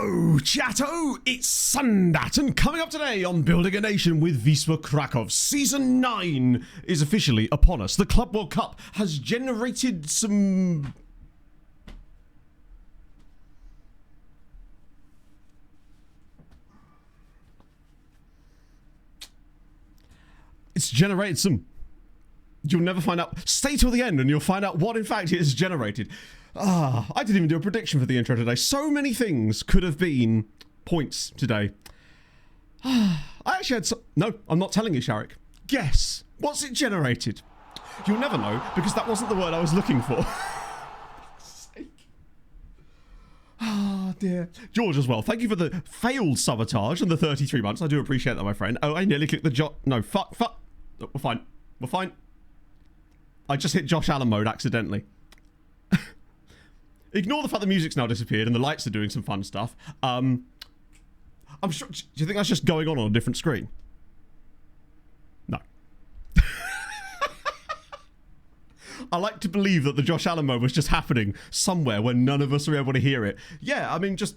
Hello, chatto! It's Sundat, and coming up today on Building a Nation with Wisła Kraków, Season 9 is officially upon us. The Club World Cup has generated some... It's generated some... You'll never find out. Stay till the end and you'll find out what, in fact, it has generated. I didn't even do a prediction for the intro today. So many things could have been points today. I actually had some... No, I'm not telling you, Sharik. Guess. What's it generated? You'll never know, because that wasn't the word I was looking for. Oh, dear. George as well. Thank you for the failed sabotage and the 33 months. I do appreciate that, my friend. Oh, I nearly clicked the No, fuck. Oh, we're fine. We're fine. I just hit Josh Allen mode accidentally. Ignore the fact the music's now disappeared and the lights are doing some fun stuff. I'm sure... Do you think that's just going on a different screen? No. I like to believe that the Josh Allen mode was just happening somewhere where none of us are able to hear it. Yeah, I mean, just...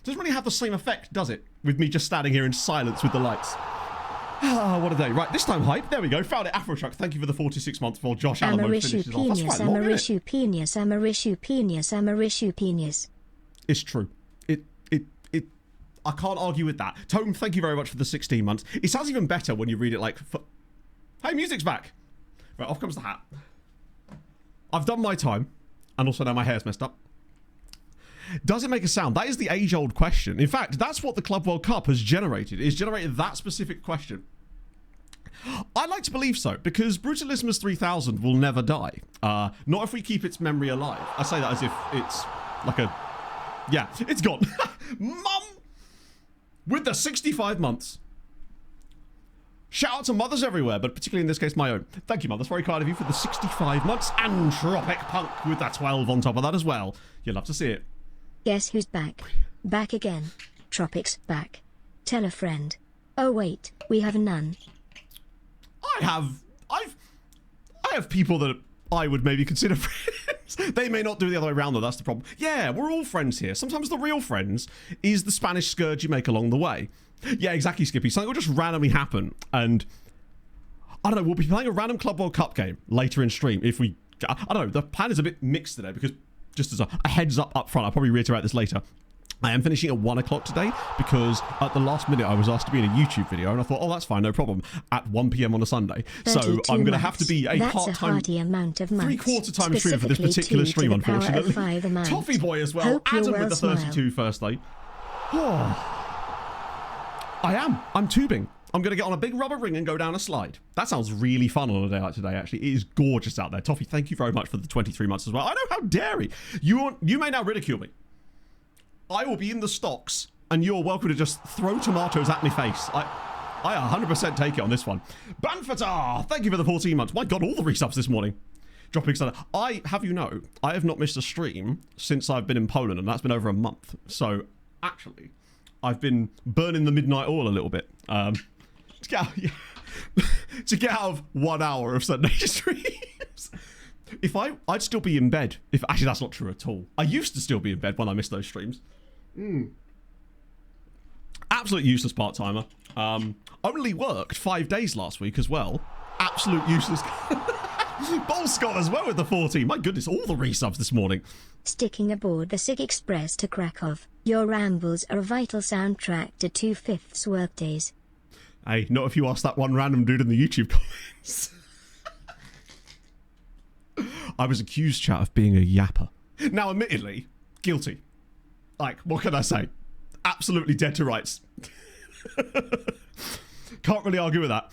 Doesn't really have the same effect, does it? With me just standing here in silence with the lights. Ah, what a day. Right, this time hype. There we go. Found it. Afro Truck. Thank you for the 46 months for Josh Allen mode finishes off. That's quite long, isn't it? Penis. It's true. I can't argue with that. Tome, thank you very much for the 16 months. It sounds even better when you read it like... Hey, music's back. Right, off comes the hat. I've done my time. And also now my hair's messed up. Does it make a sound? That is the age-old question. In fact, that's what the Club World Cup has generated. It's generated that specific question. I like to believe so, because Brutalismus 3000 will never die. Not if we keep its memory alive. I say that as if it's like a... Yeah, it's gone. Mum! With the 65 months. Shout out to mothers everywhere, but particularly in this case, my own. Thank you, Mum. That's very kind of you for the 65 months. And Tropic Punk with that 12 on top of that as well. You'll love to see it. Guess who's back? Back again. Tropic's back. Tell a friend. Oh wait, we have none. I have people that I would maybe consider friends. They may not do the other way around though, that's the problem. Yeah, we're all friends here. Sometimes the real friends is the Spanish scourge you make along the way. Yeah, exactly, Skippy. Something will just randomly happen and... I don't know, we'll be playing a random Club World Cup game later in stream if we... I don't know, the plan is a bit mixed today because... Just as a heads up front, I'll probably reiterate this later. I am finishing at 1 o'clock today because at the last minute I was asked to be in a YouTube video and I thought, oh, that's fine, no problem, at 1 PM on a Sunday. So I'm going to have to be a part-time, three-quarter time streamer for this particular stream, unfortunately. Toffee Boy as well, Adam with the 32 first though. I'm tubing. I'm going to get on a big rubber ring and go down a slide. That sounds really fun on a day like today, actually. It is gorgeous out there. Toffee, thank you very much for the 23 months as well. I know, how dare you. You may now ridicule me. I will be in the stocks, and you're welcome to just throw tomatoes at my face. I 100% take it on this one. Banfatar, thank you for the 14 months. My God, all the resubs this morning. Dropping stuff. I have not missed a stream since I've been in Poland, and that's been over a month. So, actually, I've been burning the midnight oil a little bit. To get out of 1 hour of Sunday streams. I'd still be in bed. Actually, that's not true at all. I used to still be in bed when I missed those streams. Absolute useless part-timer. Only worked 5 days last week as well. Absolute useless. Bol Scott as well with the 14. My goodness, all the resubs this morning. Sticking aboard the SIG Express to Kraków. Your rambles are a vital soundtrack to 2/5 workdays. Hey, not if you ask that one random dude in the YouTube comments. I was accused, chat, of being a yapper. Now, admittedly, guilty. Like, what can I say? Absolutely dead to rights. Can't really argue with that.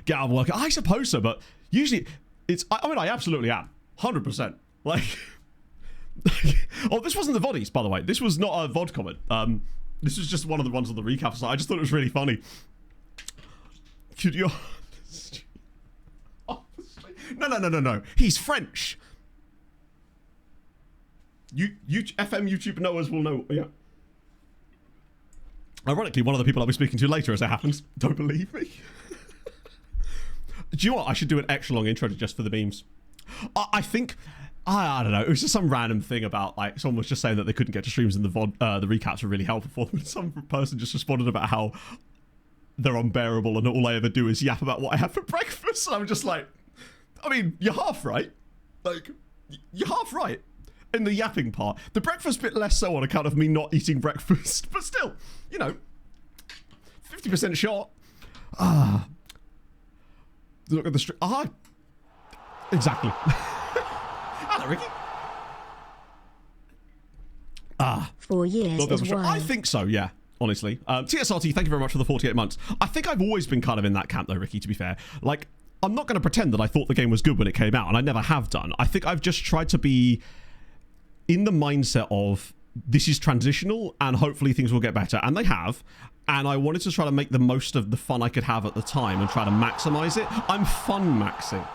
Get out of work. I suppose so, but usually it's... I mean, I absolutely am. 100%. Like... Oh, this wasn't the VODies, by the way. This was not a VOD comment. This was just one of the ones on the recap side. I just thought it was really funny. Could you... No. He's French. FM YouTube knowers will know. Yeah. Ironically, one of the people I'll be speaking to later, as it happens, don't believe me. Do you know what? I should do an extra long intro just for the memes. I think I don't know. It was just some random thing about like someone was just saying that they couldn't get to streams and the recaps were really helpful for them. And some person just responded about how they're unbearable and all I ever do is yap about what I have for breakfast. And I'm just like, I mean, you're half right. Like, you're half right in the yapping part. The breakfast bit less so on account of me not eating breakfast, but still, you know, 50% shot. Look at the stream. Exactly. Hello, Ricky. 4 years is why. I think so, yeah, honestly. TSRT, thank you very much for the 48 months. I think I've always been kind of in that camp, though, Ricky, to be fair. Like, I'm not going to pretend that I thought the game was good when it came out, and I never have done. I think I've just tried to be in the mindset of this is transitional, and hopefully things will get better, and they have. And I wanted to try to make the most of the fun I could have at the time and try to maximize it. I'm fun maxing.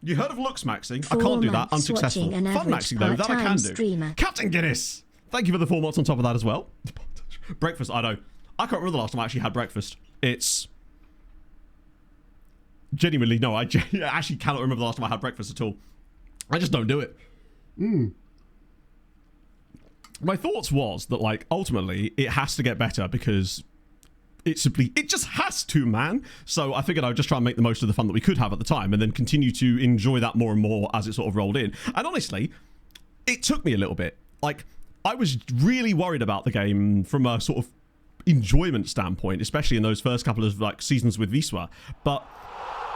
You heard of looks maxing? I can't do that. Unsuccessful. Fun maxing, though. That I can do. Streamer. Captain Guinness. Thank you for the 4 months on top of that as well. Breakfast, I know. I can't remember the last time I actually had breakfast. It's... Genuinely, no. I actually cannot remember the last time I had breakfast at all. I just don't do it. My thoughts was that, like, ultimately, it has to get better because... it just has to, man. So I figured I would just try and make the most of the fun that we could have at the time and then continue to enjoy that more and more as it sort of rolled in. And honestly, it took me a little bit. Like, I was really worried about the game from a sort of enjoyment standpoint, especially in those first couple of like seasons with Wisła. But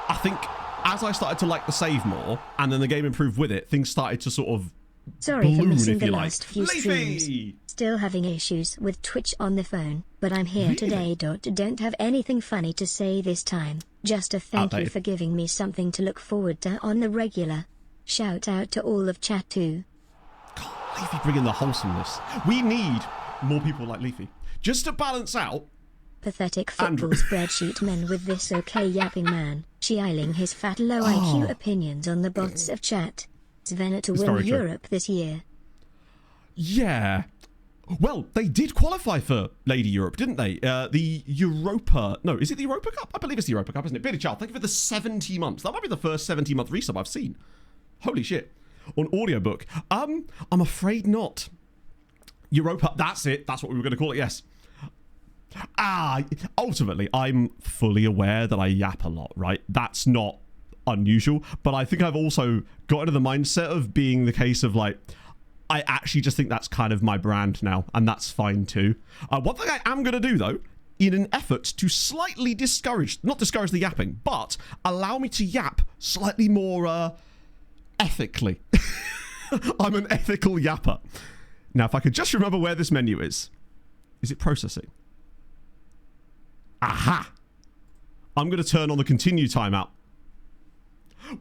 I think as I started to like the save more and then the game improved with it, things started to sort of Sorry for balloon, missing if the you last like. few streams. Still having issues with Twitch on the phone, but I'm here today. Don't have anything funny to say this time. Just a thank you for giving me something to look forward to on the regular. Shout out to all of chat too. God, Leafy bringing the wholesomeness. We need more people like Leafy. Just to balance out. Pathetic football spreadsheet men with this okay yapping man. Shiling his fat low IQ opinions on the bots of chat. Svenna to win Europe this year. Yeah. Well, they did qualify for Lady Europe, didn't they? The Europa... No, is it the Europa Cup? I believe it's the Europa Cup, isn't it? Billy Child, thank you for the 70 months. That might be the first 70-month resub I've seen. Holy shit. On audiobook. I'm afraid not. Europa... That's it. That's what we were going to call it, yes. Ultimately, I'm fully aware that I yap a lot, right? That's not unusual. But I think I've also got into the mindset of being the case of, like... I actually just think that's kind of my brand now, and that's fine too. One thing I am going to do, though, in an effort to slightly not discourage the yapping, but allow me to yap slightly more ethically. I'm an ethical yapper. Now, if I could just remember where this menu is it processing? Aha! I'm going to turn on the continue timeout.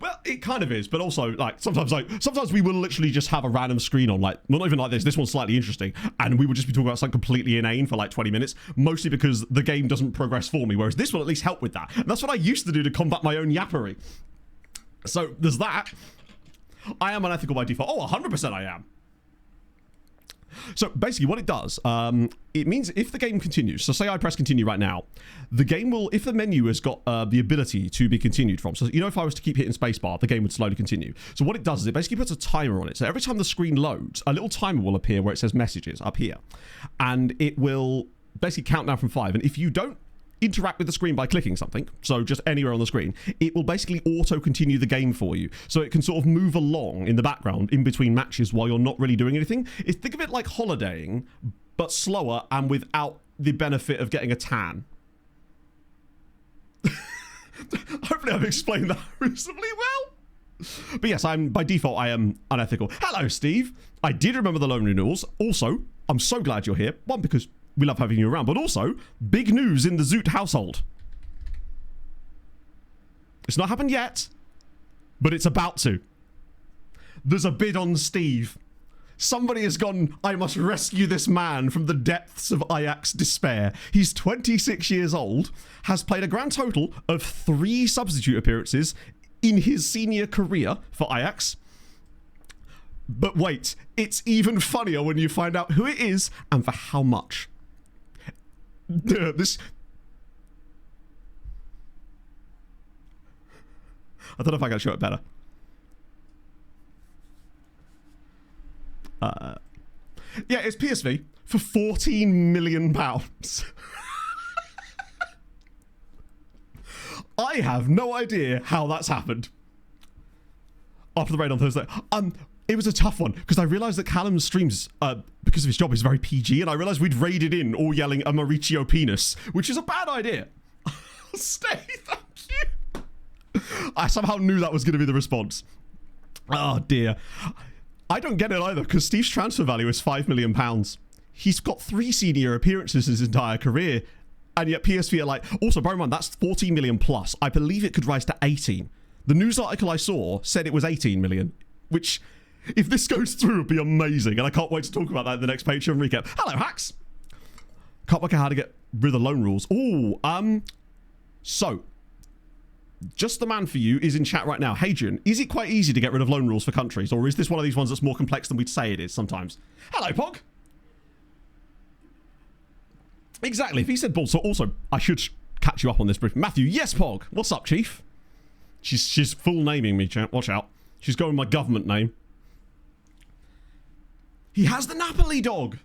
Well, it kind of is, but also, like, sometimes we will literally just have a random screen on, like, well, not even like this one's slightly interesting, and we will just be talking about something completely inane for, like, 20 minutes, mostly because the game doesn't progress for me, whereas this will at least help with that. And that's what I used to do to combat my own yappery. So, there's that. I am unethical by default. Oh, 100% I am. So basically what it does, it means if the game continues, so say I press continue right now, the game will, if the menu has got the ability to be continued from, so you know if I was to keep hitting spacebar, the game would slowly continue. So what it does is it basically puts a timer on it. So every time the screen loads, a little timer will appear where it says messages up here. And it will basically count down from 5. And if you don't interact with the screen by clicking something, so just anywhere on the screen, it will basically auto continue the game for you, so it can sort of move along in the background in between matches while you're not really doing anything. Think of it like holidaying, but slower and without the benefit of getting a tan. Hopefully I've explained that reasonably well. But yes, by default I am unethical. Hello, Steve. I did remember the loan renewals. Also, I'm so glad you're here. One, because we love having you around, but also big news in the Zoot household. It's not happened yet, but it's about to. There's a bid on Steve. Somebody has gone, I must rescue this man from the depths of Ajax despair. He's 26 years old, has played a grand total of 3 substitute appearances in his senior career for Ajax. But wait, it's even funnier when you find out who it is and for how much. This... I don't know if I can show it better. Yeah, it's PSV for £14 million. I have no idea how that's happened. After the raid on Thursday. It was a tough one, because I realised that Callum's streams, because of his job, is very PG, and I realised we'd raided in all yelling a Mauricio penis, which is a bad idea. Stay, thank you. I somehow knew that was going to be the response. Oh, dear. I don't get it either, because Steve's transfer value is £5 million. He's got 3 senior appearances his entire career, and yet PSV are like... Also, bear in mind, that's 14 million plus. I believe it could rise to 18. The news article I saw said it was 18 million, which, if this goes through, would be amazing, and I can't wait to talk about that in the next Patreon recap. Hello, Hacks! Can't work out how to get rid of the loan rules. Oh, so... Just the man for you is in chat right now. Hadrian, is it quite easy to get rid of loan rules for countries, or is this one of these ones that's more complex than we'd say it is sometimes? Hello, Pog. Exactly. If he said bull, so also I should catch you up on this brief. Matthew, yes, Pog. What's up, Chief? She's full naming me, chat. Watch out. She's going my government name. He has the Napoli dog.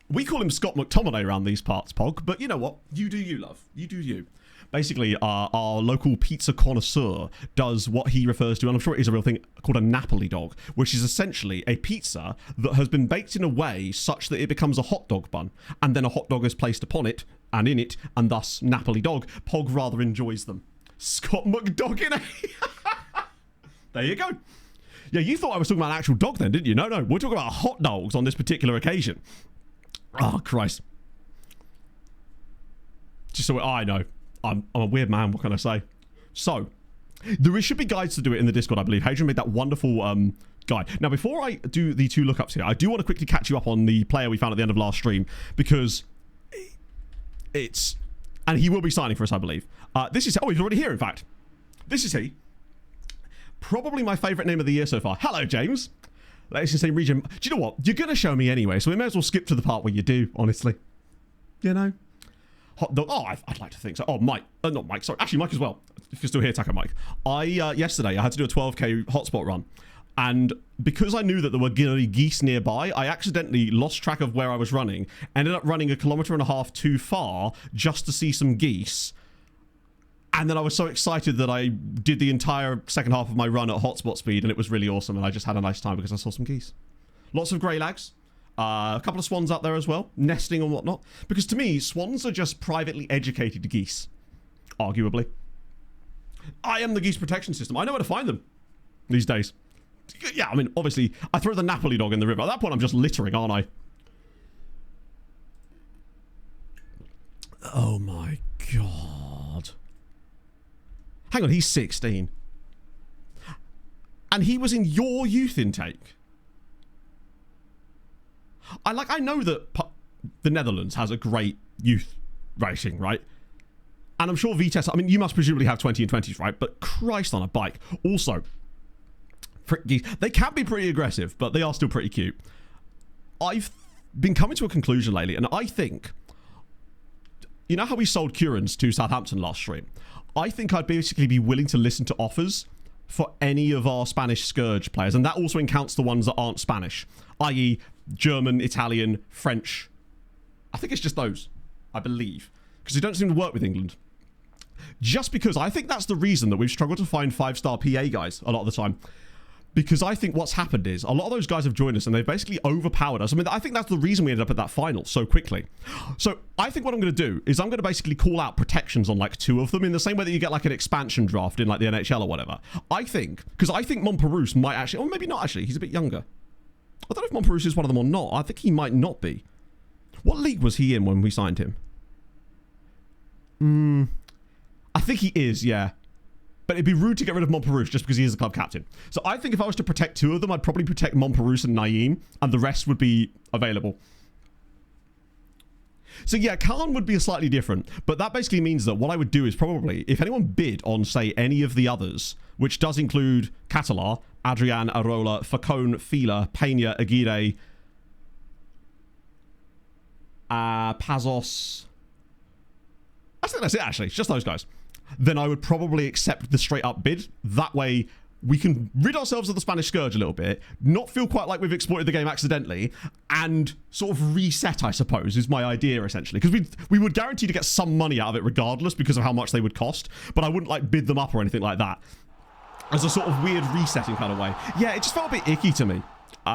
We call him Scott McTominay around these parts, Pog. But you know what? You do you, love. You do you. Basically, our local pizza connoisseur does what he refers to, and I'm sure it is a real thing, called a Napoli dog, which is essentially a pizza that has been baked in a way such that it becomes a hot dog bun, and then a hot dog is placed upon it, and in it, and thus Napoli dog. Pog rather enjoys them. Scott McDoggin. There you go. Yeah, you thought I was talking about an actual dog then, didn't you? No, we're talking about hot dogs on this particular occasion. Oh, Christ. Just so I know. I'm a weird man, what can I say? So, there should be guides to do it in the Discord, I believe. Hadrian made that wonderful guide. Now, before I do the 2 lookups here, I do want to quickly catch you up on the player we found at the end of last stream, because it's... And he will be signing for us, I believe. This is... Oh, he's already here, in fact. This is he. Probably my favourite name of the year so far. Hello, James. Let's just say region... Do you know what? You're going to show me anyway, so we may as well skip to the part where you do, honestly. You know? Hot dog. Oh, I'd like to think so. Oh, Mike. Not Mike. Sorry. Actually, Mike as well. If you're still here, Taco Mike. Yesterday, I had to do a 12k hotspot run. And because I knew that there were going to be geese nearby, I accidentally lost track of where I was running. Ended up running 1.5 kilometers too far just to see some geese. And then I was so excited that I did the entire second half of my run at hotspot speed, and it was really awesome. And I just had a nice time because I saw some geese. Lots of grey lags. A couple of swans out there as well, nesting and whatnot. Because to me, swans are just privately educated geese, arguably. I am the geese protection system. I know where to find them these days. Yeah, I mean, obviously, I throw the Napoli dog in the river. At that point, I'm just littering, aren't I? Oh my God. Hang on, he's 16. And he was in your youth intake. I know that the Netherlands has a great youth rating, right? And I'm sure Vitesse, I mean, you must presumably have 20 and 20s, right? But Christ on a bike. Also, they can be pretty aggressive, but they are still pretty cute. I've been coming to a conclusion lately, and I think, you know how we sold Curans to Southampton last stream? I think I'd basically be willing to listen to offers for any of our Spanish Scourge players, and that also counts the ones that aren't Spanish, i.e. German, Italian, French. I think it's just those, I believe, because they don't seem to work with England. Just because I think that's the reason that we've struggled to find 5-star PA guys a lot of the time. Because I think what's happened is a lot of those guys have joined us and they've basically overpowered us. I mean, I think that's the reason we ended up at that final so quickly. So I think what I'm going to do is I'm going to basically call out protections on like 2 of them in the same way that you get like an expansion draft in like the NHL or whatever. I think, because I think Montperouse might actually, or maybe not actually, he's a bit younger. I don't know if Montperouse is one of them or not. I think he might not be. What league was he in when we signed him? I think he is, yeah. But it'd be rude to get rid of Montperouse just because he is the club captain. So I think if I was to protect 2 of them, I'd probably protect Montperouse and Naeem, and the rest would be available. So yeah, Khan would be slightly different, but that basically means that what I would do is probably, if anyone bid on, say, any of the others, which does include Catalar, Adrian, Arola, Facone, Fila, Pena, Aguirre, Pazos. I think that's it, actually. It's just those guys. Then I would probably accept the straight-up bid. That way, we can rid ourselves of the Spanish Scourge a little bit, not feel quite like we've exploited the game accidentally, and sort of reset, I suppose, is my idea, essentially. Because we would guarantee to get some money out of it regardless because of how much they would cost, but I wouldn't, like, bid them up or anything like that. As a sort of weird resetting kind of way. Yeah, it just felt a bit icky to me.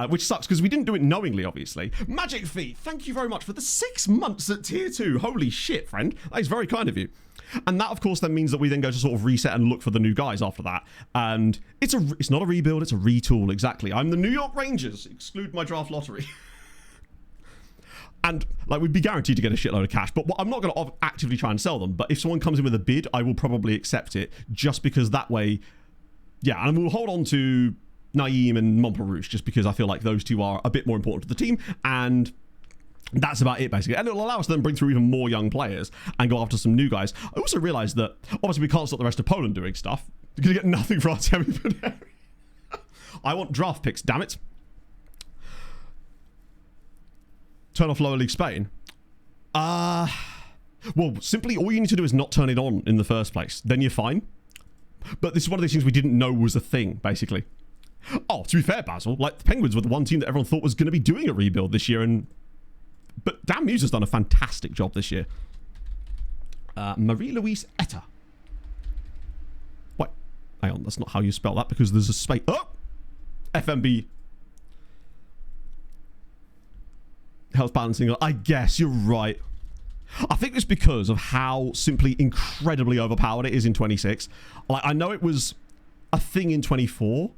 Which sucks, because we didn't do it knowingly, obviously. Magic Feet, thank you very much for the 6 months at tier 2. Holy shit, friend. That is very kind of you. And that, of course, then means that we then go to sort of reset and look for the new guys after that. And it's not a rebuild, it's a retool, exactly. I'm the New York Rangers. Exclude my draft lottery. And, like, we'd be guaranteed to get a shitload of cash. But I'm not going to actively try and sell them. But if someone comes in with a bid, I will probably accept it. Just because that way... Yeah, and we'll hold on to Naeem and Montperouche just because I feel like those two are a bit more important to the team. And... that's about it, basically. And it'll allow us to then bring through even more young players and go after some new guys. I also realised that, obviously, we can't stop the rest of Poland doing stuff. You're going to get nothing for Artemi Panarin. I want draft picks, damn it. Turn off lower league Spain. Well, simply all you need to do is not turn it on in the first place. Then you're fine. But this is one of these things we didn't know was a thing, basically. Oh, to be fair, Basil, like, the Penguins were the one team that everyone thought was going to be doing a rebuild this year, and... But Dan Muse has done a fantastic job this year. Marie-Louise Etta. Wait, hang on, that's not how you spell that because there's a space. Oh! FMB. Health balancing. I guess you're right. I think it's because of how simply incredibly overpowered it is in 26. Like, I know it was a thing in 24,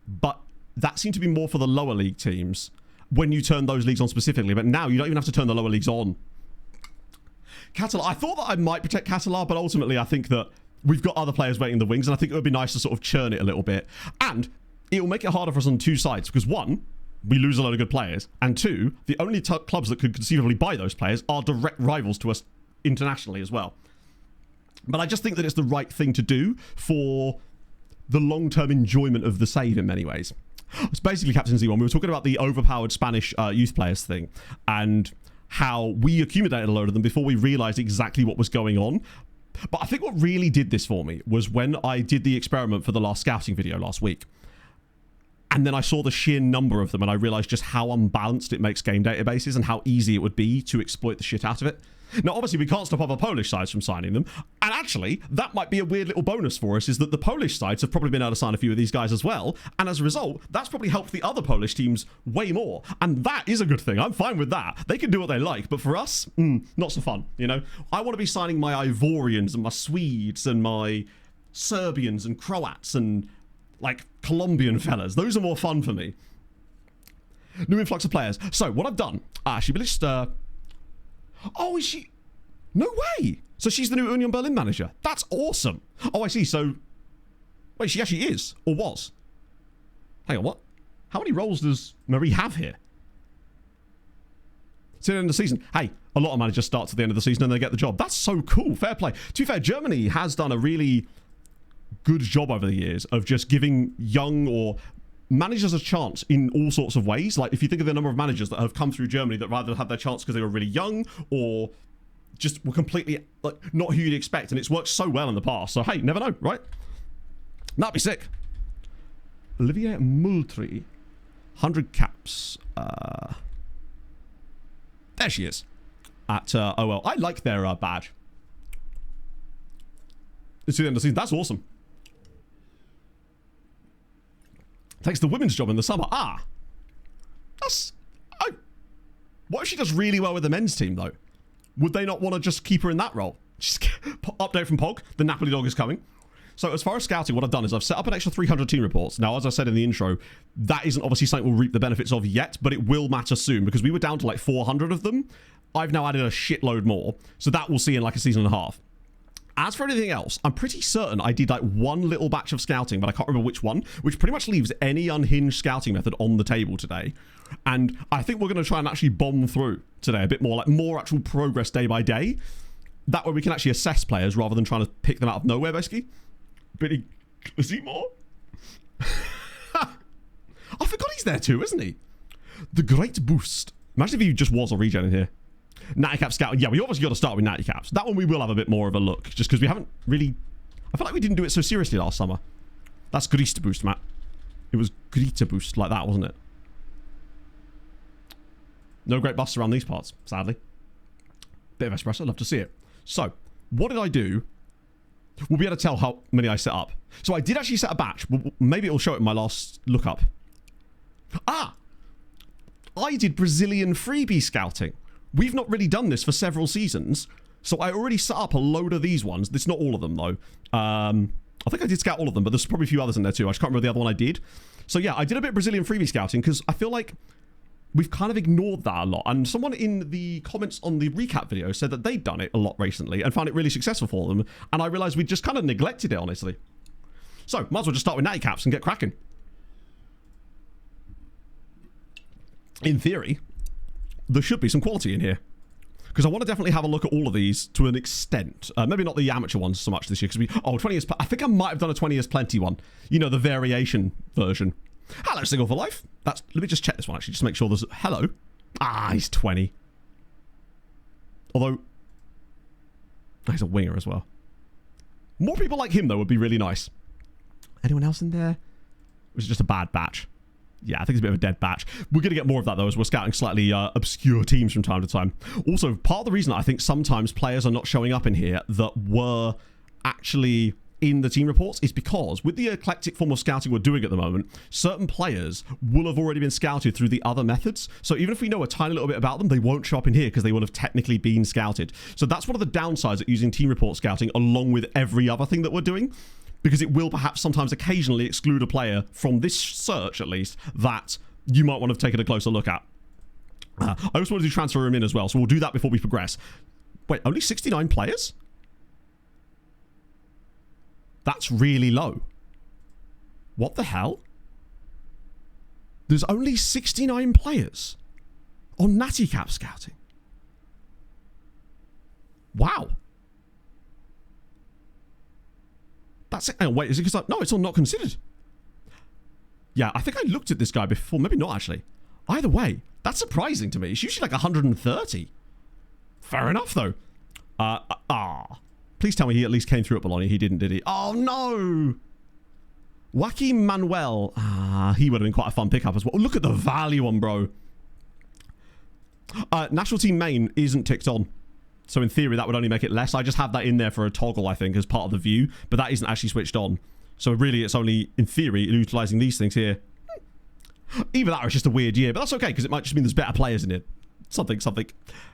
but that seemed to be more for the lower league teams. When you turn those leagues on specifically, but now you don't even have to turn the lower leagues on. Catalar, I thought that I might protect Catalar, but ultimately I think that we've got other players waiting in the wings, and I think it would be nice to sort of churn it a little bit. And it will make it harder for us on two sides, because one, we lose a load of good players, and two, the only clubs that could conceivably buy those players are direct rivals to us internationally as well. But I just think that it's the right thing to do for the long-term enjoyment of the save in many ways. It's basically Captain Z1. We were talking about the overpowered Spanish youth players thing and how we accumulated a load of them before we realized exactly what was going on. But I think what really did this for me was when I did the experiment for the last scouting video last week. And then I saw the sheer number of them and I realized just how unbalanced it makes game databases and how easy it would be to exploit the shit out of it. Now, obviously, we can't stop other Polish sides from signing them. And actually, that might be a weird little bonus for us, is that the Polish sides have probably been able to sign a few of these guys as well. And as a result, that's probably helped the other Polish teams way more. And that is a good thing. I'm fine with that. They can do what they like. But for us, not so fun, you know? I want to be signing my Ivorians and my Swedes and my Serbians and Croats and, like, Colombian fellas. Those are more fun for me. New influx of players. So, what I've done, she released... Oh, is she? No way. So she's the new Union Berlin manager. That's awesome. Oh, I see. So, wait, she actually is or was. Hang on, what? How many roles does Marie have here? It's the end of the season. Hey, a lot of managers start to the end of the season and they get the job. That's so cool. Fair play. To be fair, Germany has done a really good job over the years of just giving young or managers a chance in all sorts of ways. Like, if you think of the number of managers that have come through Germany that rather had their chance because they were really young or just were completely, like, not who you'd expect, and it's worked so well in the past. So, hey, never know, right? That'd be sick. Olivier Moultrie, 100 caps. There she is. At OL. I like their badge. It's the end of the season. That's awesome. Takes the women's job in the summer. That's... What if she does really well with the men's team, though? Would they not want to just keep her in that role? Just update from Pog. The Napoli dog is coming. So as far as scouting, what I've done is I've set up an extra 300 team reports. Now, as I said in the intro, that isn't obviously something we'll reap the benefits of yet, but it will matter soon because we were down to like 400 of them. I've now added a shitload more. So that we'll see in like a season and a half. As for anything else, I'm pretty certain I did like one little batch of scouting, but I can't remember which one, which pretty much leaves any unhinged scouting method on the table today. And I think we're going to try and actually bomb through today a bit more, like more actual progress day by day. That way we can actually assess players rather than trying to pick them out of nowhere, basically. Pretty classy more. I forgot he's there too, isn't he? The Great Boost. Imagine if he just was a regen in here. Natty Cap Scout. Yeah, we obviously got to start with Natty Caps. That one we will have a bit more of a look, just because we haven't really... I feel like we didn't do it so seriously last summer. That's Grista Boost, Matt. It was Grita Boost like that, wasn't it? No great busts around these parts, sadly. Bit of espresso, love to see it. So, what did I do? We'll be able to tell how many I set up. So I did actually set a batch. Maybe it'll show it in my last lookup. Ah! I did Brazilian freebie scouting. We've not really done this for several seasons. So I already set up a load of these ones. It's not all of them, though. I think I did scout all of them, but there's probably a few others in there, too. I just can't remember the other one I did. So yeah, I did a bit of Brazilian freebie scouting because I feel like we've kind of ignored that a lot. And someone in the comments on the recap video said that they'd done it a lot recently and found it really successful for them. And I realized we just kind of neglected it, honestly. So, might as well just start with natty caps and get cracking. In theory, there should be some quality in here. Because I want to definitely have a look at all of these to an extent. Maybe not the amateur ones so much this year. Because 20 years... I think I might have done a 20 years plenty one. You know, the variation version. Hello, Single for Life. Let me just check this one, actually, just to make sure there's... Hello. Ah, he's 20. Although... he's a winger as well. More people like him, though, would be really nice. Anyone else in there? It was just a bad batch. Yeah, I think it's a bit of a dead batch. We're going to get more of that, though, as we're scouting slightly obscure teams from time to time. Also, part of the reason I think sometimes players are not showing up in here that were actually in the team reports is because with the eclectic form of scouting we're doing at the moment, certain players will have already been scouted through the other methods. So even if we know a tiny little bit about them, they won't show up in here because they will have technically been scouted. So that's one of the downsides of using team report scouting along with every other thing that we're doing. Because it will perhaps sometimes occasionally exclude a player from this search, at least, that you might want to have taken a closer look at. I also want to do transfer room in as well, so we'll do that before we progress. Wait, only 69 players? That's really low. What the hell? There's only 69 players on Natty Cap scouting. Wow. That's it. Oh, wait, is it because no, it's all not considered. Yeah, I think I looked at this guy before. Maybe not, actually. Either way, that's surprising to me. It's usually like 130. Fair enough, though. Please tell me he at least came through at Bologna. He didn't, did he? Oh, no. Joaquim Manuel. He would have been quite a fun pickup as well. Look at the value on, bro. National team main isn't ticked on. So in theory, that would only make it less. I just have that in there for a toggle, I think, as part of the view. But that isn't actually switched on. So really, it's only, in theory, utilising these things here. Either that or it's just a weird year. But that's okay, because it might just mean there's better players in it. Something.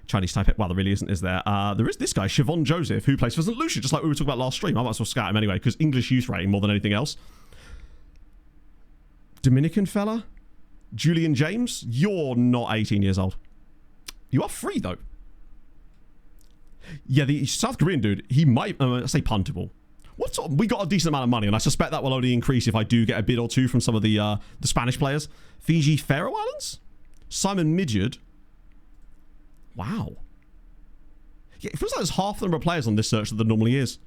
Chinese type. Well, there really isn't, is there? There is this guy, Siobhan Joseph, who plays for St. Lucia, just like we were talking about last stream. I might as well scout him anyway, because English youth rating more than anything else. Dominican fella? Julian James? You're not 18 years old. You are free, though. Yeah, the South Korean dude, he might, say puntable. We got a decent amount of money, and I suspect that will only increase if I do get a bid or two from some of the Spanish players. Fiji Faroe Islands? Simon Midgard. Wow. Yeah, it feels like there's half the number of players on this search that there normally is,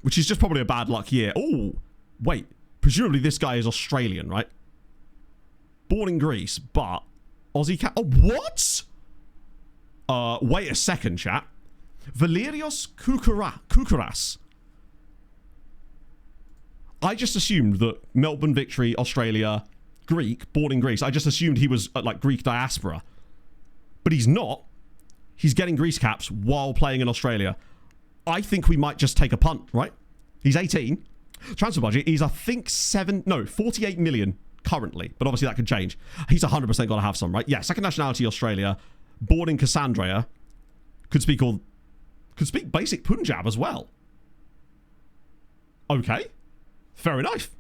which is just probably a bad luck year. Oh, wait. Presumably this guy is Australian, right? Born in Greece, but Aussie cat. Oh, what? Wait a second, chat. Valerios Koukaras. I just assumed that Melbourne Victory, Australia, Greek, born in Greece. I just assumed he was like Greek diaspora. But he's not. He's getting Greece caps while playing in Australia. I think we might just take a punt, right? He's 18. Transfer budget is, I think, 48 million currently. But obviously that could change. He's 100% got to have some, right? Yeah, second nationality Australia. Born in Cassandra. Could speak basic Punjab as well. Okay. Fair enough.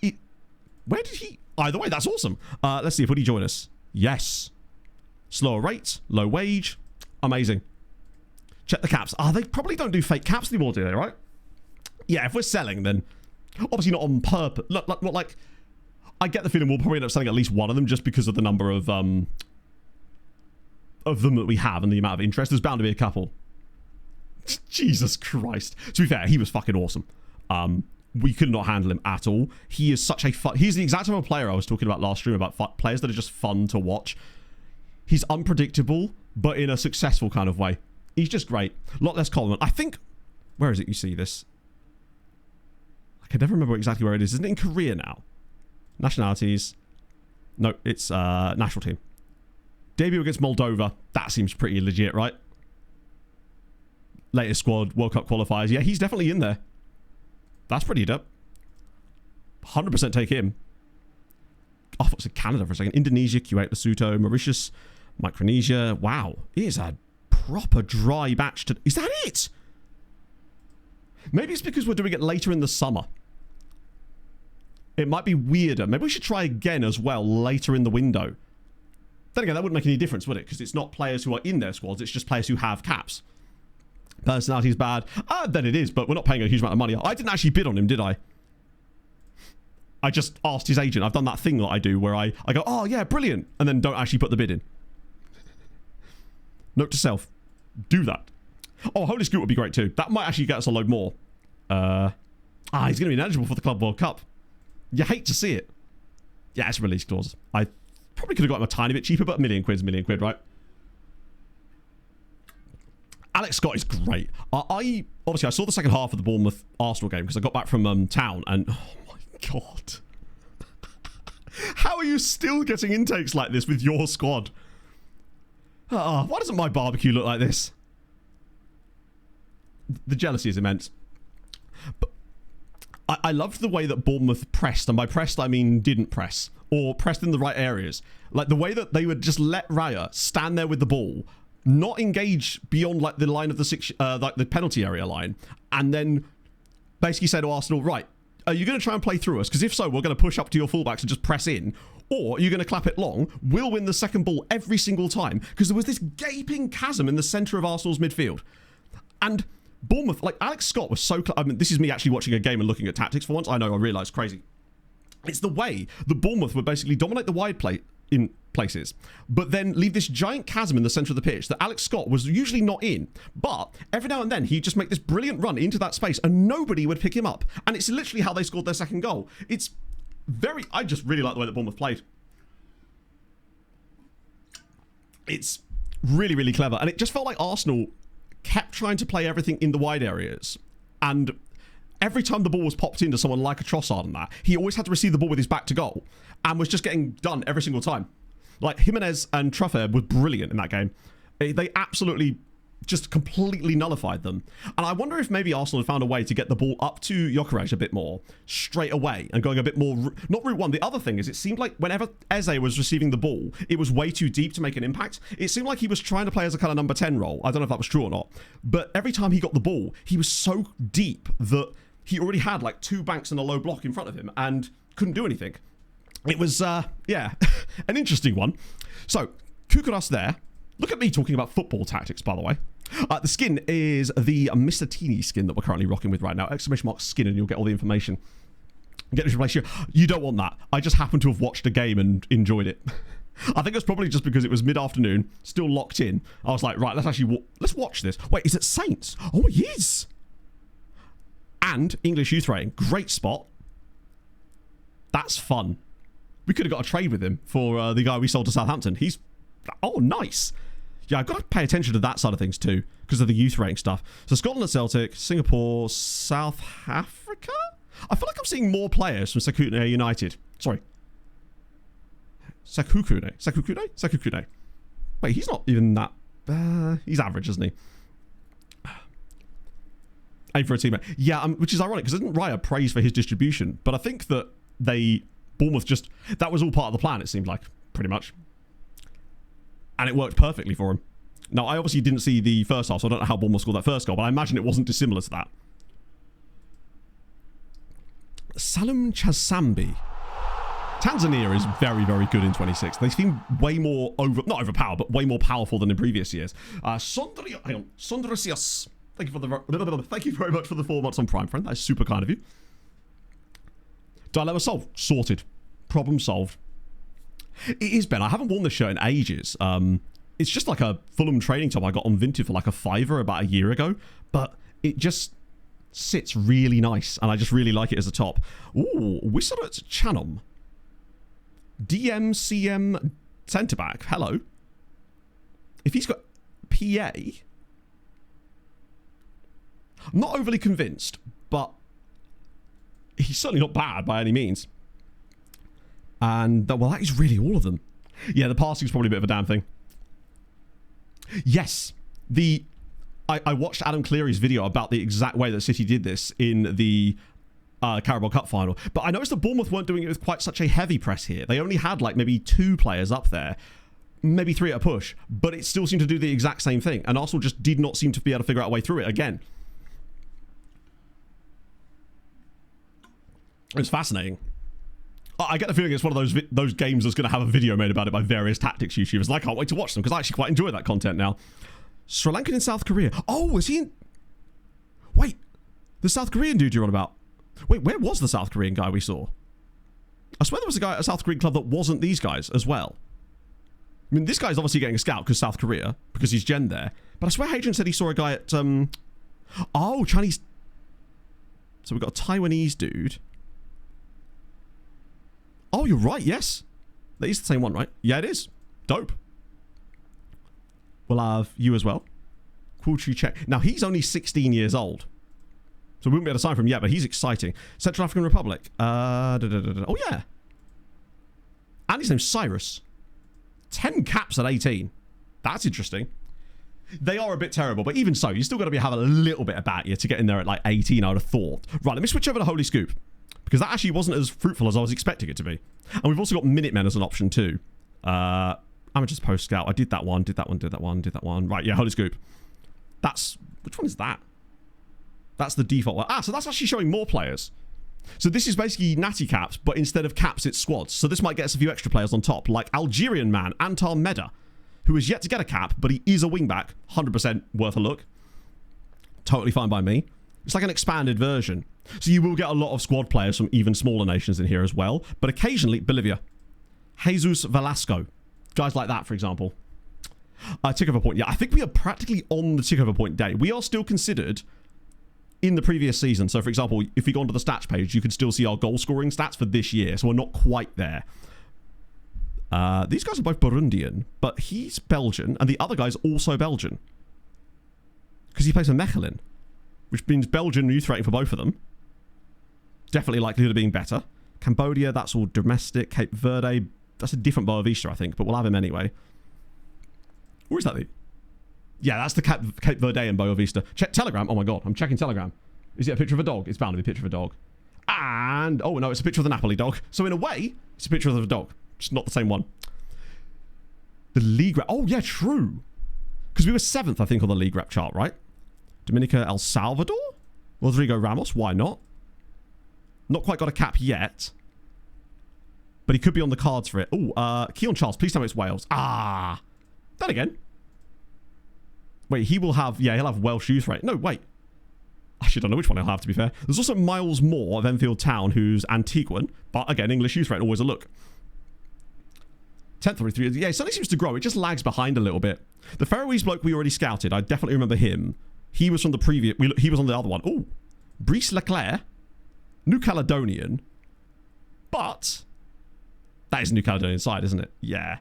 Where did he... Either way, that's awesome. Let's see, would he join us? Yes. Slower rate, low wage. Amazing. Check the caps. They probably don't do fake caps anymore, do they, right? Yeah, if we're selling, then... Obviously not on purpose. Like... I get the feeling we'll probably end up selling at least one of them just because of the number of them that we have and the amount of interest. There's bound to be a couple. Jesus Christ. To be fair, he was fucking awesome. We could not handle him at all. He is such a he's the exact type of player I was talking about last stream about players that are just fun to watch. He's unpredictable, but in a successful kind of way. He's just great. A lot less Coleman. I think... Where is it you see this? can never remember exactly where it is. Isn't it in Korea now? Nationalities. No, it's national team. Debut against Moldova. That seems pretty legit, right? Latest squad, World Cup qualifiers. Yeah, he's definitely in there. That's pretty dope. 100% take him. Oh, I thought it was Canada for a second. Indonesia, Kuwait, Lesotho, Mauritius, Micronesia. Wow. It is a proper dry batch to... Is that it? Maybe it's because we're doing it later in the summer. It might be weirder. Maybe we should try again as well later in the window. Then again, that wouldn't make any difference, would it? Because it's not players who are in their squads. It's just players who have caps. Personality is bad. Then it is, but we're not paying a huge amount of money. I didn't actually bid on him, did I? I just asked his agent. I've done that thing that I do where I go, oh, yeah, brilliant. And then don't actually put the bid in. Note to self. Do that. Oh, Holy Scoot would be great too. That might actually get us a load more. He's going to be ineligible for the Club World Cup. You hate to see it. Yeah, it's a release clause. I probably could have got him a tiny bit cheaper, but £1 million, right? Alex Scott is great. I saw the second half of the Bournemouth Arsenal game because I got back from town and oh my god. How are you still getting intakes like this with your squad? Why doesn't my barbecue look like this? The jealousy is immense. But I loved the way that Bournemouth pressed, and by pressed I mean didn't press, or pressed in the right areas. Like the way that they would just let Raya stand there with the ball, not engage beyond like the line of the like the penalty area line, and then basically say to Arsenal, right, are you going to try and play through us? Because if so, we're going to push up to your fullbacks and just press in. Or are you going to clap it long? We'll win the second ball every single time. Because there was this gaping chasm in the centre of Arsenal's midfield. And Bournemouth, like Alex Scott was so... I mean, this is me actually watching a game and looking at tactics for once. I know, I realise, crazy. It's the way the Bournemouth would basically dominate the wide play in places, but then leave this giant chasm in the centre of the pitch that Alex Scott was usually not in. But every now and then, he'd just make this brilliant run into that space and nobody would pick him up. And it's literally how they scored their second goal. It's very... I just really like the way that Bournemouth played. It's really, really clever. And it just felt like Arsenal kept trying to play everything in the wide areas, and every time the ball was popped into someone like a Trossard and that, he always had to receive the ball with his back to goal and was just getting done every single time. Like Jimenez and Truffert were brilliant in that game. They absolutely just completely nullified them. And I wonder if maybe Arsenal had found a way to get the ball up to Gyökeres a bit more straight away and going a bit more, not route one. The other thing is it seemed like whenever Eze was receiving the ball, it was way too deep to make an impact. It seemed like he was trying to play as a kind of number 10 role. I don't know if that was true or not. But every time he got the ball, he was so deep that he already had like two banks and a low block in front of him and couldn't do anything. It was, yeah, an interesting one. So, Kukuras there. Look at me talking about football tactics, by the way. The skin is the Mr. Teeny skin that we're currently rocking with right now. ! Skin, and you'll get all the information. Get this replaced here. You don't want that. I just happen to have watched a game and enjoyed it. I think it's probably just because it was mid-afternoon, still locked in. I was like, right, let's actually let's watch this. Wait, is it Saints? Oh, he is. And English youth rating. Great spot. That's fun. We could have got a trade with him for the guy we sold to Southampton. He's... Oh, nice. Yeah, I've got to pay attention to that side of things too, because of the youth rating stuff. So Scotland at Celtic, Singapore, South Africa? I feel like I'm seeing more players from Sekukune United. Sorry. Sekukune? Wait, he's not even that... he's average, isn't he? Aim for a teammate. Yeah, which is ironic, because isn't Raya praised for his distribution? But I think that Bournemouth just... That was all part of the plan, it seemed like, pretty much. And it worked perfectly for him. Now, I obviously didn't see the first half, so I don't know how Bournemouth scored that first goal, but I imagine it wasn't dissimilar to that. Salum Chasambi. Tanzania is very, very good in 26. They seem way more not overpowered, but way more powerful than in previous years. Sondrosios. Thank you very much for the 4 months on Prime, friend. That's super kind of you. Dilemma solved. Sorted. Problem solved. It is, Ben. I haven't worn this shirt in ages. It's just like a Fulham training top I got on Vinted for like a £5 about a year ago. But it just sits really nice. And I just really like it as a top. Ooh, Wisła Kraków. DMCM centre-back. Hello. If he's got PA... I'm not overly convinced, but he's certainly not bad by any means. And, well, that is really all of them. Yeah, the passing's probably a bit of a damn thing. Yes, I watched Adam Cleary's video about the exact way that City did this in the Carabao Cup final. But I noticed that Bournemouth weren't doing it with quite such a heavy press here. They only had like maybe 2 players up there, maybe 3 at a push, but it still seemed to do the exact same thing. And Arsenal just did not seem to be able to figure out a way through it again. It's fascinating. I get the feeling it's one of those games that's going to have a video made about it by various tactics YouTubers. And I can't wait to watch them because I actually quite enjoy that content now. Sri Lankan in South Korea. Oh, is he in... Wait, the South Korean dude you're on about. Wait, where was the South Korean guy we saw? I swear there was a guy at a South Korean club that wasn't these guys as well. I mean, this guy's obviously getting a scout because South Korea, because he's Gen there. But I swear Hadrian said he saw a guy at... Oh, Chinese... So we've got a Taiwanese dude. Oh, you're right, yes. That is the same one, right? Yeah, it is. Dope. We'll have you as well. Kulchi check. Now, he's only 16 years old. So we wouldn't be able to sign for him yet, but he's exciting. Central African Republic. Oh, yeah. And his name's Cyrus. 10 caps at 18. That's interesting. They are a bit terrible, but even so, you still got to have a little bit about you to get in there at like 18, I would have thought. Right, let me switch over to Holy Scoop. Because that actually wasn't as fruitful as I was expecting it to be. And we've also got Minutemen as an option too. Amateurs Post Scout. I did that one, did that one, did that one, did that one. Right, yeah, Holy Scoop. That's... Which one is that? That's the default one. Ah, so that's actually showing more players. So this is basically natty caps, but instead of caps, it's squads. So this might get us a few extra players on top, like Algerian man, Antar Meda, who is yet to get a cap, but he is a wingback. 100% worth a look. Totally fine by me. It's like an expanded version. So you will get a lot of squad players from even smaller nations in here as well. But occasionally, Bolivia. Jesus Velasco. Guys like that, for example. Tick-over point. Yeah, I think we are practically on the tick-over point day. We are still considered in the previous season. So, for example, if we go onto the stats page, you can still see our goal-scoring stats for this year. So we're not quite there. These guys are both Burundian, but he's Belgian, and the other guy's also Belgian. Because he plays for Mechelen, which means Belgian youth rating for both of them. Definitely likelihood of being better. Cambodia, that's all domestic. Cape Verde, that's a different Boa Vista, I think, but we'll have him anyway. Where is that? Yeah, that's the Cape Verde and Boa Vista. Check Telegram. Oh my god, I'm checking Telegram. Is it a picture of a dog? It's bound to be a picture of a dog. And, oh no, it's a picture of the Napoli dog. So in a way, it's a picture of a dog. Just not the same one. The league rep. Oh yeah, true. Because we were 7th, I think, on the league rep chart, right? Dominica El Salvador? Rodrigo Ramos, why not? Not quite got a cap yet. But he could be on the cards for it. Oh, Keon Charles, please tell me it's Wales. Ah. Then again. Wait, he will have... Yeah, he'll have Welsh youth rate. No, wait. I actually don't know which one he'll have, to be fair. There's also Miles Moore of Enfield Town, who's Antiguan. But again, English youth rate, always a look. 10th or 3. Yeah, it suddenly seems to grow. It just lags behind a little bit. The Faroese bloke we already scouted. I definitely remember him. He was from the previous... He was on the other one. Oh. Brice Leclerc. New Caledonian. But... That is New Caledonian side, isn't it? Yeah.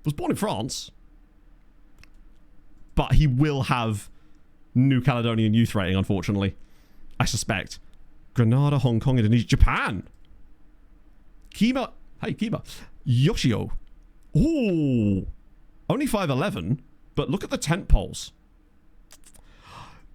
Was born in France. But he will have New Caledonian youth rating, unfortunately. I suspect. Grenada, Hong Kong, Indonesia, Japan. Kima. Hey, Kima. Yoshio. Ooh. Only 5'11", but look at the tent poles.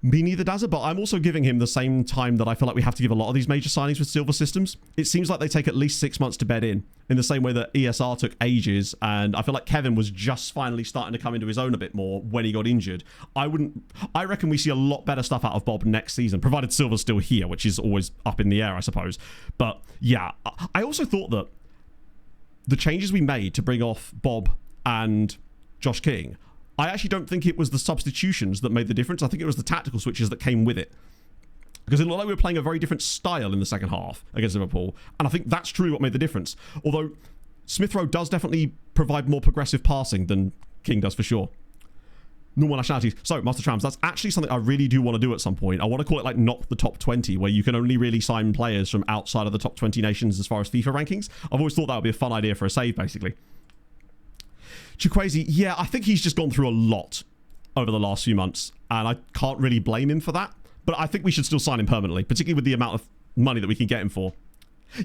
Me neither, Dazza, but I'm also giving him the same time that I feel like we have to give a lot of these major signings with silver systems. It seems like they take at least 6 months to bed in the same way that ESR took ages, and I feel like Kevin was just finally starting to come into his own a bit more when he got injured. I reckon we see a lot better stuff out of Bob next season, provided Silver's still here, which is always up in the air, I suppose. But yeah, I also thought that the changes we made to bring off Bob and Josh King, I actually don't think it was the substitutions that made the difference. I think it was the tactical switches that came with it. Because it looked like we were playing a very different style in the second half against Liverpool. And I think that's truly what made the difference. Although Smith Rowe does definitely provide more progressive passing than King does for sure. Normal nationalities. So, Master Trams, that's actually something I really do want to do at some point. I want to call it like Knock the Top 20, where you can only really sign players from outside of the top 20 nations as far as FIFA rankings. I've always thought that would be a fun idea for a save, basically. Chukwueze, yeah, I think he's just gone through a lot over the last few months, and I can't really blame him for that. But I think we should still sign him permanently, particularly with the amount of money that we can get him for.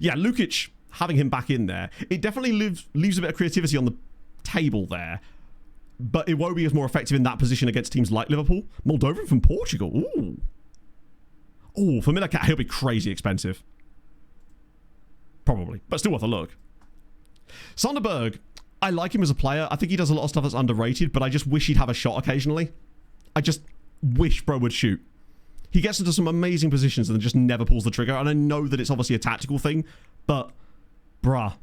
Yeah, Lukic, having him back in there, it definitely leaves a bit of creativity on the table there. But Iwobi is more effective in that position against teams like Liverpool. Moldovan from Portugal. Ooh. Ooh, for Milicat, he'll be crazy expensive. Probably, but still worth a look. Sonderberg, I like him as a player. I think he does a lot of stuff that's underrated, but I just wish he'd have a shot occasionally. I just wish bro would shoot. He gets into some amazing positions and then just never pulls the trigger. And I know that it's obviously a tactical thing, but bruh.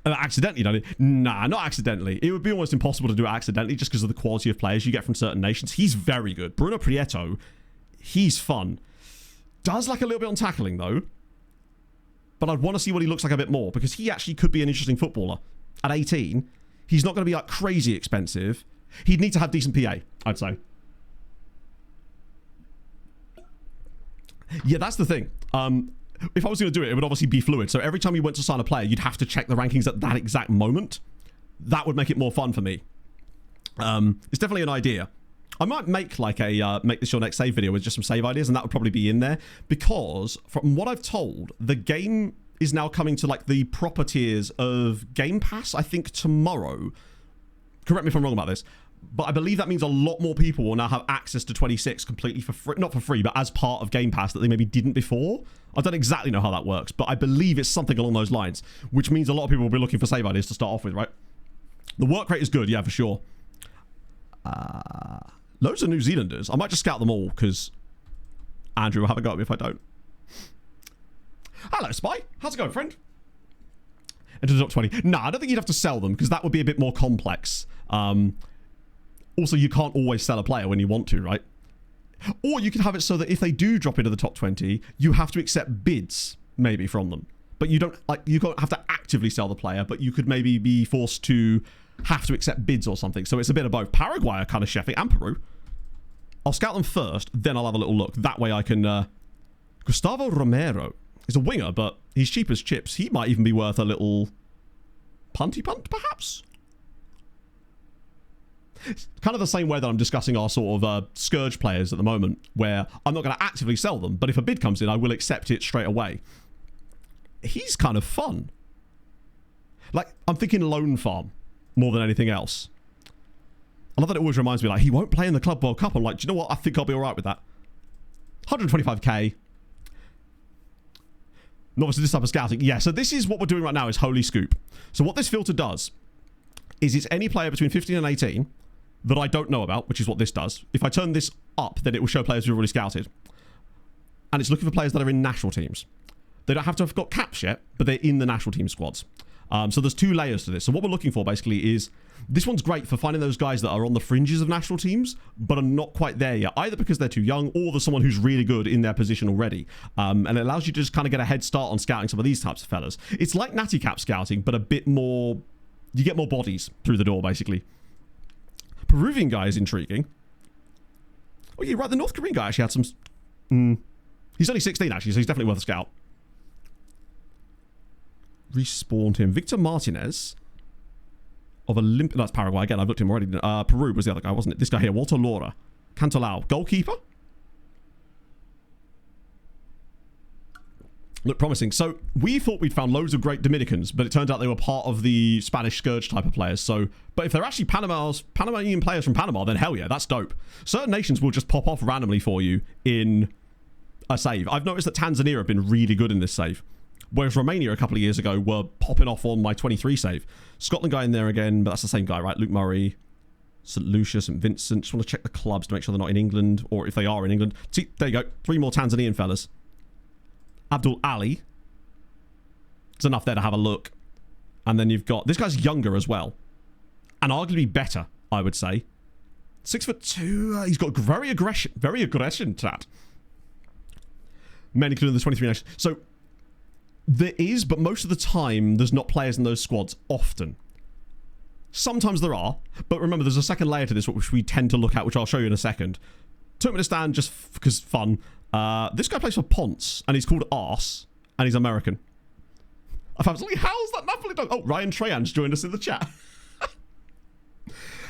Accidentally done it? Nah, not accidentally. It would be almost impossible to do it accidentally just because of the quality of players you get from certain nations. He's very good. Bruno Prieto, he's fun. Does lack a little bit on tackling though. But I'd want to see what he looks like a bit more because he actually could be an interesting footballer. At 18, he's not going to be like crazy expensive. He'd need to have decent PA, I'd say. Yeah, that's the thing. If I was going to do it, it would obviously be fluid. So every time you went to sign a player, you'd have to check the rankings at that exact moment. That would make it more fun for me. It's definitely an idea. I might make like a make this your next save video with just some save ideas, and that would probably be in there because from what I've told, the game is now coming to like the proper tiers of Game Pass. I think tomorrow. Correct me if I'm wrong about this, but I believe that means a lot more people will now have access to 26 completely for free, not for free, but as part of Game Pass that they maybe didn't before. I don't exactly know how that works, but I believe it's something along those lines, which means a lot of people will be looking for save ideas to start off with, right? The work rate is good, yeah, for sure. Loads of New Zealanders. I might just scout them all because Andrew will have a go at me if I don't. Hello, Spy. How's it going, friend? Into the top 20. Nah, I don't think you'd have to sell them because that would be a bit more complex. Also, you can't always sell a player when you want to, right? Or you could have it so that if they do drop into the top 20, you have to accept bids maybe from them. But you don't have to actively sell the player, but you could maybe be forced to have to accept bids or something. So it's a bit of both. Paraguay are kind of chefing, and Peru. I'll scout them first, then I'll have a little look. That way I can... Gustavo Romero is a winger, but he's cheap as chips. He might even be worth a little punty punt, perhaps? It's kind of the same way that I'm discussing our sort of Scourge players at the moment, where I'm not going to actively sell them, but if a bid comes in, I will accept it straight away. He's kind of fun. Like, I'm thinking Loan Farm more than anything else. I love that it always reminds me, like, he won't play in the Club World Cup. I'm like, do you know what? I think I'll be all right with that. 125k. And obviously this type of scouting. Yeah, so this is what we're doing right now is Holy Scoop. So what this filter does is it's any player between 15 and 18 that I don't know about, which is what this does. If I turn this up, then it will show players we've already scouted. And it's looking for players that are in national teams. They don't have to have got caps yet, but they're in the national team squads. So there's two layers to this. So what we're looking for basically is, this one's great for finding those guys that are on the fringes of national teams, but are not quite there yet, either because they're too young or there's someone who's really good in their position already. And it allows you to just kind of get a head start on scouting some of these types of fellas. It's like Natty Cap scouting, but a bit more, you get more bodies through the door, basically. Peruvian guy is intriguing. Oh, yeah, right, the North Korean guy actually had some... He's only 16, actually, so he's definitely worth a scout. Respawned him. Victor Martinez of Olympic... No, that's Paraguay. Again, I've looked at him already. Peru was the other guy, wasn't it? This guy here, Walter Laura. Cantolao. Goalkeeper? Look promising. So, we thought we'd found loads of great Dominicans, but it turned out they were part of the Spanish Scourge type of players. So, but if they're actually Panamanian players from Panama, then hell yeah, that's dope. Certain nations will just pop off randomly for you in a save. I've noticed that Tanzania have been really good in this save. Whereas Romania a couple of years ago were popping off on my 23 save. Scotland guy in there again, but that's the same guy, right? Luke Murray, St. Lucia, St. Vincent. Just want to check the clubs to make sure they're not in England, or if they are in England. See, there you go. 3 more Tanzanian fellas. Abdul Ali. It's enough there to have a look. And then you've got... This guy's younger as well. And arguably better, I would say. 6'2". He's got very aggression to that. Men including the 23 nations. So... There is, but most of the time, there's not players in those squads often. Sometimes there are, but remember, there's a second layer to this, which we tend to look at, which I'll show you in a second. Turkmenistan, just because fun. This guy plays for Ponce, and he's called Arse, and he's American. I found something, how's that Napoli done? Oh, Ryan Trajan's joined us in the chat.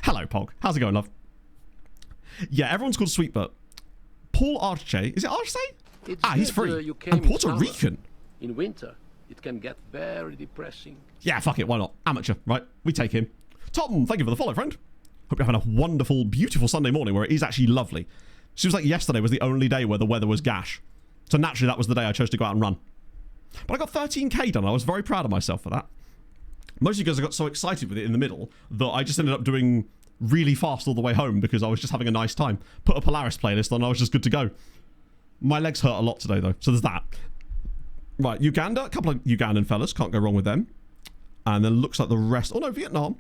Hello, Pog. How's it going, love? Yeah, everyone's called Sweet, but Paul Arche, is it Arce? He's free. And Puerto Rican. In winter, it can get very depressing. Yeah, fuck it, why not? Amateur, right? We take him. Tom, thank you for the follow, friend. Hope you're having a wonderful, beautiful Sunday morning where it is actually lovely. Seems like yesterday was the only day where the weather was gash. So naturally, that was the day I chose to go out and run. But I got 13k done. I was very proud of myself for that. Mostly because I got so excited with it in the middle that I just ended up doing really fast all the way home because I was just having a nice time. Put a Polaris playlist on, I was just good to go. My legs hurt a lot today, though, so there's that. Right, Uganda, a couple of Ugandan fellas, can't go wrong with them. And then looks like the rest... Oh, no, Vietnam.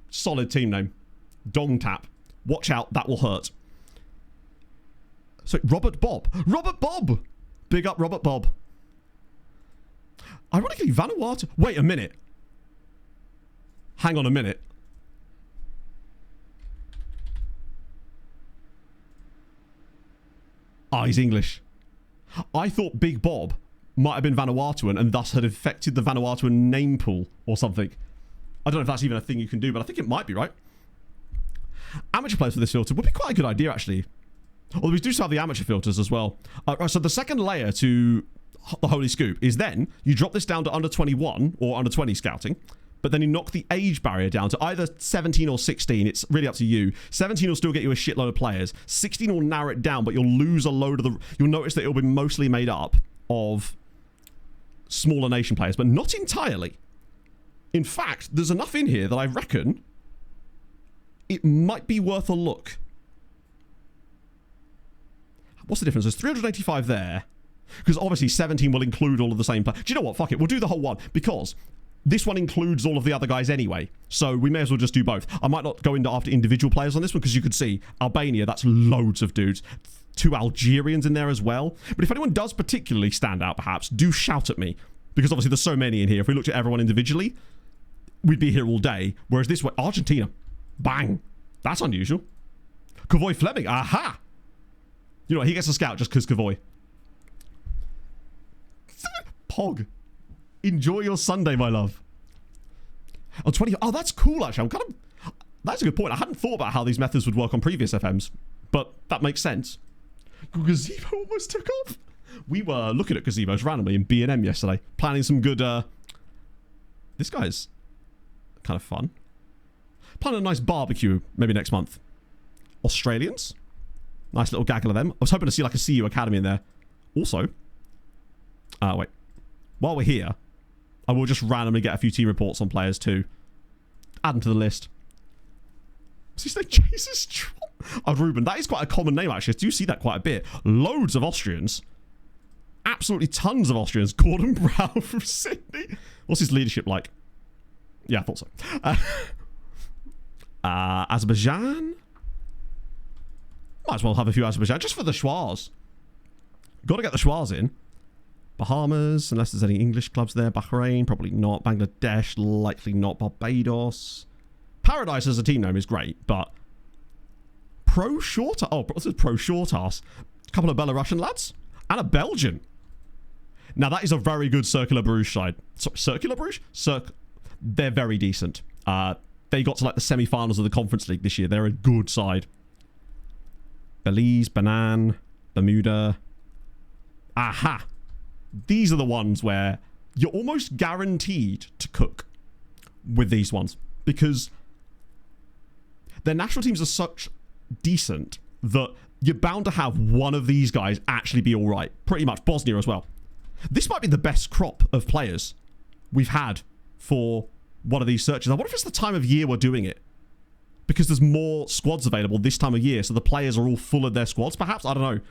Solid team name. Dong Tap. Watch out, that will hurt. So, Robert Bob. Robert Bob! Big up Robert Bob. Ironically, Vanuatu... Wait a minute. Hang on a minute. He's English. I thought Big Bob might have been Vanuatuan and thus had affected the Vanuatuan name pool or something. I don't know if that's even a thing you can do, but I think it might be, right? Amateur players for this filter would be quite a good idea, actually. Although we do still have the amateur filters as well. Right, so the second layer to the Holy Scoop is then you drop this down to under 21 or under 20 scouting, but then you knock the age barrier down to either 17 or 16. It's really up to you. 17 will still get you a shitload of players. 16 will narrow it down, but you'll lose a load of the... You'll notice that it'll be mostly made up of smaller nation players, but not entirely. In fact, there's enough in here that I reckon it might be worth a look. What's the difference? There's 385 there. Because obviously 17 will include all of the same players. Do you know what? Fuck it. We'll do the whole one. Because this one includes all of the other guys anyway. So we may as well just do both. I might not go into after individual players on this one because you could see Albania, that's loads of dudes. 2 Algerians in there as well. But if anyone does particularly stand out, perhaps, do shout at me. Because obviously there's so many in here. If we looked at everyone individually, we'd be here all day. Whereas this way, Argentina. Bang. That's unusual. Kavoy Fleming. Aha. You know what? He gets a scout just because Kavoy. Pog. Enjoy your Sunday, my love. On 20... Oh, that's cool, actually. I'm kind of... That's a good point. I hadn't thought about how these methods would work on previous FMs. But that makes sense. Gazebo almost took off. We were looking at gazebos randomly in B&M yesterday. Planning some good... This guy's kind of fun. Planning a nice barbecue maybe next month. Australians. Nice little gaggle of them. I was hoping to see like a CU Academy in there. Also... wait. While we're here, I will just randomly get a few team reports on players too. Add them to the list. What's his name? Jesus Trump. Oh, Ruben. That is quite a common name, actually. I do see that quite a bit. Loads of Austrians. Absolutely tons of Austrians. Gordon Brown from Sydney. What's his leadership like? Yeah, I thought so. Azerbaijan? Might as well have a few Azerbaijan. Just for the schwas. Got to get the schwas in. Bahamas, unless there's any English clubs there. Bahrain, probably not. Bangladesh, likely not. Barbados. Paradise as a team name is great, but... Pro Short... Oh, this is Pro Short Ass. A couple of Belarusian lads. And a Belgian. Now, that is a very good Circular Bruges side. Sorry, Circular Bruges? They're very decent. They got to, like, the semi-finals of the Conference League this year. They're a good side. Belize, Benin, Bermuda. Aha! These are the ones where you're almost guaranteed to cook with these ones because their national teams are such decent that you're bound to have one of these guys actually be all right. Pretty much. Bosnia as well. This might be the best crop of players we've had for one of these searches. I wonder if it's the time of year we're doing it because there's more squads available this time of year, so the players are all full of their squads, perhaps? I don't know.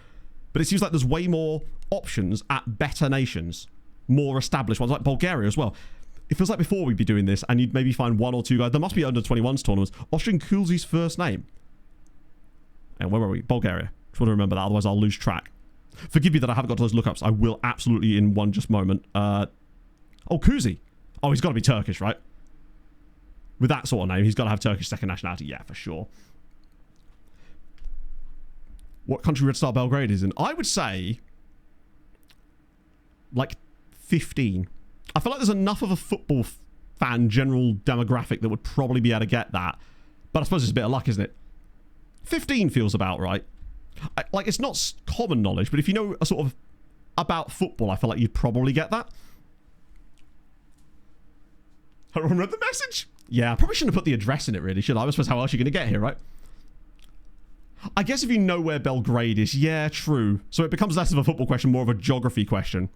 But it seems like there's way more options at better nations. More established ones, like Bulgaria as well. It feels like before we'd be doing this, and you'd maybe find 1 or 2 guys. There must be under-21s tournaments. Austrian Kulzi's first name. And where were we? Bulgaria. Just want to remember that, otherwise I'll lose track. Forgive me that I haven't got to those lookups. I will absolutely in one just moment. Oh, Kuzi. Oh, he's got to be Turkish, right? With that sort of name, he's got to have Turkish second nationality. Yeah, for sure. What country Red Star Belgrade is in? I would say like 15. I feel like there's enough of a football fan general demographic that would probably be able to get that. But I suppose it's a bit of luck, isn't it? 15 feels about right. Like, it's not common knowledge, but if you know a sort of about football, I feel like you'd probably get that. Everyone read the message? Yeah, I probably shouldn't have put the address in it, really, should I? I suppose how else are you going to get here, right? I guess if you know where Belgrade is, yeah, true. So it becomes less of a football question, more of a geography question.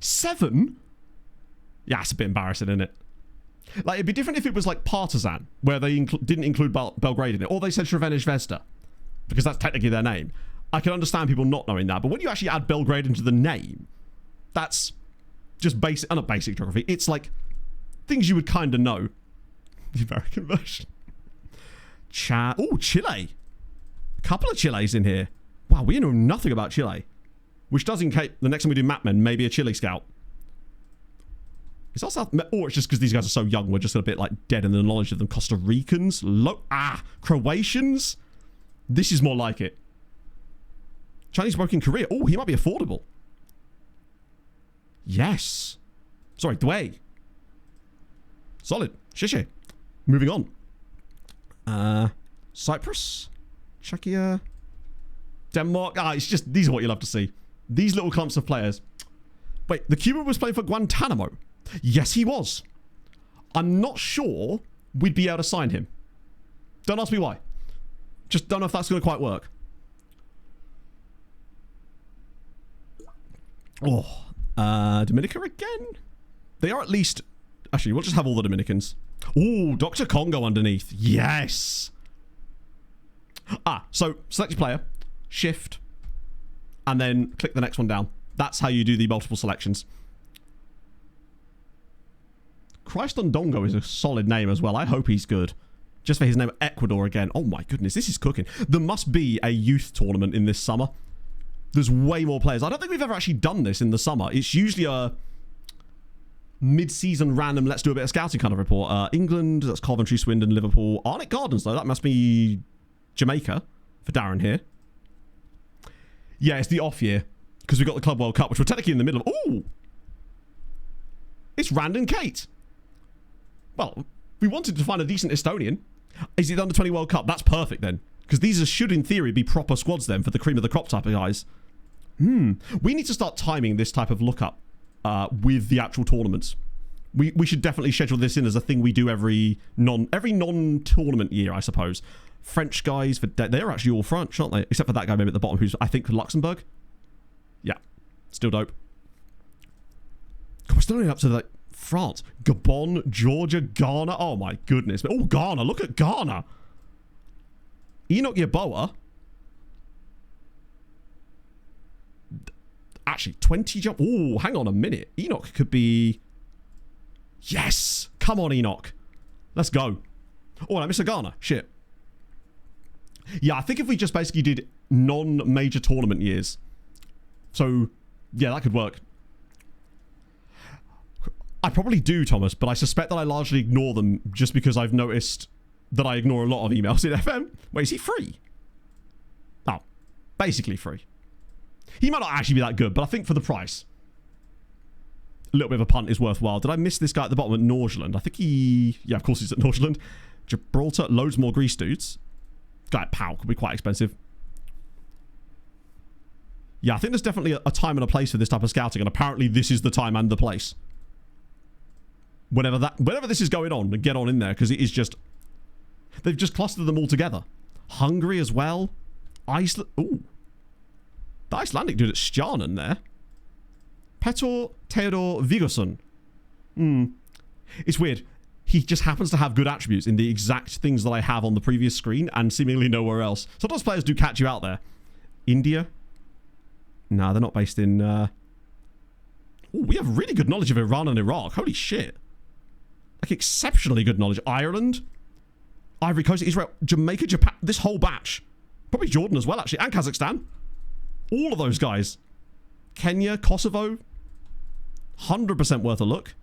7? Yeah, it's a bit embarrassing, isn't it? Like, it'd be different if it was like Partizan, where they didn't include Belgrade in it, or they said Crvena Zvezda, because that's technically their name. I can understand people not knowing that, but when you actually add Belgrade into the name, that's just basic, not basic geography. It's like things you would kind of know. The American version. Oh, Chile. A couple of Chiles in here. Wow, we know nothing about Chile. Which does indicate the next time we do Mapmen, maybe a Chile scout. Is that South? Or it's just because these guys are so young, we're just a bit like dead in the knowledge of them. Costa Ricans? Croatians? This is more like it. Chinese work in Korea. Oh, he might be affordable. Yes. Sorry, Dway. Solid. Shishe. Moving on. Cyprus? Czechia? Denmark? It's just, these are what you love to see. These little clumps of players. Wait, the Cuban was playing for Guantanamo. Yes, he was. I'm not sure we'd be able to sign him. Don't ask me why. Just don't know if that's going to quite work. Oh, Dominica again? They are at least... Actually, we'll just have all the Dominicans. Ooh, Dr. Congo underneath. Yes. So select your player, shift, and then click the next one down. That's how you do the multiple selections. Christ on Dongo is a solid name as well. I hope he's good. Just for his name, Ecuador again. Oh my goodness, this is cooking. There must be a youth tournament in this summer. There's way more players. I don't think we've ever actually done this in the summer. It's usually a mid-season random, let's do a bit of scouting kind of report. England, that's Coventry, Swindon, Liverpool. Arnett Gardens, though, that must be Jamaica for Darren here. Yeah, it's the off year because we've got the Club World Cup, which we're technically in the middle of. Ooh! It's Randon Kate. Well, we wanted to find a decent Estonian. Is it the Under-20 World Cup? That's perfect then. Because these should, in theory, be proper squads then for the cream of the crop type of guys. We need to start timing this type of lookup with the actual tournaments. We should definitely schedule this in as a thing we do every non-tournament year, I suppose. French guys, they're actually all French, aren't they? Except for that guy maybe at the bottom who's, I think, Luxembourg. Yeah, still dope. God, we're still only up to like France, Gabon, Georgia, Ghana. Oh my goodness. Oh, Ghana. Look at Ghana. Enoch Yeboah. Actually, 20 jump. Oh, hang on a minute. Enoch could be... Yes. Come on, Enoch. Let's go. Oh, I missed a Ghana. Shit. Yeah, I think if we just basically did non-major tournament years. So, yeah, that could work. I probably do, Thomas, but I suspect that I largely ignore them just because I've noticed that I ignore a lot of emails in FM. Wait, is he free? Oh, basically free. He might not actually be that good, but I think for the price, a little bit of a punt is worthwhile. Did I miss this guy at the bottom at Norgeland? I think he... Yeah, of course he's at Norgeland. Gibraltar, loads more Greece dudes. Guy at Pau could be quite expensive. Yeah, I think there's definitely a time and a place for this type of scouting, and apparently this is the time and the place. Whenever this is going on, get on in there, because it is just... They've just clustered them all together. Hungary as well. Iceland... Ooh. The Icelandic dude at Stjarnan there. Petor Theodor Vigosson. It's weird. He just happens to have good attributes in the exact things that I have on the previous screen and seemingly nowhere else. Sometimes players do catch you out there. India? Nah, they're not based in... Ooh, we have really good knowledge of Iran and Iraq. Holy shit. Like, exceptionally good knowledge. Ireland? Ivory Coast, Israel, Jamaica, Japan. This whole batch. Probably Jordan as well, actually. And Kazakhstan. All of those guys. Kenya, Kosovo. 100% worth a look.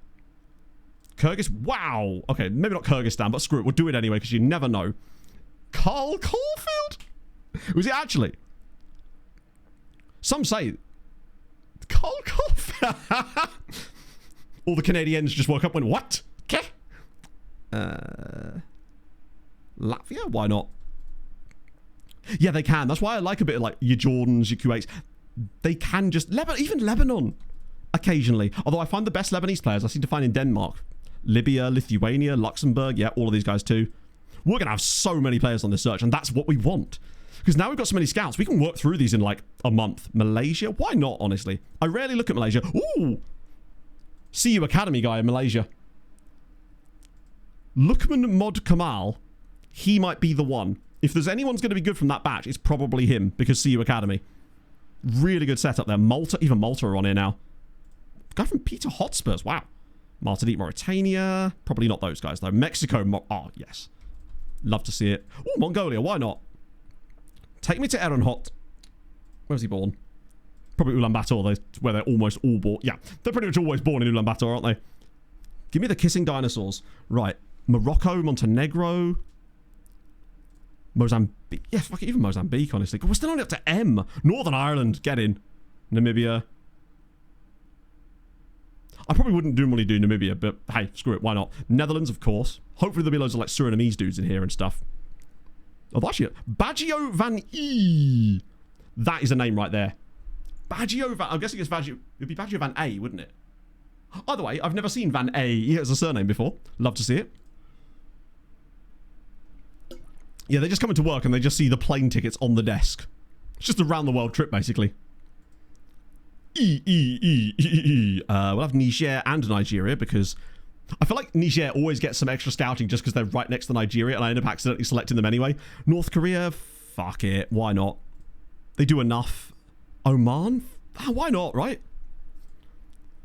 Kyrgyz. Wow. Okay, maybe not Kyrgyzstan, but screw it. We'll do it anyway because you never know. Carl Caulfield? Was it actually? Some say... Carl Caulfield? All the Canadians just woke up and went, what? Okay. Latvia? Why not? Yeah, they can. That's why I like a bit of like your Jordans, your Kuwaits. They can just... even Lebanon, occasionally. Although I find the best Lebanese players I seem to find in Denmark. Libya, Lithuania, Luxembourg. Yeah, all of these guys too. We're going to have so many players on this search, and that's what we want. Because now we've got so many scouts, we can work through these in like a month. Malaysia? Why not, honestly? I rarely look at Malaysia. Ooh! CU Academy guy in Malaysia. Lukman Mod Kamal. He might be the one. If there's anyone's going to be good from that batch, it's probably him, because CU Academy. Really good setup there. Malta, even Malta are on here now. Guy from Peter Hotspurs, wow. Martinique, Mauritania. Probably not those guys, though. Mexico, oh, yes. Love to see it. Oh, Mongolia, why not? Take me to Erenhot. Where was he born? Probably Ulaanbaatar, where they're almost all born. Yeah, they're pretty much always born in Ulaanbaatar, aren't they? Give me the kissing dinosaurs. Right. Morocco, Montenegro. Mozambique. Yeah, fuck it, even Mozambique, honestly. God, we're still only up to M. Northern Ireland, get in. Namibia. I probably wouldn't normally do Namibia, but hey, screw it, why not? Netherlands, of course. Hopefully there'll be loads of like Surinamese dudes in here and stuff. Oh, actually, Baggio van E. That is a name right there. Baggio van... I'm guessing it's Baggio... It'd be Baggio van A, wouldn't it? Either way, I've never seen Van A as a surname before. Love to see it. Yeah, they just come into work and they just see the plane tickets on the desk. It's just a round-the-world trip, basically. We'll have Niger and Nigeria because I feel like Niger always gets some extra scouting just because they're right next to Nigeria and I end up accidentally selecting them anyway. North Korea, fuck it, why not? They do enough. Oman, why not, right?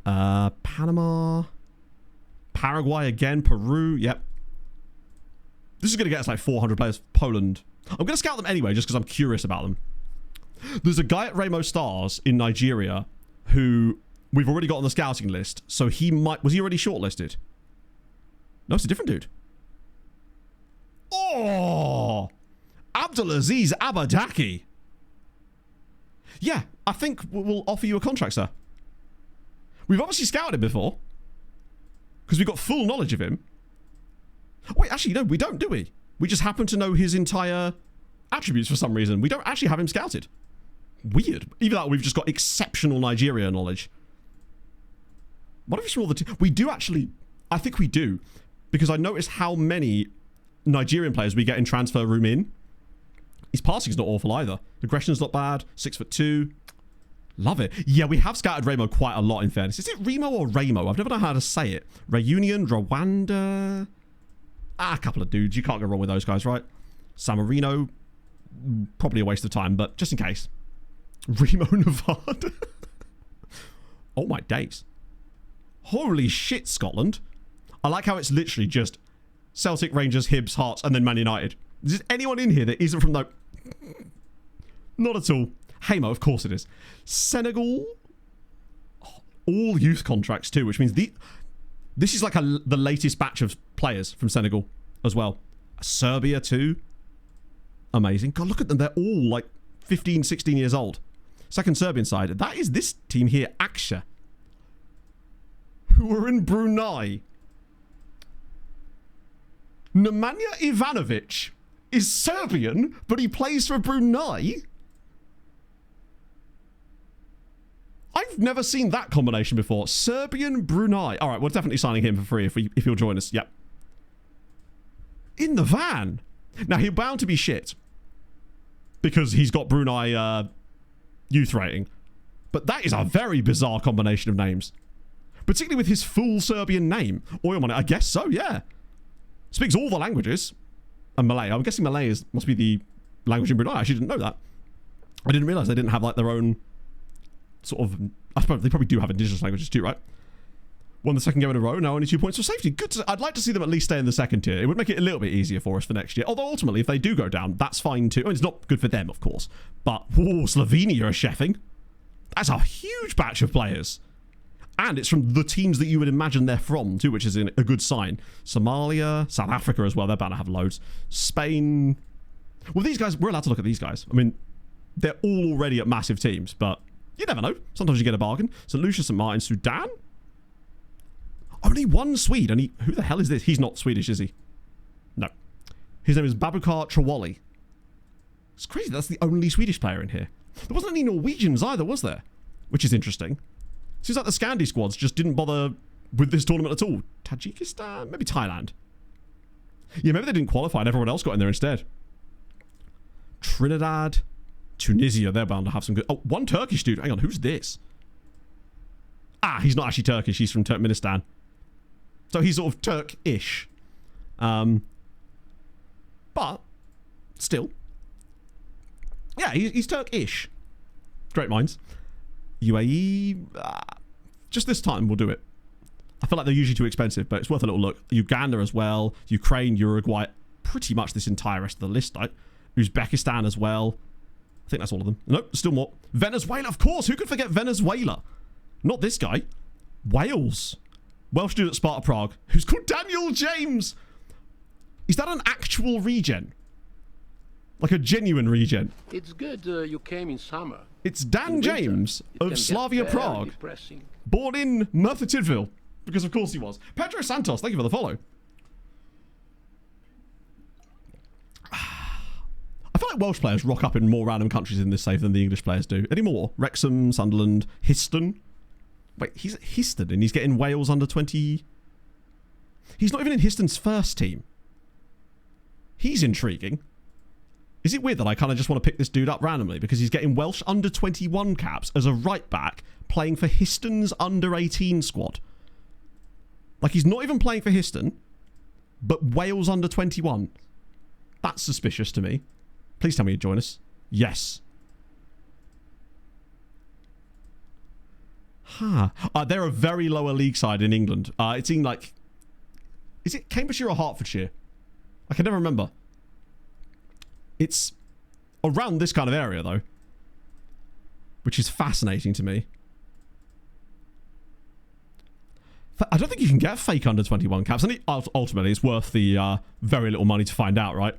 Panama, Paraguay again, Peru, yep. This is going to get us like 400 players. Poland. I'm going to scout them anyway just because I'm curious about them. There's a guy at Ramo Stars in Nigeria who we've already got on the scouting list. So he might... Was he already shortlisted? No, it's a different dude. Oh! Abdulaziz Abadaki. Yeah, I think we'll offer you a contract, sir. We've obviously scouted him before. Because we've got full knowledge of him. Wait, actually, no, we don't, do we? We just happen to know his entire attributes for some reason. We don't actually have him scouted. Weird. Either that or we've just got exceptional Nigeria knowledge. What if it's from all the... We do actually... I think we do. Because I noticed how many Nigerian players we get in transfer room in. His passing's not awful either. Aggression's not bad. 6'2". Love it. Yeah, we have scouted Ramo quite a lot, in fairness. Is it Remo or Ramo? I've never known how to say it. Reunion, Rwanda... a couple of dudes. You can't go wrong with those guys, right? San Marino, probably a waste of time, but just in case. Remo, Nevada. Oh my days. Holy shit, Scotland. I like how it's literally just Celtic, Rangers, Hibs, Hearts, and then Man United. Is there anyone in here that isn't from the... Not at all. Hamo, of course it is. Senegal. All youth contracts too, which means this is like the latest batch of players from Senegal as well. Serbia too. Amazing. God, look at them. They're all like 15, 16 years old. Second Serbian side. That is this team here, Aksha, who are in Brunei. Nemanja Ivanovic is Serbian, but he plays for Brunei. I've never seen that combination before. Serbian, Brunei. All right, we're definitely signing him for free if he'll join us. Yep. In the van. Now, he's bound to be shit because he's got Brunei youth rating. But that is a very bizarre combination of names. Particularly with his full Serbian name. Oyman, I guess so, yeah. Speaks all the languages. And Malay. I'm guessing Malay must be the language in Brunei. I actually didn't know that. I didn't realise they didn't have like their own... sort of, I suppose they probably do have indigenous languages too, right? Won the second game in a row, now only 2 points for safety. Good. I'd like to see them at least stay in the second tier. It would make it a little bit easier for us for next year. Although ultimately, if they do go down, that's fine too. I mean, it's not good for them, of course. But, Slovenia are chefing. That's a huge batch of players. And it's from the teams that you would imagine they're from too, which is a good sign. Somalia, South Africa as well. They're bound to have loads. Spain. Well, these guys, we're allowed to look at these guys. I mean, they're all already at massive teams, but... You never know. Sometimes you get a bargain. St. Lucia, St. Martin, Sudan? Only one Swede. And who the hell is this? He's not Swedish, is he? No. His name is Babukar Trawali. It's crazy. That's the only Swedish player in here. There wasn't any Norwegians either, was there? Which is interesting. Seems like the Scandi squads just didn't bother with this tournament at all. Tajikistan? Maybe Thailand. Yeah, maybe they didn't qualify and everyone else got in there instead. Trinidad. Tunisia, they're bound to have some good... Oh, one Turkish dude. Hang on, who's this? Ah, he's not actually Turkish. He's from Turkmenistan. So he's sort of Turkish. But, still. Yeah, he's Turkish. Great minds. UAE... just this time we'll do it. I feel like they're usually too expensive, but it's worth a little look. Uganda as well. Ukraine, Uruguay. Pretty much this entire rest of the list, right? Uzbekistan as well. I think that's all of them. Nope, still more. Venezuela, of course. Who could forget Venezuela? Not this guy. Wales. Welsh dude at Sparta Prague, who's called Daniel James. Is that an actual regen? Like a genuine regen? It's good you came in summer. It's Dan James of Slavia Prague. Depressing. Born in Merthyr Tydfil. Because of course he was. Pedro Santos, thank you for the follow. I feel like Welsh players rock up in more random countries in this save than the English players do. Any more? Wrexham, Sunderland, Histon. Wait, he's at Histon and he's getting Wales under 20. He's not even in Histon's first team. He's intriguing. Is it weird that I kind of just want to pick this dude up randomly because he's getting Welsh under 21 caps as a right back playing for Histon's under 18 squad? Like he's not even playing for Histon, but Wales under 21. That's suspicious to me. Please tell me you join us. Yes. Huh. They're a very lower league side in England. It seemed like... Is it Cambridgeshire or Hertfordshire? I can never remember. It's around this kind of area, though. Which is fascinating to me. I don't think you can get fake under 21 caps. And ultimately, it's worth the very little money to find out, right?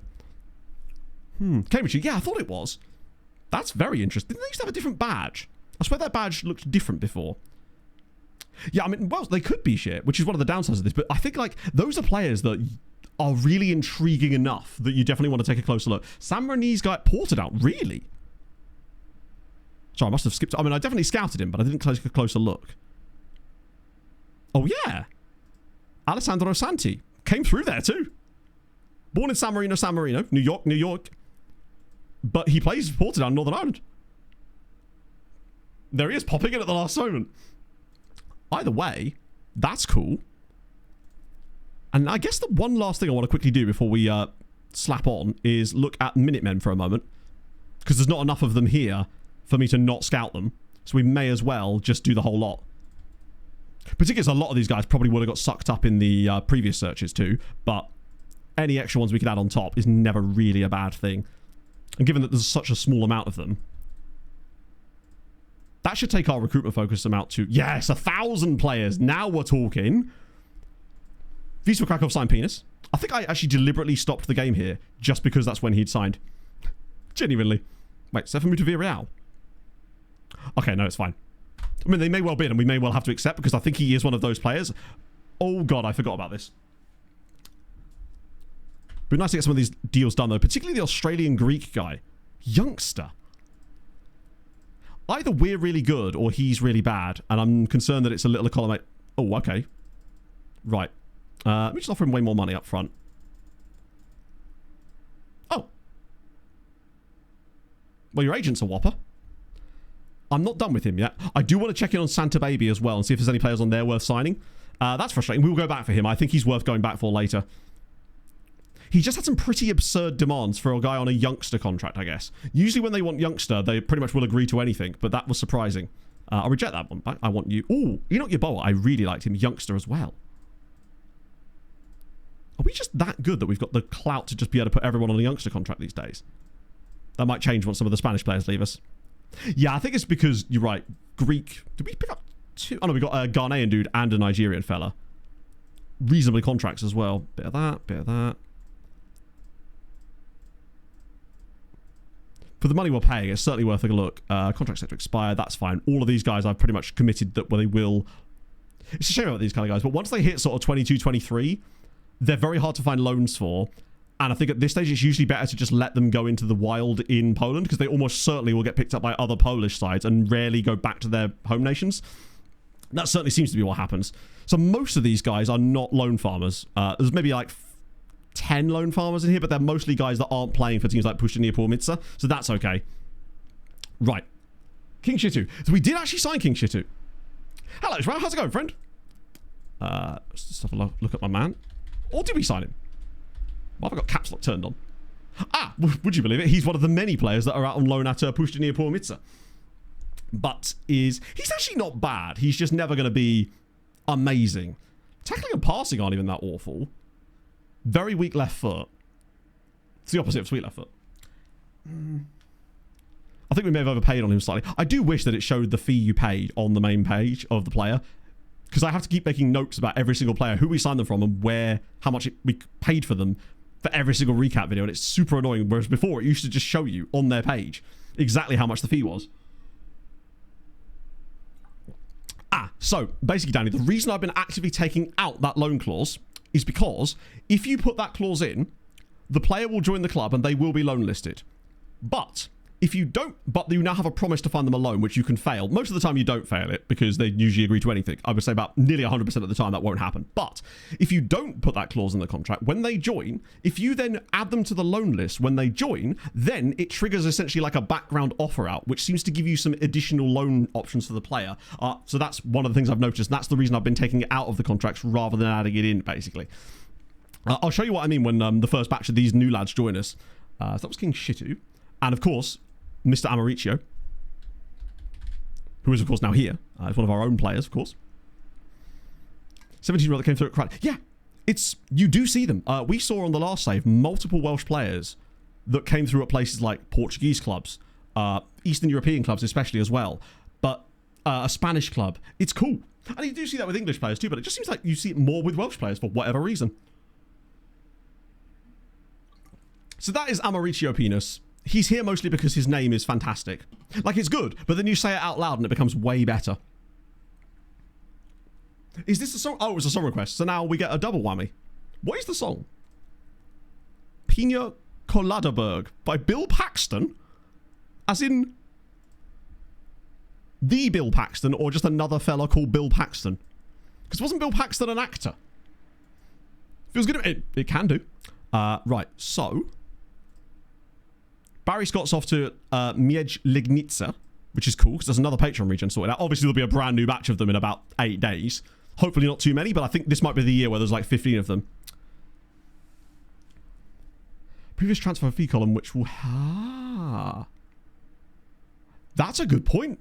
Cambridgeshire. Yeah, I thought it was. That's very interesting. Didn't they used to have a different badge? I swear that badge looked different before. Yeah, I mean, well, they could be shit, which is one of the downsides of this. But I think, like, those are players that are really intriguing enough that you definitely want to take a closer look. San Marinese guy at Portadown, really? Sorry, I must have skipped. I mean, I definitely scouted him, but I didn't take a closer look. Oh, yeah. Alessandro Santi came through there, too. Born in San Marino, New York. But he plays Portadown, Northern Ireland. There he is, popping in at the last moment. Either way, that's cool. And I guess the one last thing I want to quickly do before we slap on is look at Minutemen for a moment. Because there's not enough of them here for me to not scout them. So we may as well just do the whole lot. Particularly as a lot of these guys probably would have got sucked up in the previous searches too. But any extra ones we can add on top is never really a bad thing. And given that there's such a small amount of them, that should take our recruitment focus amount to, yes, 1,000 players. Now we're talking. Wisła Kraków signed Penis. I think I actually deliberately stopped the game here just because that's when he'd signed. Genuinely. Wait, Sefermu to Villarreal? Okay, no, it's fine. I mean, they may well be, and we may well have to accept because I think he is one of those players. Oh, God, I forgot about this. It'd be nice to get some of these deals done, though, particularly the Australian-Greek guy. Youngster. Either we're really good or he's really bad, and I'm concerned that it's a little column. Oh, okay. Right. Let me just offer him way more money up front. Oh. Well, your agent's a whopper. I'm not done with him yet. I do want to check in on Santa Baby as well and see if there's any players on there worth signing. That's frustrating. We will go back for him. I think he's worth going back for later. He just had some pretty absurd demands for a guy on a youngster contract, I guess. Usually when they want youngster, they pretty much will agree to anything, but that was surprising. I'll reject that one back. I want you. Ooh, Enoch Yeboah. I really liked him. Youngster as well. Are we just that good that we've got the clout to just be able to put everyone on a youngster contract these days? That might change once some of the Spanish players leave us. Yeah, I think it's because, you're right, Greek... Did we pick up two? Oh, no, we got a Ghanaian dude and a Nigerian fella. Reasonably contracts as well. Bit of that, bit of that. For the money we're paying, it's certainly worth a look. Contract set to expire, that's fine. All of these guys I've pretty much committed that they will... It's a shame about these kind of guys, but once they hit sort of 22, 23, they're very hard to find loans for. And I think at this stage, it's usually better to just let them go into the wild in Poland because they almost certainly will get picked up by other Polish sides and rarely go back to their home nations. That certainly seems to be what happens. So most of these guys are not loan farmers. There's maybe like 10 loan farmers in here, but they're mostly guys that aren't playing for teams like Puszczyn Police. So that's okay. Right. King Shitu. So we did actually sign King Shitu. Hello, Shroud. How's it going, friend? Let's have a look at my man. Or did we sign him? Why have I got caps lock turned on? Ah, would you believe it? He's one of the many players that are out on loan at Puszczyn Police. But he's actually not bad. He's just never going to be amazing. Tackling and passing aren't even that awful. Very weak left foot. It's the opposite of sweet left foot. I think we may have overpaid on him slightly. I do wish that it showed the fee you paid on the main page of the player, because I have to keep making notes about every single player, who we signed them from, and how much we paid for them for every single recap video, and it's super annoying, whereas before it used to just show you on their page exactly how much the fee was. So basically, Danny, the reason I've been actively taking out that loan clause is because if you put that clause in, the player will join the club and they will be loan listed. But if you don't, but you now have a promise to find them a loan, which you can fail. Most of the time you don't fail it because they usually agree to anything. I would say about nearly 100% of the time that won't happen. But if you don't put that clause in the contract, when they join, if you then add them to the loan list when they join, then it triggers essentially like a background offer out, which seems to give you some additional loan options for the player. So that's one of the things I've noticed. That's the reason I've been taking it out of the contracts rather than adding it in, basically. I'll show you what I mean when the first batch of these new lads join us. So that was King Shitu. And of course, Mr. Amaricio, who is of course now here. It's one of our own players, of course. 17-year-old that came through at Crad. Yeah, you do see them. We saw on the last save multiple Welsh players that came through at places like Portuguese clubs, Eastern European clubs especially as well, but a Spanish club. It's cool. And you do see that with English players too, but it just seems like you see it more with Welsh players for whatever reason. So that is Amaricio Penis. He's here mostly because his name is fantastic. Like, it's good, but then you say it out loud and it becomes way better. Is this a song? Oh, it was a song request. So now we get a double whammy. What is the song? Pina Coladaberg by Bill Paxton? As in the Bill Paxton, or just another fella called Bill Paxton? Because wasn't Bill Paxton an actor? Feels good. It can do. Right, so Barry Scott's off to Miedź Legnica, which is cool because there's another Patreon region sorted out. Obviously, there'll be a brand new batch of them in about 8 days. Hopefully not too many, but I think this might be the year where there's like 15 of them. Previous transfer fee column, which will... That's a good point.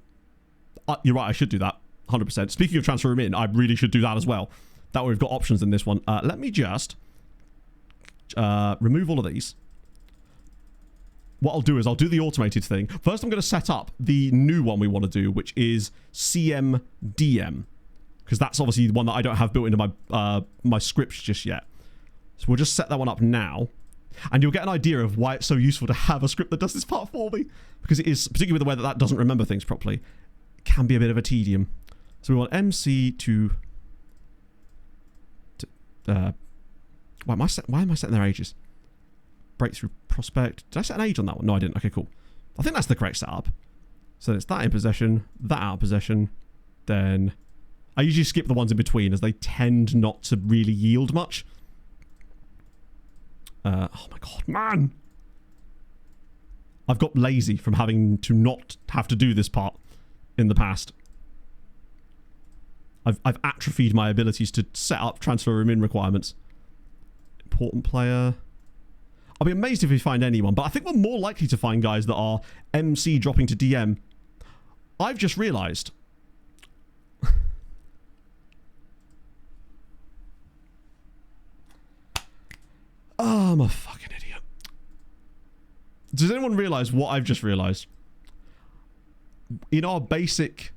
You're right, I should do that. 100%. Speaking of transfer room in, I really should do that as well. That way we've got options in this one. Let me just remove all of these. What I'll do is I'll do the automated thing. First, I'm going to set up the new one we want to do, which is CMDM. Because that's obviously the one that I don't have built into my scripts just yet. So we'll just set that one up now. And you'll get an idea of why it's so useful to have a script that does this part for me. Because it is, particularly with the way that doesn't remember things properly, it can be a bit of a tedium. So we want MC to why am I setting their ages? Breakthrough prospect. Did I set an age on that one? No, I didn't. Okay, cool. I think that's the correct setup. So it's that in possession, that out of possession. Then I usually skip the ones in between as they tend not to really yield much. Oh my god, man. I've got lazy from having to not have to do this part in the past. I've atrophied my abilities to set up transfer room in requirements. Important player. I'll be amazed if we find anyone, but I think we're more likely to find guys that are MC dropping to DM. I've just realised. Oh, I'm a fucking idiot. Does anyone realise what I've just realised? In our basic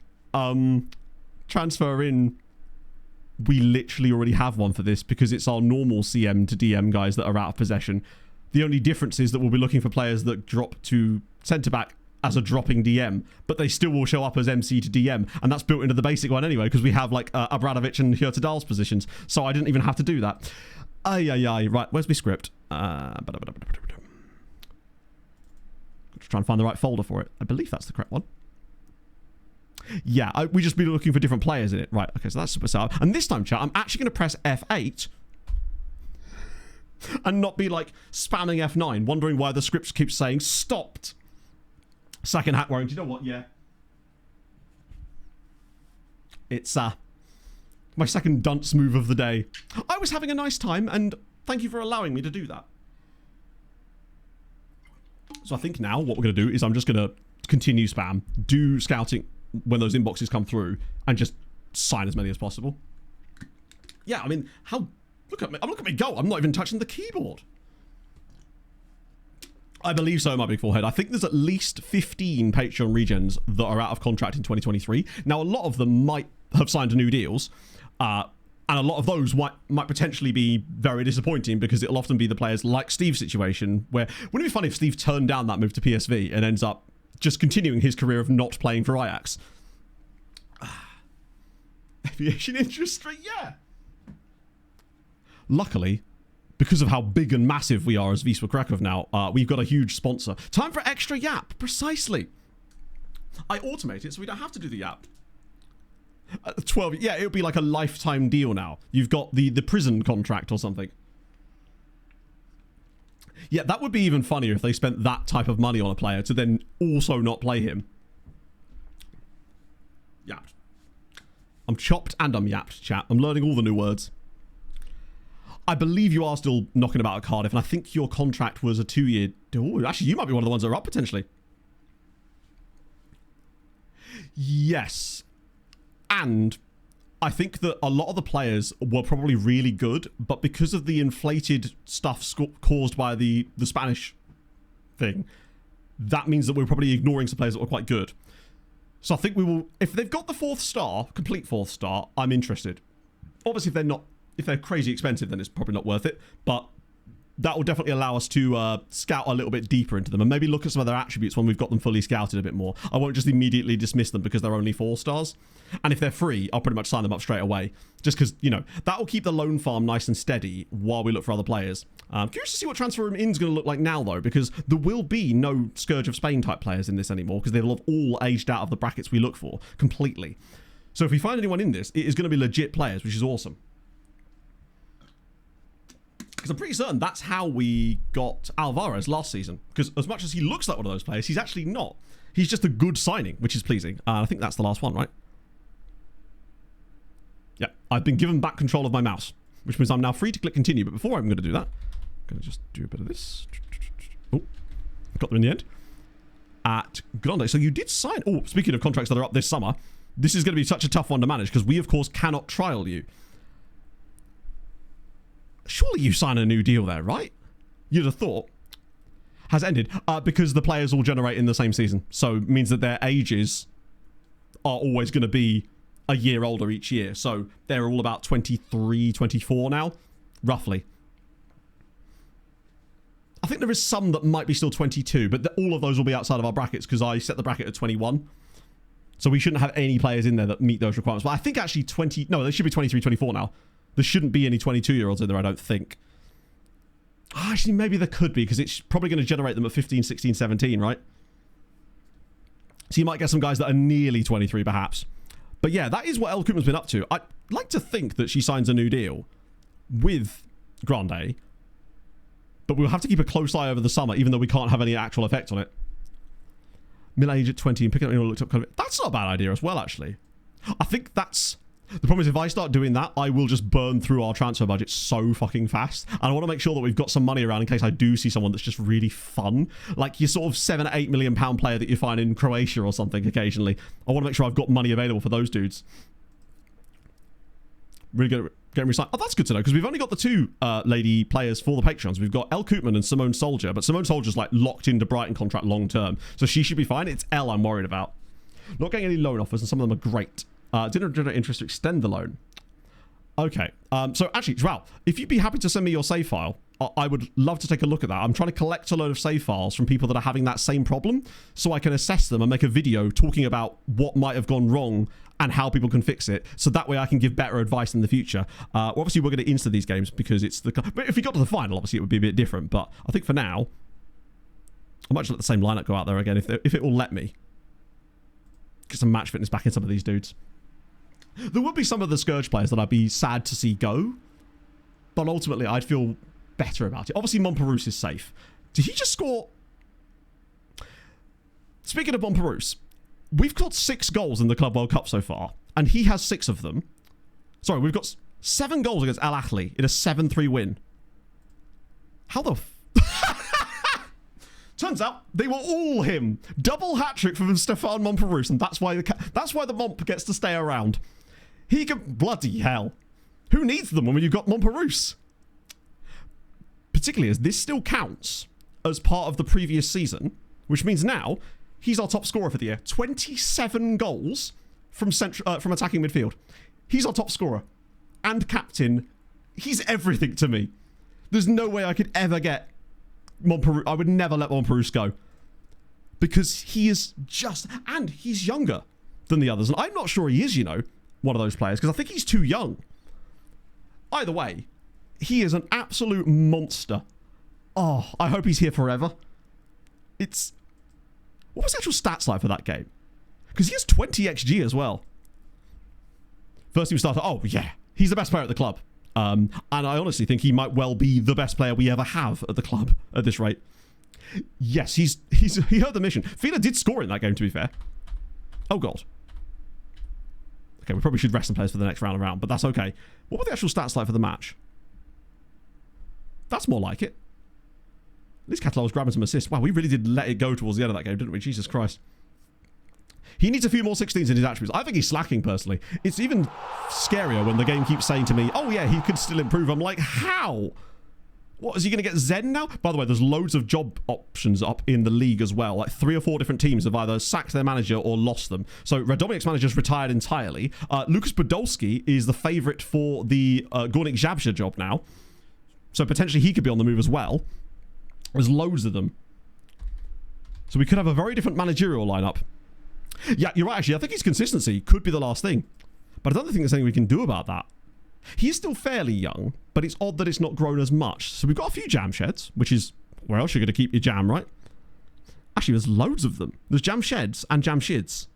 transfer in, we literally already have one for this because it's our normal CM to DM guys that are out of possession. The only difference is that we'll be looking for players that drop to centre-back as a dropping DM, but they still will show up as MC to DM, and that's built into the basic one anyway, because we have, like, Abradovic and Hurtadal's positions, so I didn't even have to do that. Right, where's my script? Try and find the right folder for it. I believe that's the correct one. Yeah, we just be looking for different players in it. Right, okay, so that's super sad. And this time, chat, I'm actually going to press F8 and not be like spamming F9, wondering why the script keeps saying stopped. Second hat wearing. Do you know what? Yeah. It's my second dunce move of the day. I was having a nice time, and thank you for allowing me to do that. So I think now what we're going to do is I'm just going to continue spam, do scouting when those inboxes come through, and just sign as many as possible. Yeah, I mean, look at me. Look at me go. I'm not even touching the keyboard. I believe so, my big forehead. I think there's at least 15 Patreon regens that are out of contract in 2023. Now, a lot of them might have signed new deals, and a lot of those might potentially be very disappointing because it'll often be the players like Steve's situation where, wouldn't it be funny if Steve turned down that move to PSV and ends up just continuing his career of not playing for Ajax? Aviation industry, yeah. Luckily, because of how big and massive we are as Wisła Kraków now, we've got a huge sponsor. Time for extra yap, precisely. I automate it so we don't have to do the yap. 12, yeah, it would be like a lifetime deal now. You've got the prison contract or something. Yeah, that would be even funnier if they spent that type of money on a player to then also not play him. Yapped. I'm chopped and I'm yapped, chat. I'm learning all the new words. I believe you are still knocking about at Cardiff, and I think your contract was a 2-year... Oh, actually, you might be one of the ones that are up, potentially. Yes. And I think that a lot of the players were probably really good, but because of the inflated stuff caused by the Spanish thing, that means that we're probably ignoring some players that were quite good. So I think we will... If they've got the 4th star, complete 4th star, I'm interested. Obviously, if they're not... If they're crazy expensive, then it's probably not worth it. But that will definitely allow us to scout a little bit deeper into them and maybe look at some of their attributes when we've got them fully scouted a bit more. I won't just immediately dismiss them because they're only 4 stars. And if they're free, I'll pretty much sign them up straight away. Just because, you know, that will keep the loan farm nice and steady while we look for other players. I'm curious to see what Transfer Room In's going to look like now, though, because there will be no Scourge of Spain type players in this anymore because they'll have all aged out of the brackets we look for completely. So if we find anyone in this, it is going to be legit players, which is awesome. Because I'm pretty certain that's how we got Alvarez last season. Because as much as he looks like one of those players, he's actually not. He's just a good signing, which is pleasing. I think that's the last one, right? Yeah, I've been given back control of my mouse, which means I'm now free to click continue. But before I'm going to do that, I'm going to just do a bit of this. Oh, got them in the end. At Grande. So you did sign... Oh, speaking of contracts that are up this summer, this is going to be such a tough one to manage because we, of course, cannot trial you. Surely you sign a new deal there, right? You'd have thought. Has ended. Because the players all generate in the same season. So it means that their ages are always going to be a year older each year. So they're all about 23, 24 now. Roughly. I think there is some that might be still 22. But all of those will be outside of our brackets because I set the bracket at 21. So we shouldn't have any players in there that meet those requirements. But I think actually 20... No, they should be 23, 24 now. There shouldn't be any 22-year-olds in there, I don't think. Actually, maybe there could be, because it's probably going to generate them at 15, 16, 17, right? So you might get some guys that are nearly 23, perhaps. But yeah, that is what El Koopman's been up to. I'd like to think that she signs a new deal with Grande, but we'll have to keep a close eye over the summer, even though we can't have any actual effect on it. Middle age at 20 and picking up anyone who looked up kind of... That's not a bad idea as well, actually. I think that's... The problem is if I start doing that, I will just burn through our transfer budget so fucking fast. And I want to make sure that we've got some money around in case I do see someone that's just really fun. Like your sort of £7 or £8 million player that you find in Croatia or something occasionally. I want to make sure I've got money available for those dudes. Really good at getting resigned. Oh, that's good to know because we've only got the 2 lady players for the Patrons. We've got Elle Koopman and Simone Soldier, but Simone Soldier's like locked into Brighton contract long term. So she should be fine. It's Elle I'm worried about. Not getting any loan offers and some of them are great. Didn't generate interest to extend the loan. Okay. So actually, Joao, if you'd be happy to send me your save file, I would love to take a look at that. I'm trying to collect a load of save files from people that are having that same problem so I can assess them and make a video talking about what might have gone wrong and how people can fix it. So that way I can give better advice in the future. Obviously, we're going to insta these games because it's the... But if we got to the final, obviously, it would be a bit different. But I think for now, I might just let the same lineup go out there again if it will let me. Get some match fitness back in some of these dudes. There would be some of the Scourge players that I'd be sad to see go. But ultimately, I'd feel better about it. Obviously, Montparnasse is safe. Did he just score? Speaking of Montparnasse, we've got 6 goals in the Club World Cup so far, and he has 6 of them. Sorry, we've got 7 goals against Al Ahly in a 7-3 win. How the... Turns out they were all him. Double hat-trick from Stéphane Montparnasse, and that's why the Mont gets to stay around. He can... Bloody hell. Who needs them when you've got Montparnasse? Particularly as this still counts as part of the previous season, which means now he's our top scorer for the year. 27 goals from attacking midfield. He's our top scorer and captain. He's everything to me. There's no way I could ever get Montparnasse. I would never let Montparnasse go because he is just... And he's younger than the others. And I'm not sure he is, one of those players because I think he's too young. Either way, he is an absolute monster. Oh, I hope he's here forever. It's... What was the actual stats like for that game? Because he has 20 XG as well. First team starter. Oh, yeah. He's the best player at the club. And I honestly think he might well be the best player we ever have at the club at this rate. Yes, he heard the mission. Fila did score in that game, to be fair. Oh, God. Okay, we probably should rest some players for the next round around, but that's okay. What were the actual stats like for the match? That's more like it. At least Catalan was grabbing some assists. Wow, we really did let it go towards the end of that game, didn't we? Jesus Christ. He needs a few more 16s in his attributes. I think he's slacking, personally. It's even scarier when the game keeps saying to me, oh, yeah, he could still improve. I'm like, how? What, is he going to get Zen now? By the way, there's loads of job options up in the league as well. Like 3 or 4 different teams have either sacked their manager or lost them. So Radomic's manager's retired entirely. Lukas Podolski is the favourite for the Górnik Zabrze job now. So potentially he could be on the move as well. There's loads of them. So we could have a very different managerial lineup. Yeah, you're right, actually. I think his consistency could be the last thing. But I don't think there's anything we can do about that. He is still fairly young, but it's odd that it's not grown as much. So we've got a few jam sheds, which is where else you're going to keep your jam, right? Actually, there's loads of them. There's jam sheds and jam shids.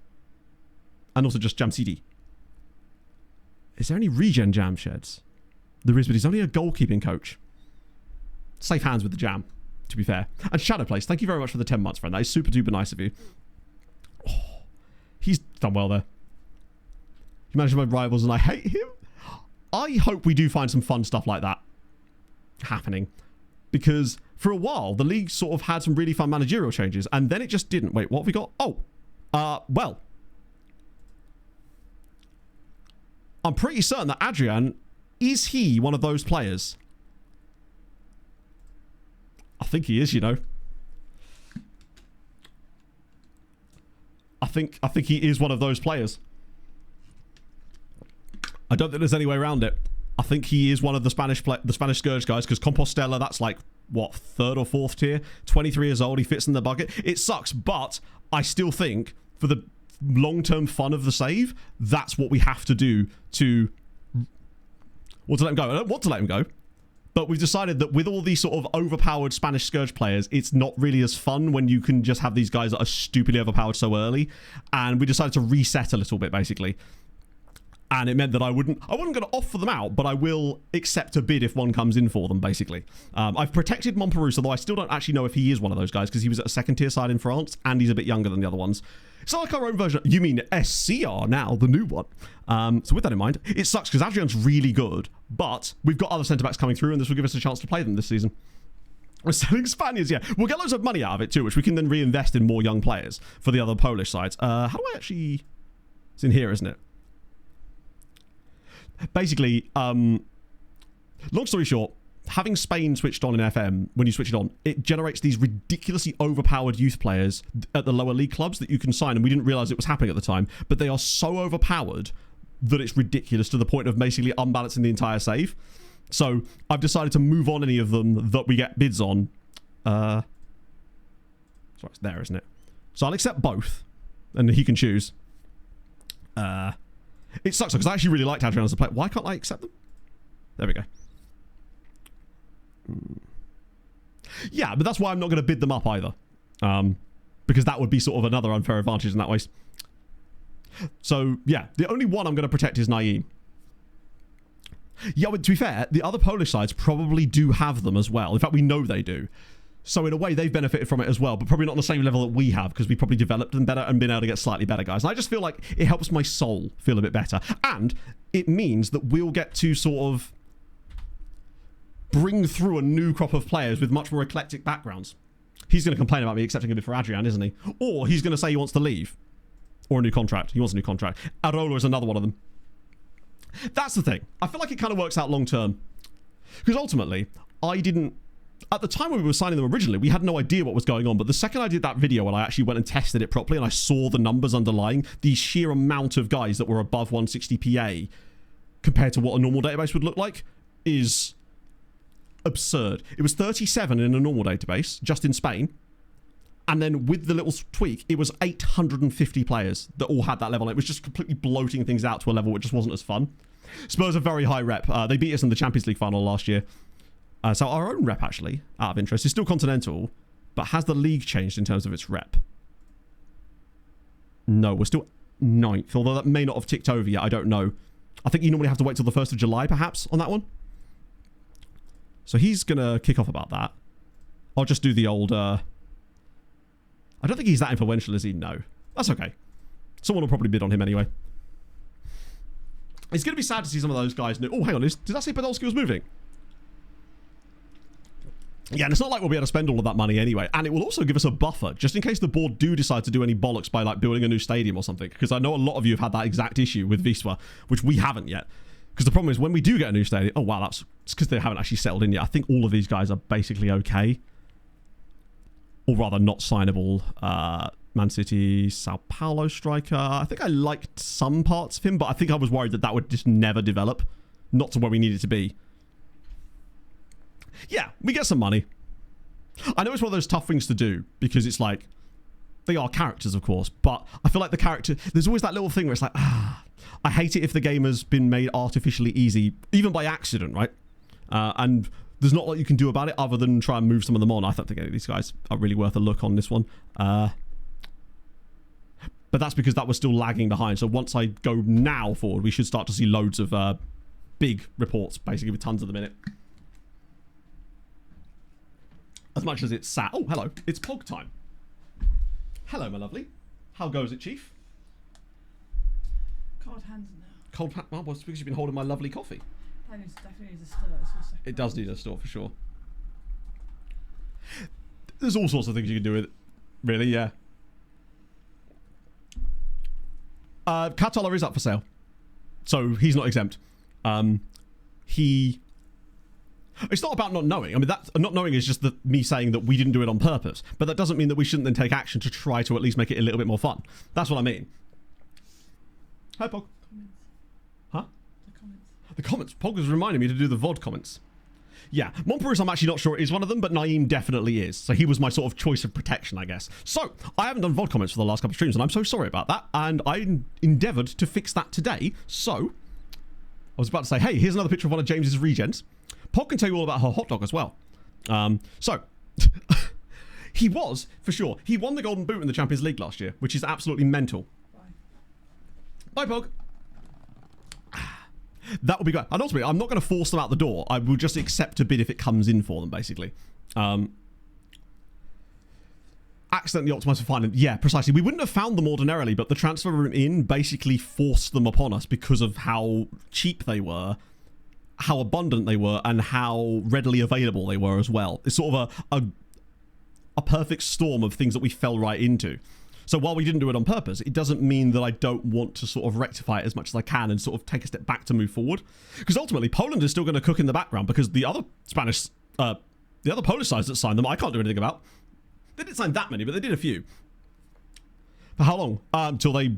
And also just jam CD. Is there any regen jam sheds? There is, but he's only a goalkeeping coach. Safe hands with the jam, to be fair. And Shadowplace, thank you very much for the 10 months, friend. That is super duper nice of you. Oh, he's done well there. He managed my rivals and I hate him. I hope we do find some fun stuff like that happening. Because for a while, the league sort of had some really fun managerial changes. And then it just didn't. Wait, what have we got? Oh, well. I'm pretty certain that Adrian, is he one of those players? I think he is, I think he is one of those players. I don't think there's any way around it. I think he is one of the Spanish Scourge guys, because Compostela, that's like, what, 3rd or 4th tier? 23 years old, he fits in the bucket. It sucks, but I still think for the long-term fun of the save, that's what we have to do to let him go. I don't want to let him go, but we've decided that with all these sort of overpowered Spanish Scourge players, it's not really as fun when you can just have these guys that are stupidly overpowered so early, and we decided to reset a little bit, basically. And it meant that I wasn't going to offer them out, but I will accept a bid if one comes in for them, basically. I've protected Montparnasse, although I still don't actually know if he is one of those guys, because he was at a 2nd tier side in France, and he's a bit younger than the other ones. It's not like our own version. You mean SCR now, the new one. So with that in mind, it sucks, because Adrian's really good, but we've got other centre-backs coming through, and this will give us a chance to play them this season. We're selling Spaniards, yeah. We'll get loads of money out of it, too, which we can then reinvest in more young players for the other Polish sides. How do I actually... It's in here, isn't it? Basically, long story short, having Spain switched on in FM, when you switch it on, it generates these ridiculously overpowered youth players at the lower league clubs that you can sign, and we didn't realise it was happening at the time, but they are so overpowered that it's ridiculous to the point of basically unbalancing the entire save. So I've decided to move on any of them that we get bids on. Sorry, it's there, isn't it? So I'll accept both, and he can choose. It sucks because I actually really liked Adrian as a player. Why can't I accept them? There we go. Yeah, but that's why I'm not going to bid them up either. Because that would be sort of another unfair advantage in that way. So, yeah, the only one I'm going to protect is Naeem. Yeah, but to be fair, the other Polish sides probably do have them as well. In fact, we know they do. So, in a way, they've benefited from it as well, but probably not on the same level that we have, because we probably developed them better and been able to get slightly better guys. And I just feel like it helps my soul feel a bit better. And it means that we'll get to sort of bring through a new crop of players with much more eclectic backgrounds. He's going to complain about me accepting a bid for Adrian, isn't he? Or he's going to say he wants to leave. Or a new contract. He wants a new contract. Arola is another one of them. That's the thing. I feel like it kind of works out long term. Because ultimately, I didn't... At the time when we were signing them originally, we had no idea what was going on. But the second I did that video and I actually went and tested it properly and I saw the numbers underlying, the sheer amount of guys that were above 160 PA compared to what a normal database would look like is absurd. It was 37 in a normal database, just in Spain. And then with the little tweak, it was 850 players that all had that level. It was just completely bloating things out to a level which just wasn't as fun. Spurs are very high rep. They beat us in the Champions League final last year. So our own rep, actually, out of interest, is still continental, but has the league changed in terms of its rep? No, we're still 9th, although that may not have ticked over yet. I don't know. I think you normally have to wait till the 1st of July, perhaps, on that one. So he's going to kick off about that. I'll just do the old... I don't think he's that influential, is he? No. That's okay. Someone will probably bid on him anyway. It's going to be sad to see some of those guys... Oh, hang on. Did that say Podolski was moving? Yeah, and it's not like we'll be able to spend all of that money anyway. And it will also give us a buffer, just in case the board do decide to do any bollocks by like building a new stadium or something. Because I know a lot of you have had that exact issue with Wisła, which we haven't yet. Because the problem is when we do get a new stadium... Oh, wow, it's because they haven't actually settled in yet. I think all of these guys are basically okay. Or rather, not signable. Man City, Sao Paulo striker. I think I liked some parts of him, but I think I was worried that that would just never develop. Not to where we needed to be. Yeah, we get some money. I know it's one of those tough things to do, because it's like, they are characters, of course, but I feel like the character... There's always that little thing where it's like, I hate it if the game has been made artificially easy, even by accident, right? And there's not a lot you can do about it other than try and move some of them on. I don't think any of these guys are really worth a look on this one. But that's because that was still lagging behind. So once I go now forward, we should start to see loads of big reports, basically, with tons of them in it. As much as it's sat... Oh, hello. It's Pog time. Hello, my lovely. How goes it, Chief? Cold hands now. Cold hands? Well, it's because you've been holding my lovely coffee. That definitely needs a stir. It does need a stir, for sure. There's all sorts of things you can do with it. Really, yeah. Katola is up for sale. So, he's not exempt. It's not about not knowing. I mean, that not knowing is just me saying that we didn't do it on purpose. But that doesn't mean that we shouldn't then take action to try to at least make it a little bit more fun. That's what I mean. Hi, Pog. Comments. Huh? The comments. The comments. Pog was reminding me to do the VOD comments. Yeah, Montpellier, I'm actually not sure it is one of them, but Naeem definitely is. So he was my sort of choice of protection, I guess. So, I haven't done VOD comments for the last couple of streams, and I'm so sorry about that. And I endeavoured to fix that today. So, I was about to say, hey, here's another picture of one of James's regens. Pog can tell you all about her hot dog as well. So, he was, for sure, he won the Golden Boot in the Champions League last year, which is absolutely mental. Bye, Pog. That would be great. And ultimately, I'm not going to force them out the door. I will just accept a bid if it comes in for them, basically. Accidentally optimised for finance. Yeah, precisely. We wouldn't have found them ordinarily, but the transfer room in basically forced them upon us because of how cheap they were, how abundant they were, and how readily available they were as well. It's sort of a perfect storm of things that we fell right into. So while we didn't do it on purpose, it doesn't mean that I don't want to sort of rectify it as much as I can and sort of take a step back to move forward. Because ultimately, Poland is still going to cook in the background because the other Polish sides that signed them, I can't do anything about. They didn't sign that many, but they did a few. For how long? Until they...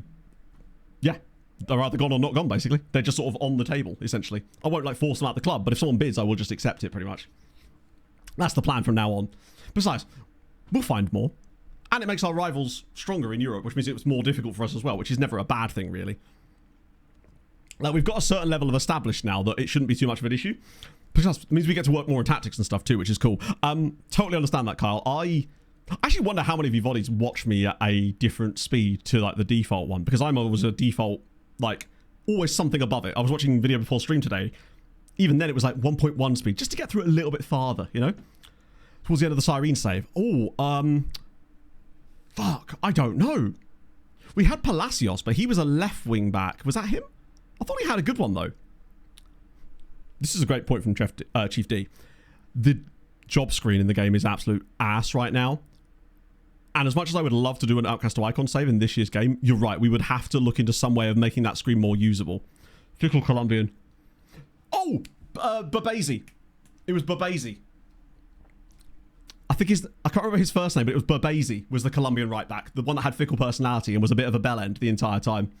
Yeah. They're either gone or not gone, basically. They're just sort of on the table, essentially. I won't, like, force them out the club, but if someone bids, I will just accept it, pretty much. That's the plan from now on. Besides, we'll find more. And it makes our rivals stronger in Europe, which means it's more difficult for us as well, which is never a bad thing, really. Like, we've got a certain level of established now that it shouldn't be too much of an issue. Because that means we get to work more in tactics and stuff too, which is cool. Totally understand that, Kyle. I actually wonder how many of you volleys watch me at a different speed to, like, the default one. Because I'm always a default, like, always something above it. I was watching video before stream today. Even then, it was like 1.1 speed, just to get through it a little bit farther, you know? Towards the end of the Cyrene save. Oh, fuck, I don't know. We had Palacios, but he was a left wing back. Was that him? I thought he had a good one, though. This is a great point from Chief D. The job screen in the game is absolute ass right now. And as much as I would love to do an Outcast to Icon save in this year's game, you're right. We would have to look into some way of making that screen more usable. Typical Colombian. Oh, Babezi. It was Babezi. I can't remember his first name, but it was Babezi was the Colombian right back. The one that had fickle personality and was a bit of a bell end the entire time.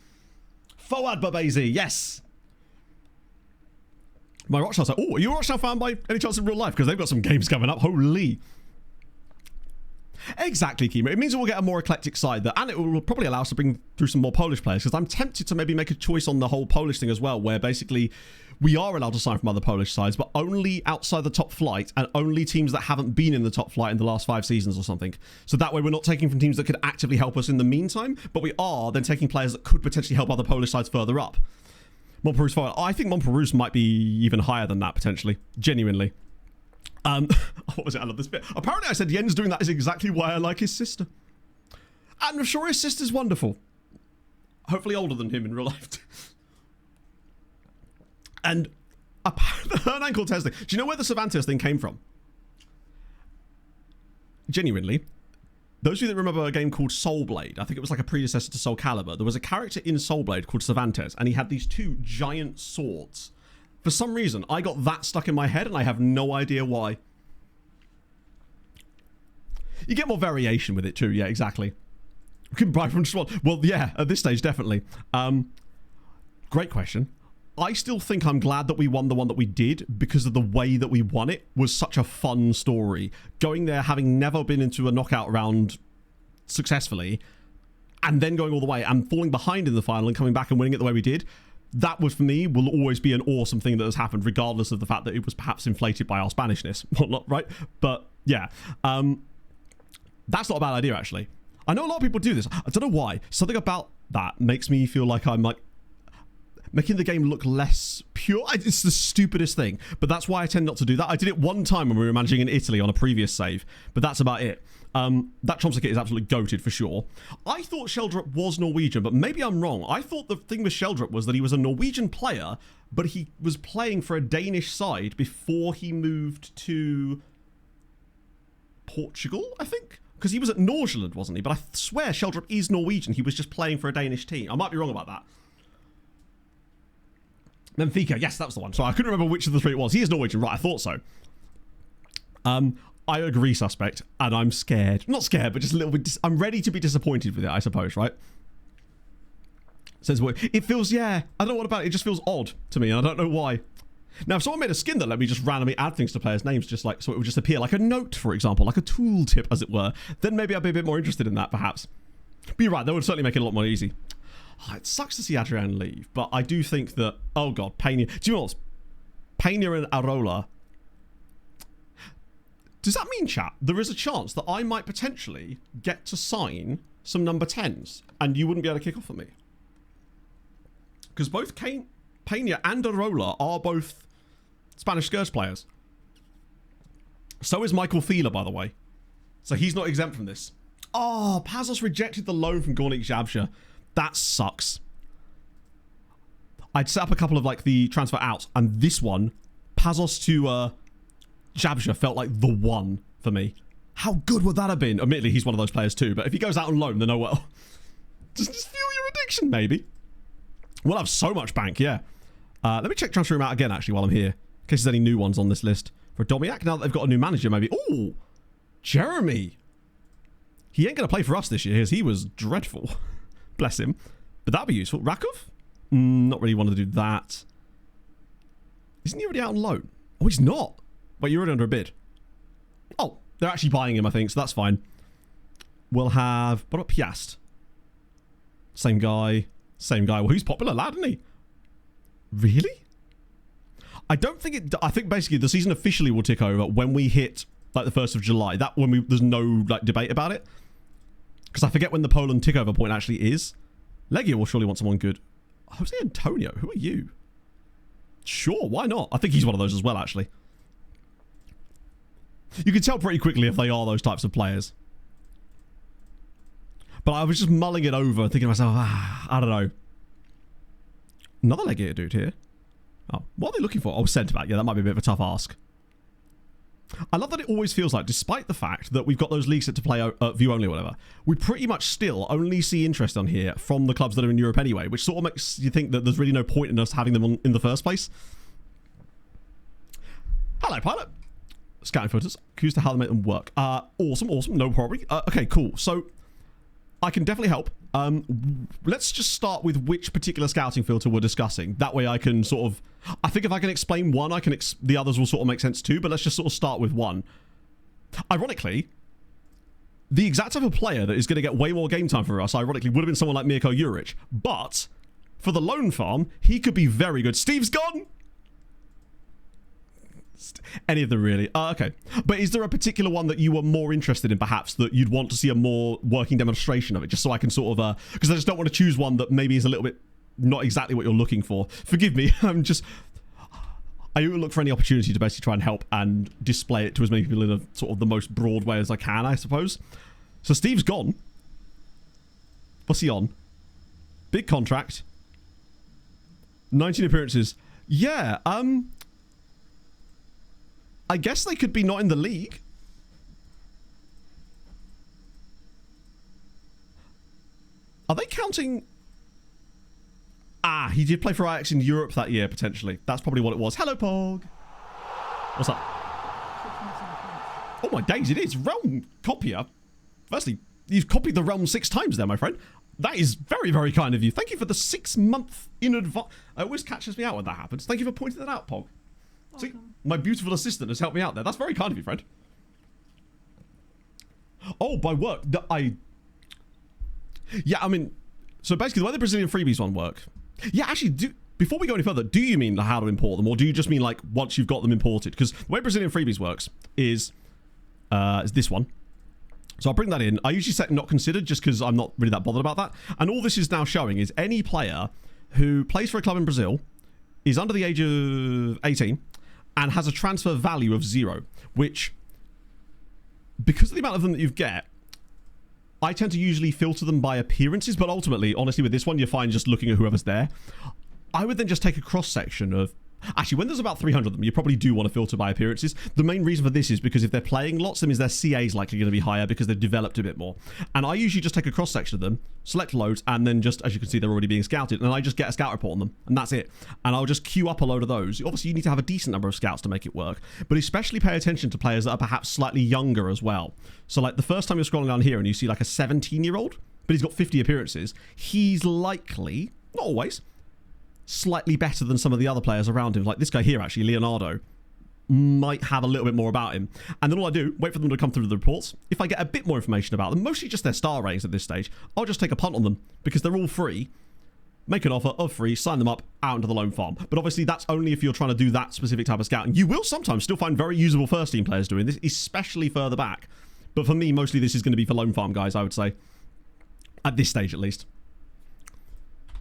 Forward Babezi, yes. My Rochdale's like, oh, are you a Rochdale fan by any chance in real life? Because they've got some games coming up. Holy. Exactly, Kima. It means we'll get a more eclectic side, and it will probably allow us to bring through some more Polish players, because I'm tempted to maybe make a choice on the whole Polish thing as well, where basically we are allowed to sign from other Polish sides, but only outside the top flight, and only teams that haven't been in the top flight in the last 5 seasons or something. So that way we're not taking from teams that could actively help us in the meantime, but we are then taking players that could potentially help other Polish sides further up. Montperou's forward. I think Montperou's might be even higher than that, potentially. Genuinely. What was it? I love this bit. Apparently I said Jens doing that is exactly why I like his sister. And I'm sure his sister's wonderful. Hopefully older than him in real life. And apparently, the Hernan Cortez thing. Do you know where the Cervantes thing came from? Genuinely. Those of you that remember a game called Soul Blade, I think it was like a predecessor to Soul Calibur. There was a character in Soul Blade called Cervantes, and he had these 2 giant swords. For some reason, I got that stuck in my head, and I have no idea why. You get more variation with it too. Yeah, exactly. You can buy from just one. Well, yeah, at this stage, definitely. Great question. I still think I'm glad that we won the one that we did, because of the way that we won it was such a fun story. Going there, having never been into a knockout round successfully, and then going all the way and falling behind in the final and coming back and winning it the way we did, that was, for me, will always be an awesome thing that has happened, regardless of the fact that it was perhaps inflated by our Spanishness. Well, not right, but yeah. That's not a bad idea, actually. I know a lot of people do this. I don't know why. Something about that makes me feel like I'm like making the game look less pure. It's the stupidest thing, but that's why I tend not to do that. I did it one time when we were managing in Italy on a previous save, but that's about it. That Tromsø kit is absolutely goated for sure. I thought Sheldrup was Norwegian, but maybe I'm wrong. I thought the thing with Sheldrup was that he was a Norwegian player, but he was playing for a Danish side before he moved to Portugal, I think? Because he was at Nordsjælland, wasn't he? But I swear Sheldrup is Norwegian. He was just playing for a Danish team. I might be wrong about that. Benfica, yes, that was the one. So I couldn't remember which of the 3 it was. He is Norwegian, right? I thought so. I agree, suspect, and I'm scared. Not scared, but just a little bit. I'm ready to be disappointed with it, I suppose, right? Says what? It feels, yeah. I don't know what about it. It just feels odd to me, and I don't know why. Now, if someone made a skin that let me just randomly add things to players' names, just like so it would just appear, like a note, for example, like a tooltip, as it were, then maybe I'd be a bit more interested in that, perhaps. But you're right, that would certainly make it a lot more easy. Oh, it sucks to see Adrian leave, but I do think that, oh god, Pena. Do you know what? Pena and Arola. Does that mean, chat, there is a chance that I might potentially get to sign some number 10s and you wouldn't be able to kick off at me? Because both Pena and Arola are both Spanish Scourge players. So is Michael Fieler, by the way. So he's not exempt from this. Oh, Pazos rejected the loan from Gornik Zabsha. That sucks. I'd set up a couple of like the transfer outs, and this one, Pazos to Zabsha, felt like the one for me. How good would that have been? Admittedly, he's one of those players too, but if he goes out on loan, then oh well. Just feel your addiction, maybe. We'll have so much bank, yeah. Let me check transfer room out again, actually, while I'm here. In case there's any new ones on this list. For Domiak, now that they've got a new manager, maybe. Ooh, Jeremy. He ain't going to play for us this year, as he was dreadful. Bless him. But that'd be useful. Rakov? Not really want to do that. Isn't he already out on loan? Oh, he's not. Wait, you're already under a bid. Oh, they're actually buying him, I think, so that's fine. We'll have... What about Piast? Same guy. Same guy. Well, he's popular lad, isn't he? Really? I don't think it... I think basically the season officially will tick over when we hit, like, the 1st of July. That when we... There's no, like, debate about it. Because I forget when the Poland tick-over point actually is. Legia will surely want someone good. Jose Antonio, who are you? Sure, why not? I think he's one of those as well, actually. You can tell pretty quickly if they are those types of players. But I was just mulling it over, thinking to myself, I don't know. Another Legia dude here. Oh, what are they looking for? Oh, centre-back. Yeah, that might be a bit of a tough ask. I love that it always feels like, despite the fact that we've got those leagues set to play view only or whatever, we pretty much still only see interest on here from the clubs that are in Europe anyway, which sort of makes you think that there's really no point in us having them on in the first place. Hello, pilot. Scouting photos. Curious to how they make them work. Awesome, no problem. Okay, cool. So, I can definitely help. Let's just start with which particular scouting filter we're discussing. That way I can sort of... I think if I can explain one, the others will sort of make sense too, but let's just sort of start with one. Ironically, the exact type of player that is going to get way more game time for us, ironically, would have been someone like Mirko Juric. But, for the loan farm, he could be very good. Steve's gone! Any of them really. Okay. But is there a particular one that you were more interested in, perhaps, that you'd want to see a more working demonstration of it, just so I can sort of... Because I just don't want to choose one that maybe is a little bit not exactly what you're looking for. Forgive me. I will look for any opportunity to basically try and help and display it to as many people in a sort of the most broad way as I can, I suppose. So Steve's gone. What's he on? Big contract. 19 appearances. Yeah, I guess they could be not in the league. Are they counting... Ah, he did play for Ajax in Europe that year, potentially. That's probably what it was. Hello, Pog. What's up? Oh, my days, it is. Realm copier. Firstly, you've copied the Realm 6 times there, my friend. That is very, very kind of you. Thank you for the 6-month in advance. It always catches me out when that happens. Thank you for pointing that out, Pog. See, my beautiful assistant has helped me out there. That's very kind of you, friend. Oh, by work. Yeah, I mean... So basically, the way the Brazilian freebies one work... Yeah, actually, before we go any further, do you mean how to import them? Or do you just mean, like, once you've got them imported? Because the way Brazilian freebies works is this one. So I'll bring that in. I usually set not considered just because I'm not really that bothered about that. And all this is now showing is any player who plays for a club in Brazil, is under the age of 18... and has a transfer value of 0, which, because of the amount of them that you get, I tend to usually filter them by appearances, but ultimately, honestly, with this one, you're fine just looking at whoever's there. I would then just take a cross-section of... Actually, when there's about 300 of them, you probably do want to filter by appearances. The main reason for this is because if they're playing lots, that means their CA is likely going to be higher because they've developed a bit more. And I usually just take a cross-section of them, select loads, and then just, as you can see, they're already being scouted, and I just get a scout report on them, and that's it. And I'll just queue up a load of those. Obviously, you need to have a decent number of scouts to make it work, but especially pay attention to players that are perhaps slightly younger as well. So, like, the first time you're scrolling down here and you see, like, a 17-year-old, but he's got 50 appearances, he's likely, not always... slightly better than some of the other players around him. Like this guy here, actually, Leonardo, might have a little bit more about him. And then all I do, wait for them to come through the reports. If I get a bit more information about them, mostly just their star ratings at this stage, I'll just take a punt on them because they're all free. Make an offer of free, sign them up, out into the loan farm. But obviously that's only if you're trying to do that specific type of scouting. You will sometimes still find very usable first team players doing this, especially further back. But for me, mostly this is going to be for loan farm guys, I would say. At this stage, at least.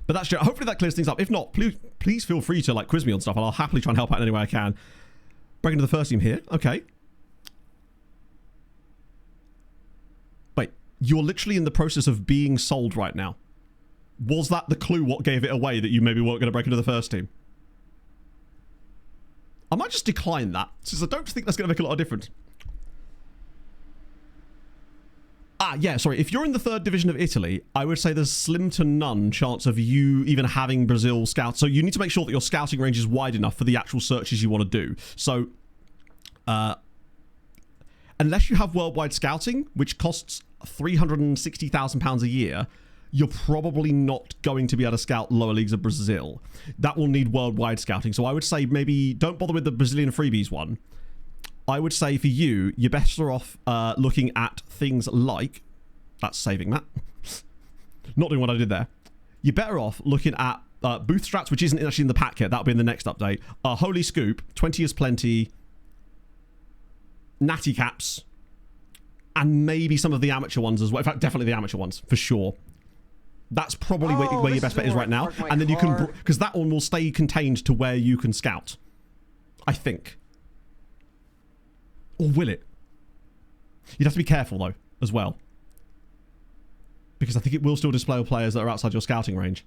But that's true. Hopefully that clears things up. If not, please feel free to like quiz me on stuff and I'll happily try and help out in any way I can. Break into the first team here. Okay. Wait, you're literally in the process of being sold right now. Was that the clue what gave it away that you maybe weren't going to break into the first team? I might just decline that, since I don't think that's going to make a lot of difference. Ah, yeah, sorry. If you're in the 3rd division of Italy, I would say there's slim to none chance of you even having Brazil scouts. So you need to make sure that your scouting range is wide enough for the actual searches you want to do. So, unless you have worldwide scouting, which costs £360,000 a year, you're probably not going to be able to scout lower leagues of Brazil. That will need worldwide scouting. So I would say maybe don't bother with the Brazilian freebies one. I would say for you, you're better off looking at things like... That's saving that. Not doing what I did there. You're better off looking at booth strats, which isn't actually in the pack yet. That'll be in the next update. Holy Scoop, 20 is plenty. Natty Caps. And maybe some of the amateur ones as well. In fact, definitely the amateur ones, for sure. That's probably where your best bet is right now. And then you can... Because that one will stay contained to where you can scout. I think. Or will it? You'd have to be careful, though, as well. Because I think it will still display players that are outside your scouting range.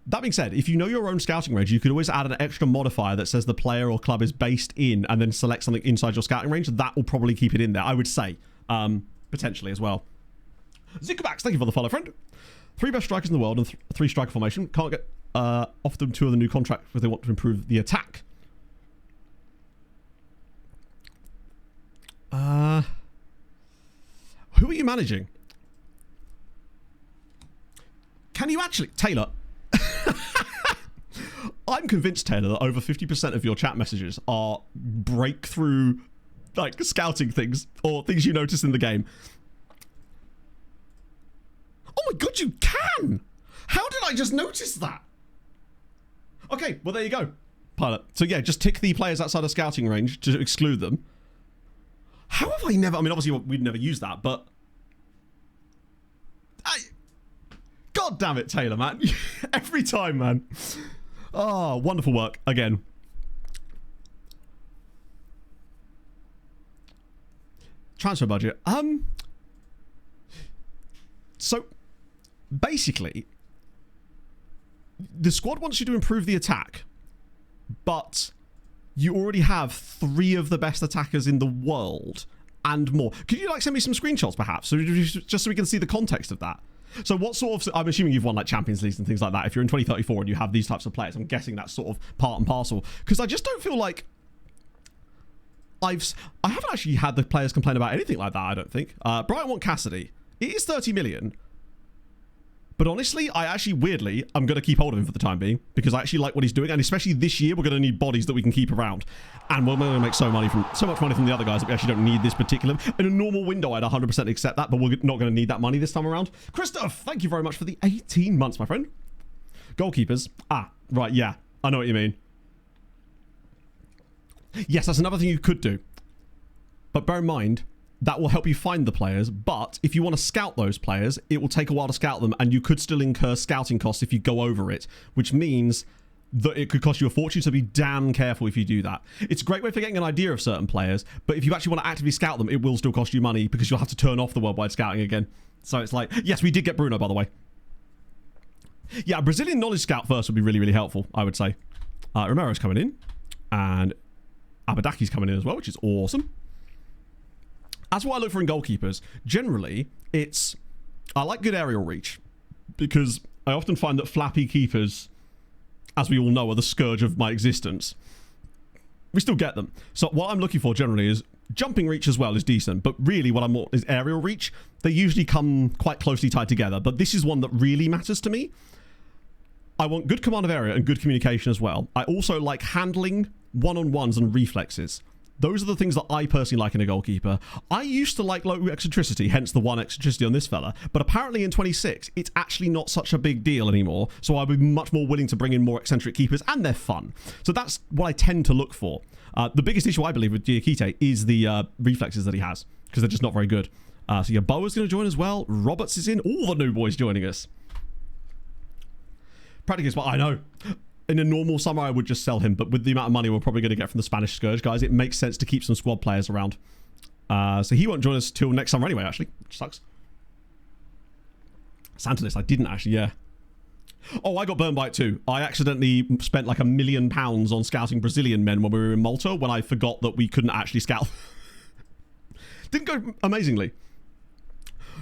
That being said, if you know your own scouting range, you could always add an extra modifier that says the player or club is based in, and then select something inside your scouting range. That will probably keep it in there, I would say. Potentially as well. Zikabax, thank you for the follow, friend. 3 best strikers in the world and 3 striker formation. Can't get off them 2 of the new contract because they want to improve the attack. Who are you managing? Can you actually... Taylor. I'm convinced, Taylor, that over 50% of your chat messages are breakthrough, like, scouting things or things you notice in the game. Oh my god, you can! How did I just notice that? Okay, well, there you go, Pilot. So yeah, just tick the players outside of scouting range to exclude them. How have I never... I mean, obviously, we'd never use that, but... God damn it, Taylor, man. Every time, man. Oh, wonderful work, again. Transfer budget. So, basically, the squad wants you to improve the attack, but... you already have 3 of the best attackers in the world and more. Could you like send me some screenshots perhaps, so just so we can see the context of that? So what sort of... I'm assuming you've won like Champions Leagues and things like that. If you're in 2034 and you have these types of players, I'm guessing that's sort of part and parcel. Because I just don't feel like... I haven't actually had the players complain about anything like that, I don't think. Brighton want Cassidy. It is 30 million. But honestly, I actually, weirdly, I'm going to keep hold of him for the time being because I actually like what he's doing. And especially this year, we're going to need bodies that we can keep around. And we're going to make so much money from the other guys that we actually don't need this particular... In a normal window, I'd 100% accept that, but we're not going to need that money this time around. Christoph, thank you very much for the 18 months, my friend. Goalkeepers. Ah, right, yeah. I know what you mean. Yes, that's another thing you could do. But bear in mind... that will help you find the players, but if you want to scout those players, it will take a while to scout them, and you could still incur scouting costs if you go over it, which means that it could cost you a fortune, so be damn careful if you do that. It's a great way for getting an idea of certain players, but if you actually want to actively scout them, it will still cost you money because you'll have to turn off the worldwide scouting again. So it's like, yes, we did get Bruno, by the way. Yeah, a Brazilian knowledge scout first would be really, really helpful, I would say. Romero's coming in, and Abadaki's coming in as well, which is awesome. That's what I look for in goalkeepers. Generally, I like good aerial reach because I often find that flappy keepers, as we all know, are the scourge of my existence. We still get them. So what I'm looking for generally is jumping reach as well is decent, but really what I'm more is aerial reach. They usually come quite closely tied together, but this is one that really matters to me. I want good command of area and good communication as well. I also like handling, one-on-ones and reflexes. Those are the things that I personally like in a goalkeeper. I used to like low eccentricity, hence the 1 eccentricity on this fella. But apparently in 26, it's actually not such a big deal anymore. So I'll be much more willing to bring in more eccentric keepers, and they're fun. So that's what I tend to look for. The biggest issue, I believe, with Diakite is the reflexes that he has, because they're just not very good. So yeah, Boa's going to join as well. Roberts is in. All the new boys joining us. Practically, but I know. In a normal summer, I would just sell him, but with the amount of money we're probably going to get from the Spanish Scourge, guys, it makes sense to keep some squad players around. So he won't join us till next summer anyway, actually, which sucks. Santonis, I didn't actually, yeah. Oh, I got burned by it too. I accidentally spent like £1 million on scouting Brazilian men when we were in Malta, when I forgot that we couldn't actually scout. Didn't go amazingly.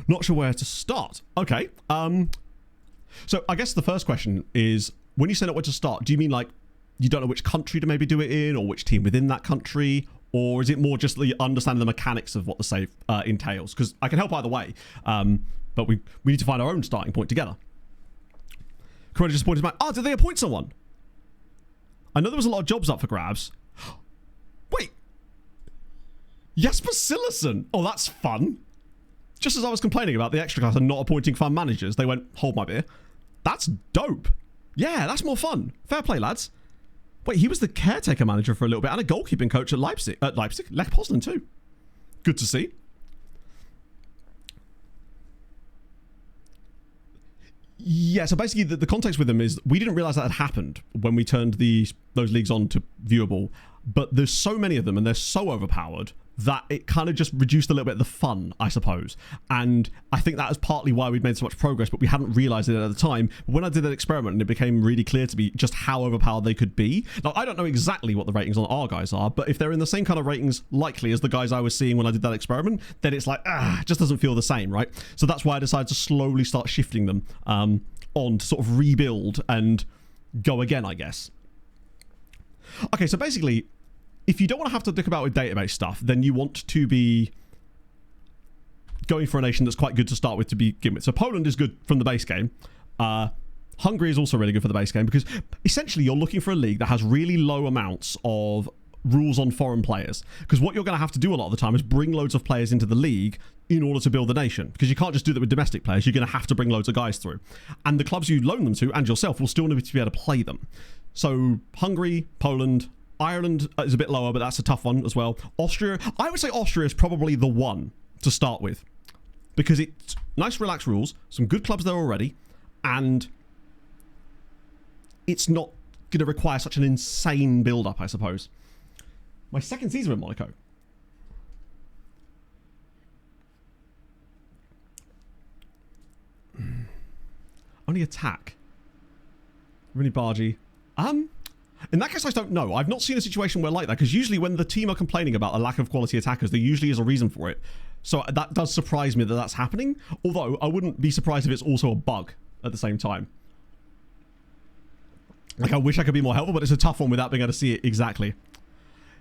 Not sure where to start. Okay. So I guess the first question is, when you say not where to start, do you mean like you don't know which country to maybe do it in, or which team within that country, or is it more just the understanding the mechanics of what the save entails? Because I can help either way. But we need to find our own starting point together. Corona just pointed back. Oh, did they appoint someone? I know there was a lot of jobs up for grabs. Wait. Jesper Sillison. Oh, that's fun. Just as I was complaining about the extra class and not appointing fun managers, they went, hold my beer. That's dope. Yeah, that's more fun. Fair play, lads. Wait, he was the caretaker manager for a little bit and a goalkeeping coach at Leipzig. Lech Poznan too. Good to see. Yeah, so basically the context with them is we didn't realize that had happened when we turned those leagues on to viewable, but there's so many of them and they're so overpowered that it kind of just reduced a little bit of the fun, I suppose. And I think that is partly why we'd made so much progress, but we hadn't realized it at the time. But when I did that experiment, and it became really clear to me just how overpowered they could be. Now, I don't know exactly what the ratings on our guys are, but if they're in the same kind of ratings likely as the guys I was seeing when I did that experiment, then it's like, it just doesn't feel the same, right? So that's why I decided to slowly start shifting them on to sort of rebuild and go again, I guess. Okay, so basically, if you don't want to have to dick about with database stuff, then you want to be going for a nation that's quite good to start with to begin with. So Poland is good from the base game. Hungary is also really good for the base game because essentially you're looking for a league that has really low amounts of rules on foreign players. Because what you're going to have to do a lot of the time is bring loads of players into the league in order to build the nation. Because you can't just do that with domestic players. You're going to have to bring loads of guys through. And the clubs you loan them to and yourself will still need to be able to play them. So Hungary, Poland, Ireland is a bit lower, but that's a tough one as well. Austria, I would say Austria is probably the one to start with. Because it's nice relaxed rules, some good clubs there already, and it's not going to require such an insane build-up, I suppose. My second season with Monaco. Only attack. Really bargy. In that case, I don't know. I've not seen a situation where like that, because usually when the team are complaining about a lack of quality attackers, there usually is a reason for it. So that does surprise me that that's happening, although I wouldn't be surprised if it's also a bug at the same time. Like, I wish I could be more helpful, but it's a tough one without being able to see it exactly.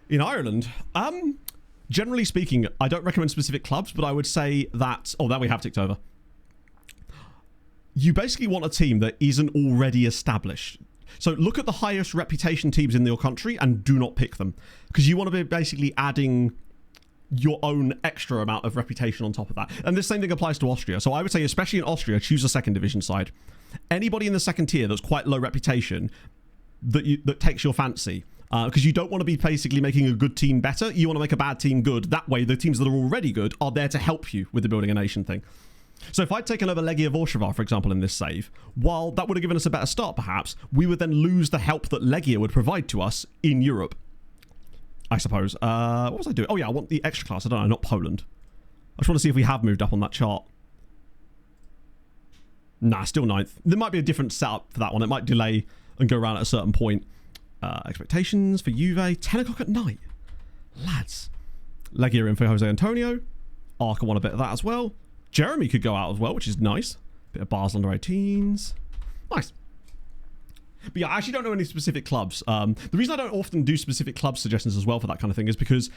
In Ireland, generally speaking, I don't recommend specific clubs, but I would say that... Oh, there we have ticked over. You basically want a team that isn't already established. So look at the highest reputation teams in your country and do not pick them. Because you want to be basically adding your own extra amount of reputation on top of that. And the same thing applies to Austria. So I would say, especially in Austria, choose a second division side. Anybody in the second tier that's quite low reputation that takes your fancy. Because you don't want to be basically making a good team better. You want to make a bad team good. That way, the teams that are already good are there to help you with the building a nation thing. So if I'd taken over Legia Warszawa, for example, in this save, while that would have given us a better start, perhaps, we would then lose the help that Legia would provide to us in Europe, I suppose. What was I doing? Oh, yeah, I want the extra class. I don't know, not Poland. I just want to see if we have moved up on that chart. Nah, still 9th. There might be a different setup for that one. It might delay and go around at a certain point. Expectations for Juve, 10 o'clock at night. Lads. Legia in for Jose Antonio. Arca want a bit of that as well. Jeremy could go out as well, which is nice. Bit of Basel under 18s. Nice. But yeah, I actually don't know any specific clubs. The reason I don't often do specific club suggestions as well for that kind of thing is because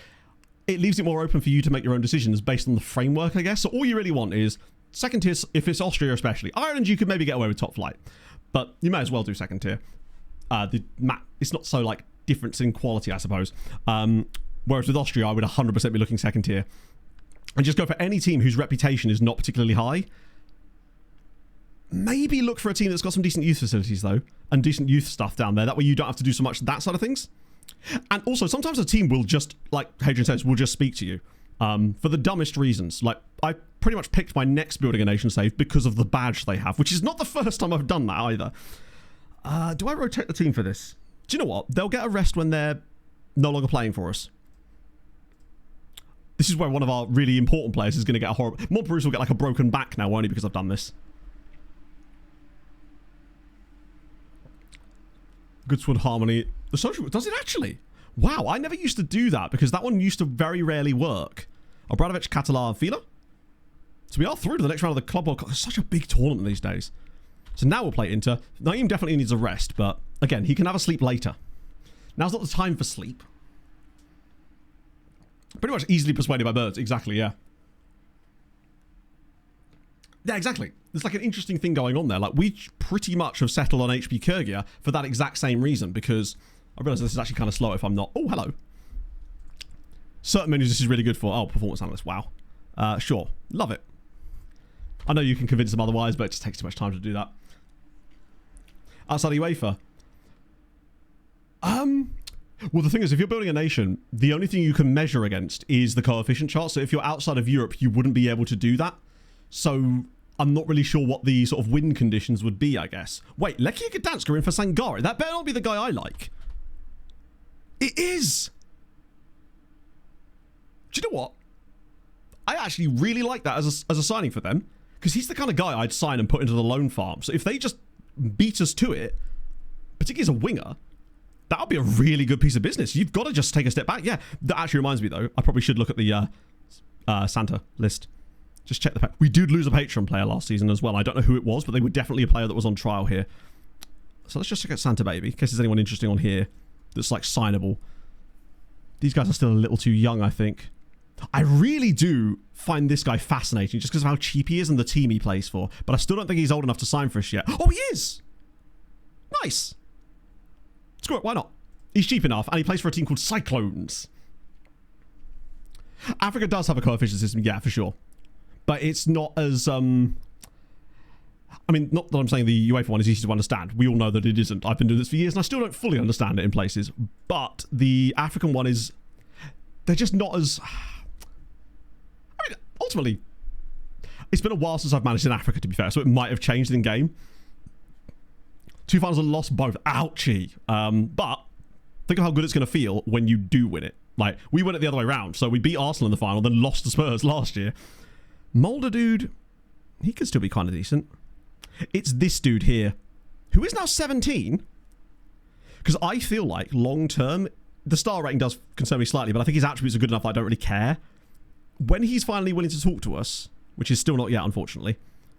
it leaves it more open for you to make your own decisions based on the framework, I guess. So all you really want is second tier, if it's Austria especially. Ireland, you could maybe get away with top flight. But you may as well do second tier. It's not so like difference in quality, I suppose. Whereas with Austria, I would 100% be looking second tier. And just go for any team whose reputation is not particularly high. Maybe look for a team that's got some decent youth facilities, though. And decent youth stuff down there. That way you don't have to do so much that side of things. And also, sometimes a team will just, like Hadrian says, will just speak to you. For the dumbest reasons. Like, I pretty much picked my next building a nation save because of the badge they have. Which is not the first time I've done that, either. Do I rotate the team for this? Do you know what? They'll get a rest when they're no longer playing for us. This is where one of our really important players is going to get a horrible... Montpellier will get like a broken back now, only because I've done this. Goodswood Harmony. The social... Does it actually? Wow, I never used to do that because that one used to very rarely work. Obradovic, Catalan, and Fila. So we are through to the next round of the Club World Cup. It's such a big tournament these days. So now we'll play Inter. Naeem definitely needs a rest, but again, he can have a sleep later. Now's not the time for sleep. Pretty much easily persuaded by birds. Exactly, yeah. Yeah, exactly. There's like an interesting thing going on there. Like, we pretty much have settled on HB Kyrgyz for that exact same reason, because I realise this is actually kind of slow if I'm not... Oh, hello. Certain menus this is really good for. Oh, performance analyst. Wow. Sure. Love it. I know you can convince them otherwise, but it just takes too much time to do that. Outside of UEFA. Well, the thing is, if you're building a nation, the only thing you can measure against is the coefficient chart. So if you're outside of Europe, you wouldn't be able to do that. So I'm not really sure what the sort of win conditions would be, I guess. Wait, Lechia Gdansk are in for Sangari. That better not be the guy I like. It is. Do you know what? I actually really like that as a signing for them, because he's the kind of guy I'd sign and put into the loan farm. So if they just beat us to it, particularly as a winger, that would be a really good piece of business. You've got to just take a step back. Yeah, that actually reminds me, though. I probably should look at the Santa list. Just check the pack. We did lose a Patreon player last season as well. I don't know who it was, but they were definitely a player that was on trial here. So let's just check out Santa Baby, in case there's anyone interesting on here that's, like, signable. These guys are still a little too young, I think. I really do find this guy fascinating just because of how cheap he is and the team he plays for. But I still don't think he's old enough to sign for us yet. Oh, he is! Nice! Screw it, why not? He's cheap enough, and he plays for a team called Cyclones. Africa does have a coefficient system, yeah, for sure. But it's not as, I mean, not that I'm saying the UEFA one is easy to understand. We all know that it isn't. I've been doing this for years, and I still don't fully understand it in places. But the African one is... They're just not as... I mean, ultimately, it's been a while since I've managed in Africa, to be fair, so it might have changed in game. 2 finals and lost both. Ouchie. But think of how good it's going to feel when you do win it. Like, we went it the other way around. So we beat Arsenal in the final, then lost to Spurs last year. Mulder dude, he could still be kind of decent. It's this dude here, who is now 17. Because I feel like, long term, the star rating does concern me slightly, but I think his attributes are good enough that I don't really care. When he's finally willing to talk to us, which is still not yet, unfortunately,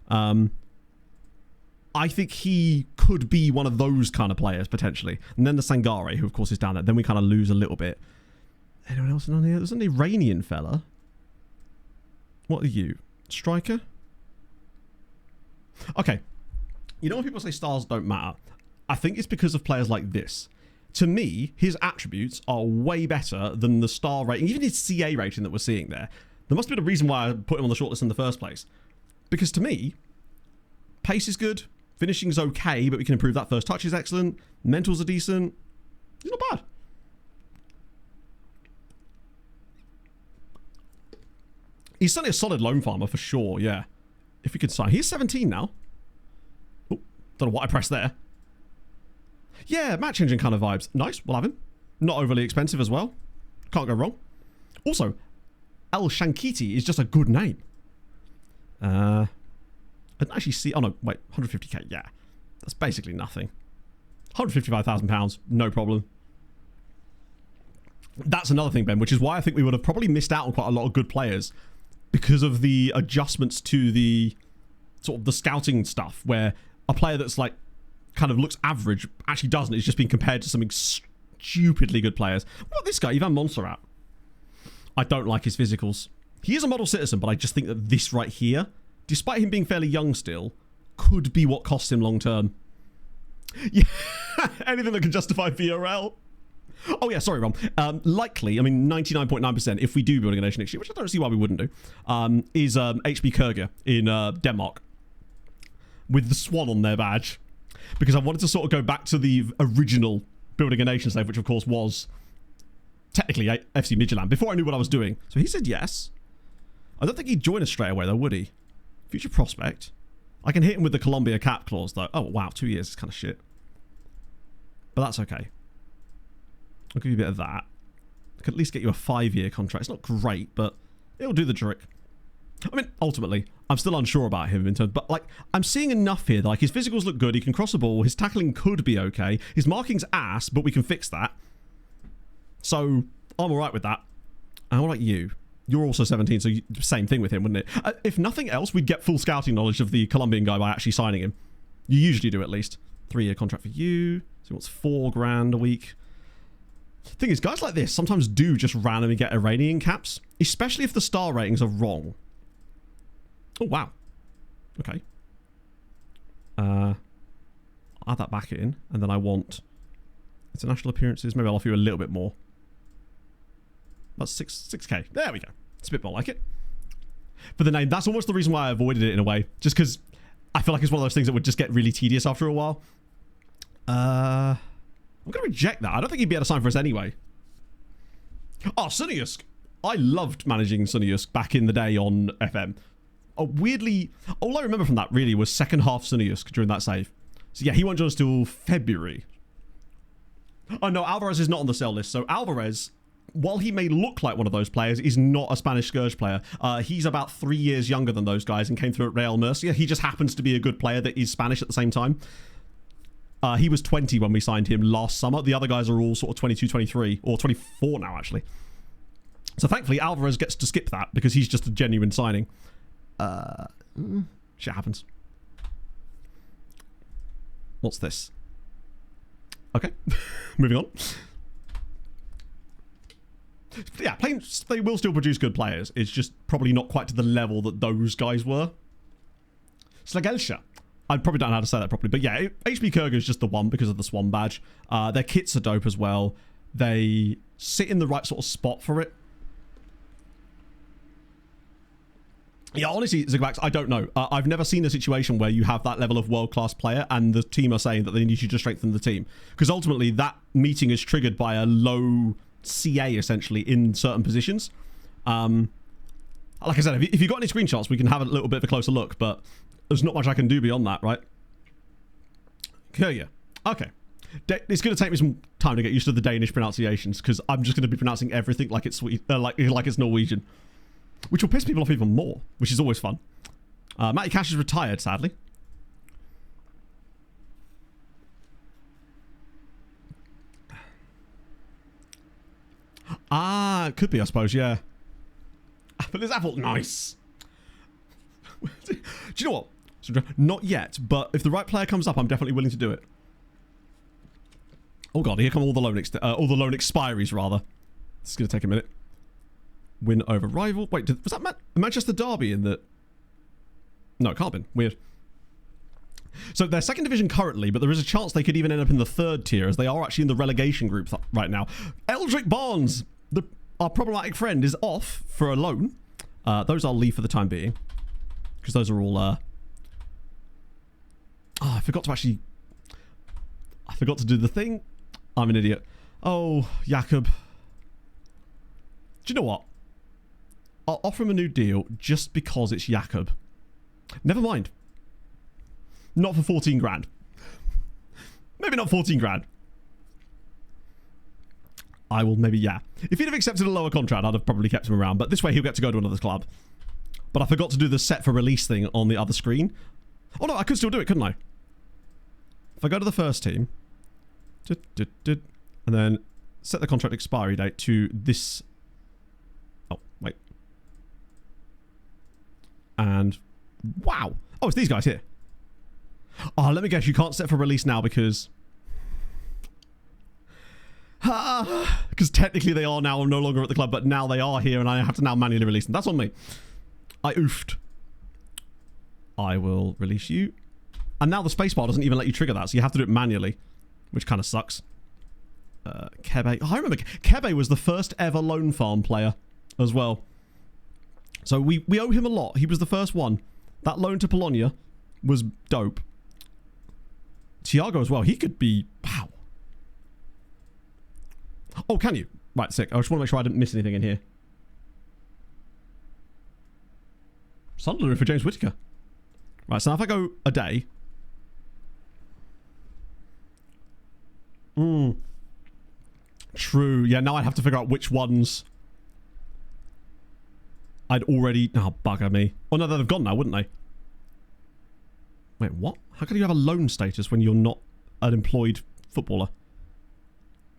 I think he could be one of those kind of players, potentially. And then the Sangare, who of course is down there. Then we kind of lose a little bit. Anyone else on here? There's an Iranian fella. What are you? Striker? Okay. You know when people say stars don't matter? I think it's because of players like this. To me, his attributes are way better than the star rating, even his CA rating that we're seeing there. There must be a reason why I put him on the shortlist in the first place. Because to me, pace is good. Finishing's okay, but we can improve that. First touch is excellent. Mentals are decent. He's not bad. He's certainly a solid loan farmer for sure, yeah. If we could sign. He's 17 now. Oh, don't know what I pressed there. Yeah, match engine kind of vibes. Nice, we'll have him. Not overly expensive as well. Can't go wrong. Also, El Shankiti is just a good name. I didn't actually see... Oh, no, wait. 150k, yeah. That's basically nothing. £155,000, no problem. That's another thing, Ben, which is why I think we would have probably missed out on quite a lot of good players because of the adjustments to the sort of the scouting stuff, where a player that's like kind of looks average actually doesn't. It's just being compared to something stupidly good players. What about this guy, Ivan Montserrat? I don't like his physicals. He is a model citizen, but I just think that this right here, despite him being fairly young still, could be what costs him long term. Yeah, anything that can justify VRL. Oh yeah, sorry, Ron. Likely, I mean 99.9% if we do building a nation next year, which I don't see why we wouldn't do, is HB Kyrgyz in Denmark with the swan on their badge, because I wanted to sort of go back to the original building a nation slave, which of course was technically FC Midtjylland, before I knew what I was doing. So he said yes. I don't think he'd join us straight away though, would he? Future prospect. I can hit him with the Colombia cap clause though. Oh wow, 2 years is kind of shit. But that's okay. I'll give you a bit of that. I could at least get you a 5-year contract. It's not great, but it'll do the trick. I mean, ultimately, I'm still unsure about him in terms, but like, I'm seeing enough here that like his physicals look good. He can cross the ball. His tackling could be okay. His marking's ass, but we can fix that. So I'm all right with that. And what about you? You're also 17, so same thing with him, wouldn't it? If nothing else, we'd get full scouting knowledge of the Colombian guy by actually signing him. You usually do, at least. 3-year contract for you. So he wants $4,000 a week. Thing is, guys like this sometimes do just randomly get Iranian caps, especially if the star ratings are wrong. Oh, wow. Okay. Add that back in, and then I want international appearances. Maybe I'll offer you a little bit more. That's 6k. There we go. It's a bit more like it. For the name, that's almost the reason why I avoided it in a way. Just because I feel like it's one of those things that would just get really tedious after a while. I'm going to reject that. I don't think he'd be able to sign for us anyway. Oh, Sunnyusk. I loved managing Sunnyusk back in the day on FM. Oh, weirdly, all I remember from that really was second half Sunnyusk during that save. So yeah, he won't join us till February. Oh no, Alvarez is not on the sell list. So Alvarez, while he may look like one of those players, is not a Spanish Scourge player. He's about 3 years younger than those guys and came through at Real Murcia. He just happens to be a good player that is Spanish at the same time. He was 20 when we signed him last summer. The other guys are all sort of 22, 23, or 24 now, actually. So thankfully, Alvarez gets to skip that because he's just a genuine signing. Shit happens. What's this? Okay, moving on. Yeah, they will still produce good players. It's just probably not quite to the level that those guys were. Slagelsha. I probably don't know how to say that properly, but yeah, HB Kurga is just the one because of the Swan badge. Their kits are dope as well. They sit in the right sort of spot for it. Yeah, honestly, Zigbax, I don't know. I've never seen a situation where you have that level of world-class player and the team are saying that they need you to strengthen the team. Because ultimately, that meeting is triggered by a low CA, essentially, in certain positions. Like I said, if you've got any screenshots, we can have a little bit of a closer look, but there's not much I can do beyond that, right? Kurya. Okay. It's going to take me some time to get used to the Danish pronunciations, because I'm just going to be pronouncing everything like it's like it's Norwegian. Which will piss people off even more, which is always fun. Matty Cash is retired, sadly. Ah, it could be, I suppose, yeah. But this apple, nice. Do you know what? Not yet, but if the right player comes up, I'm definitely willing to do it. Oh god, here come all the loan expiries, rather. This is going to take a minute. Win over rival. Wait, was that Manchester Derby in the... No, it can't have been. Weird. So they're second division currently, but there is a chance they could even end up in the third tier, as they are actually in the relegation group right now. Eldrick Barnes, our problematic friend, is off for a loan. Those I'll leave for the time being, because those are all... Oh, I forgot to do the thing. I'm an idiot. Oh, Jakob. Do you know what? I'll offer him a new deal just because it's Jakob. Never mind. Not for 14 grand. Maybe not 14 grand. I will maybe, yeah. If he'd have accepted a lower contract, I'd have probably kept him around. But this way, he'll get to go to another club. But I forgot to do the set for release thing on the other screen. Oh no, I could still do it, couldn't I? If I go to the first team. And then set the contract expiry date to this... Oh, wait. And wow. Oh, it's these guys here. Oh, let me guess. You can't set for release now because... Because technically they are now no longer at the club, but now they are here and I have to now manually release them. That's on me. I oofed. I will release you. And now the spacebar doesn't even let you trigger that, so you have to do it manually, which kind of sucks. Kebe. Oh, I remember Kebe was the first ever loan farm player as well. So we owe him a lot. He was the first one. That loan to Polonia was dope. Thiago as well. He could be... Wow. Oh, can you? Right, sick. I just want to make sure I didn't miss anything in here. Sunderland for James Whittaker. Right, so now if I go a day... True. Yeah, now I'd have to figure out which ones... I'd already... Oh, bugger me. Oh, no, they'd have gone now, wouldn't they? Wait, what? How can you have a loan status when you're not an employed footballer?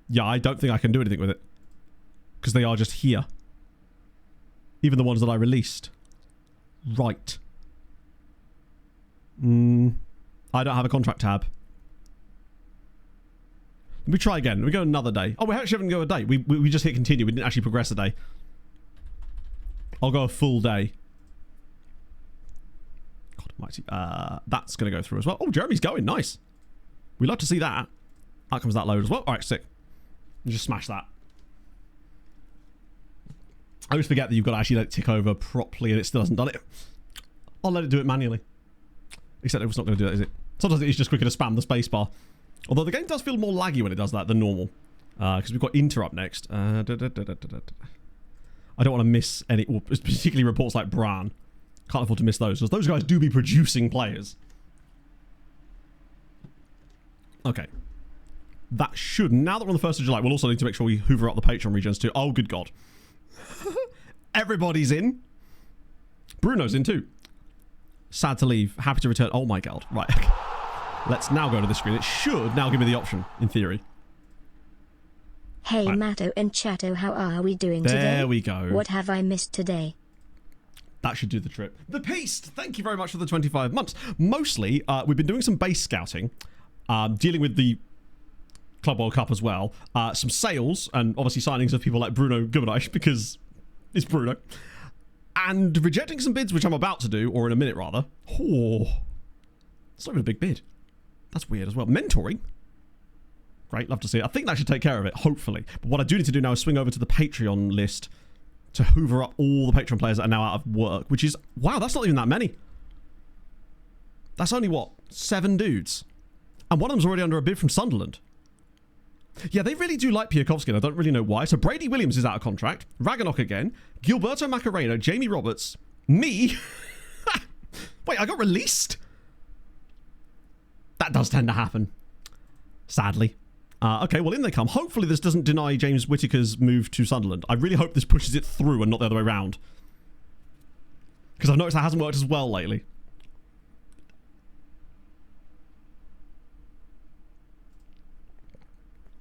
Yeah, I don't think I can do anything with it. Because they are just here. Even the ones that I released. Right. I don't have a contract tab. Let me try again. Let me go another day. Oh, we actually haven't go a day. We just hit continue. We didn't actually progress a day. I'll go a full day. God, Right, that's going to go through as well. Oh, Jeremy's going. Nice. We love to see that. Out comes that load as well. All right, sick. You just smash that. I always forget that you've got to actually let it tick over properly and it still hasn't done it. I'll let it do it manually. Except it was not going to do that, is it? Sometimes it is just quicker to spam the spacebar. Although the game does feel more laggy when it does that than normal. Because we've got Inter up next. I don't want to miss any, particularly reports like Bran. Can't afford to miss those, because those guys do be producing players. Okay. That should, now that we're on the 1st of July, we'll also need to make sure we hoover up the Patreon regions too. Oh, good God. Everybody's in. Bruno's in too. Sad to leave. Happy to return. Oh my God. Right. Let's now go to the screen. It should now give me the option, in theory. Hey, right. Matto and Chatto, how are we doing today? There we go. What have I missed today? That should do the trip. The Peast, thank you very much for the 25 months. Mostly, we've been doing some base scouting, dealing with the Club World Cup as well. Some sales, and obviously signings of people like Bruno Guimaraes, because it's Bruno. And rejecting some bids, which I'm about to do, or in a minute rather. Oh, it's not even a big bid. That's weird as well. Mentoring. Great, love to see it. I think that should take care of it, hopefully. But what I do need to do now is swing over to the Patreon list to hoover up all the Patreon players that are now out of work, which is, wow, that's not even that many. That's only, what, 7 dudes? And one of them's already under a bid from Sunderland. Yeah, they really do like Piakovsky, and I don't really know why. So Brady Williams is out of contract. Ragnarok again. Gilberto Macarena, Jamie Roberts, me. Wait, I got released? That does tend to happen. Sadly. Okay, well, in they come. Hopefully this doesn't deny James Whittaker's move to Sunderland. I really hope this pushes it through and not the other way around. Because I've noticed that hasn't worked as well lately.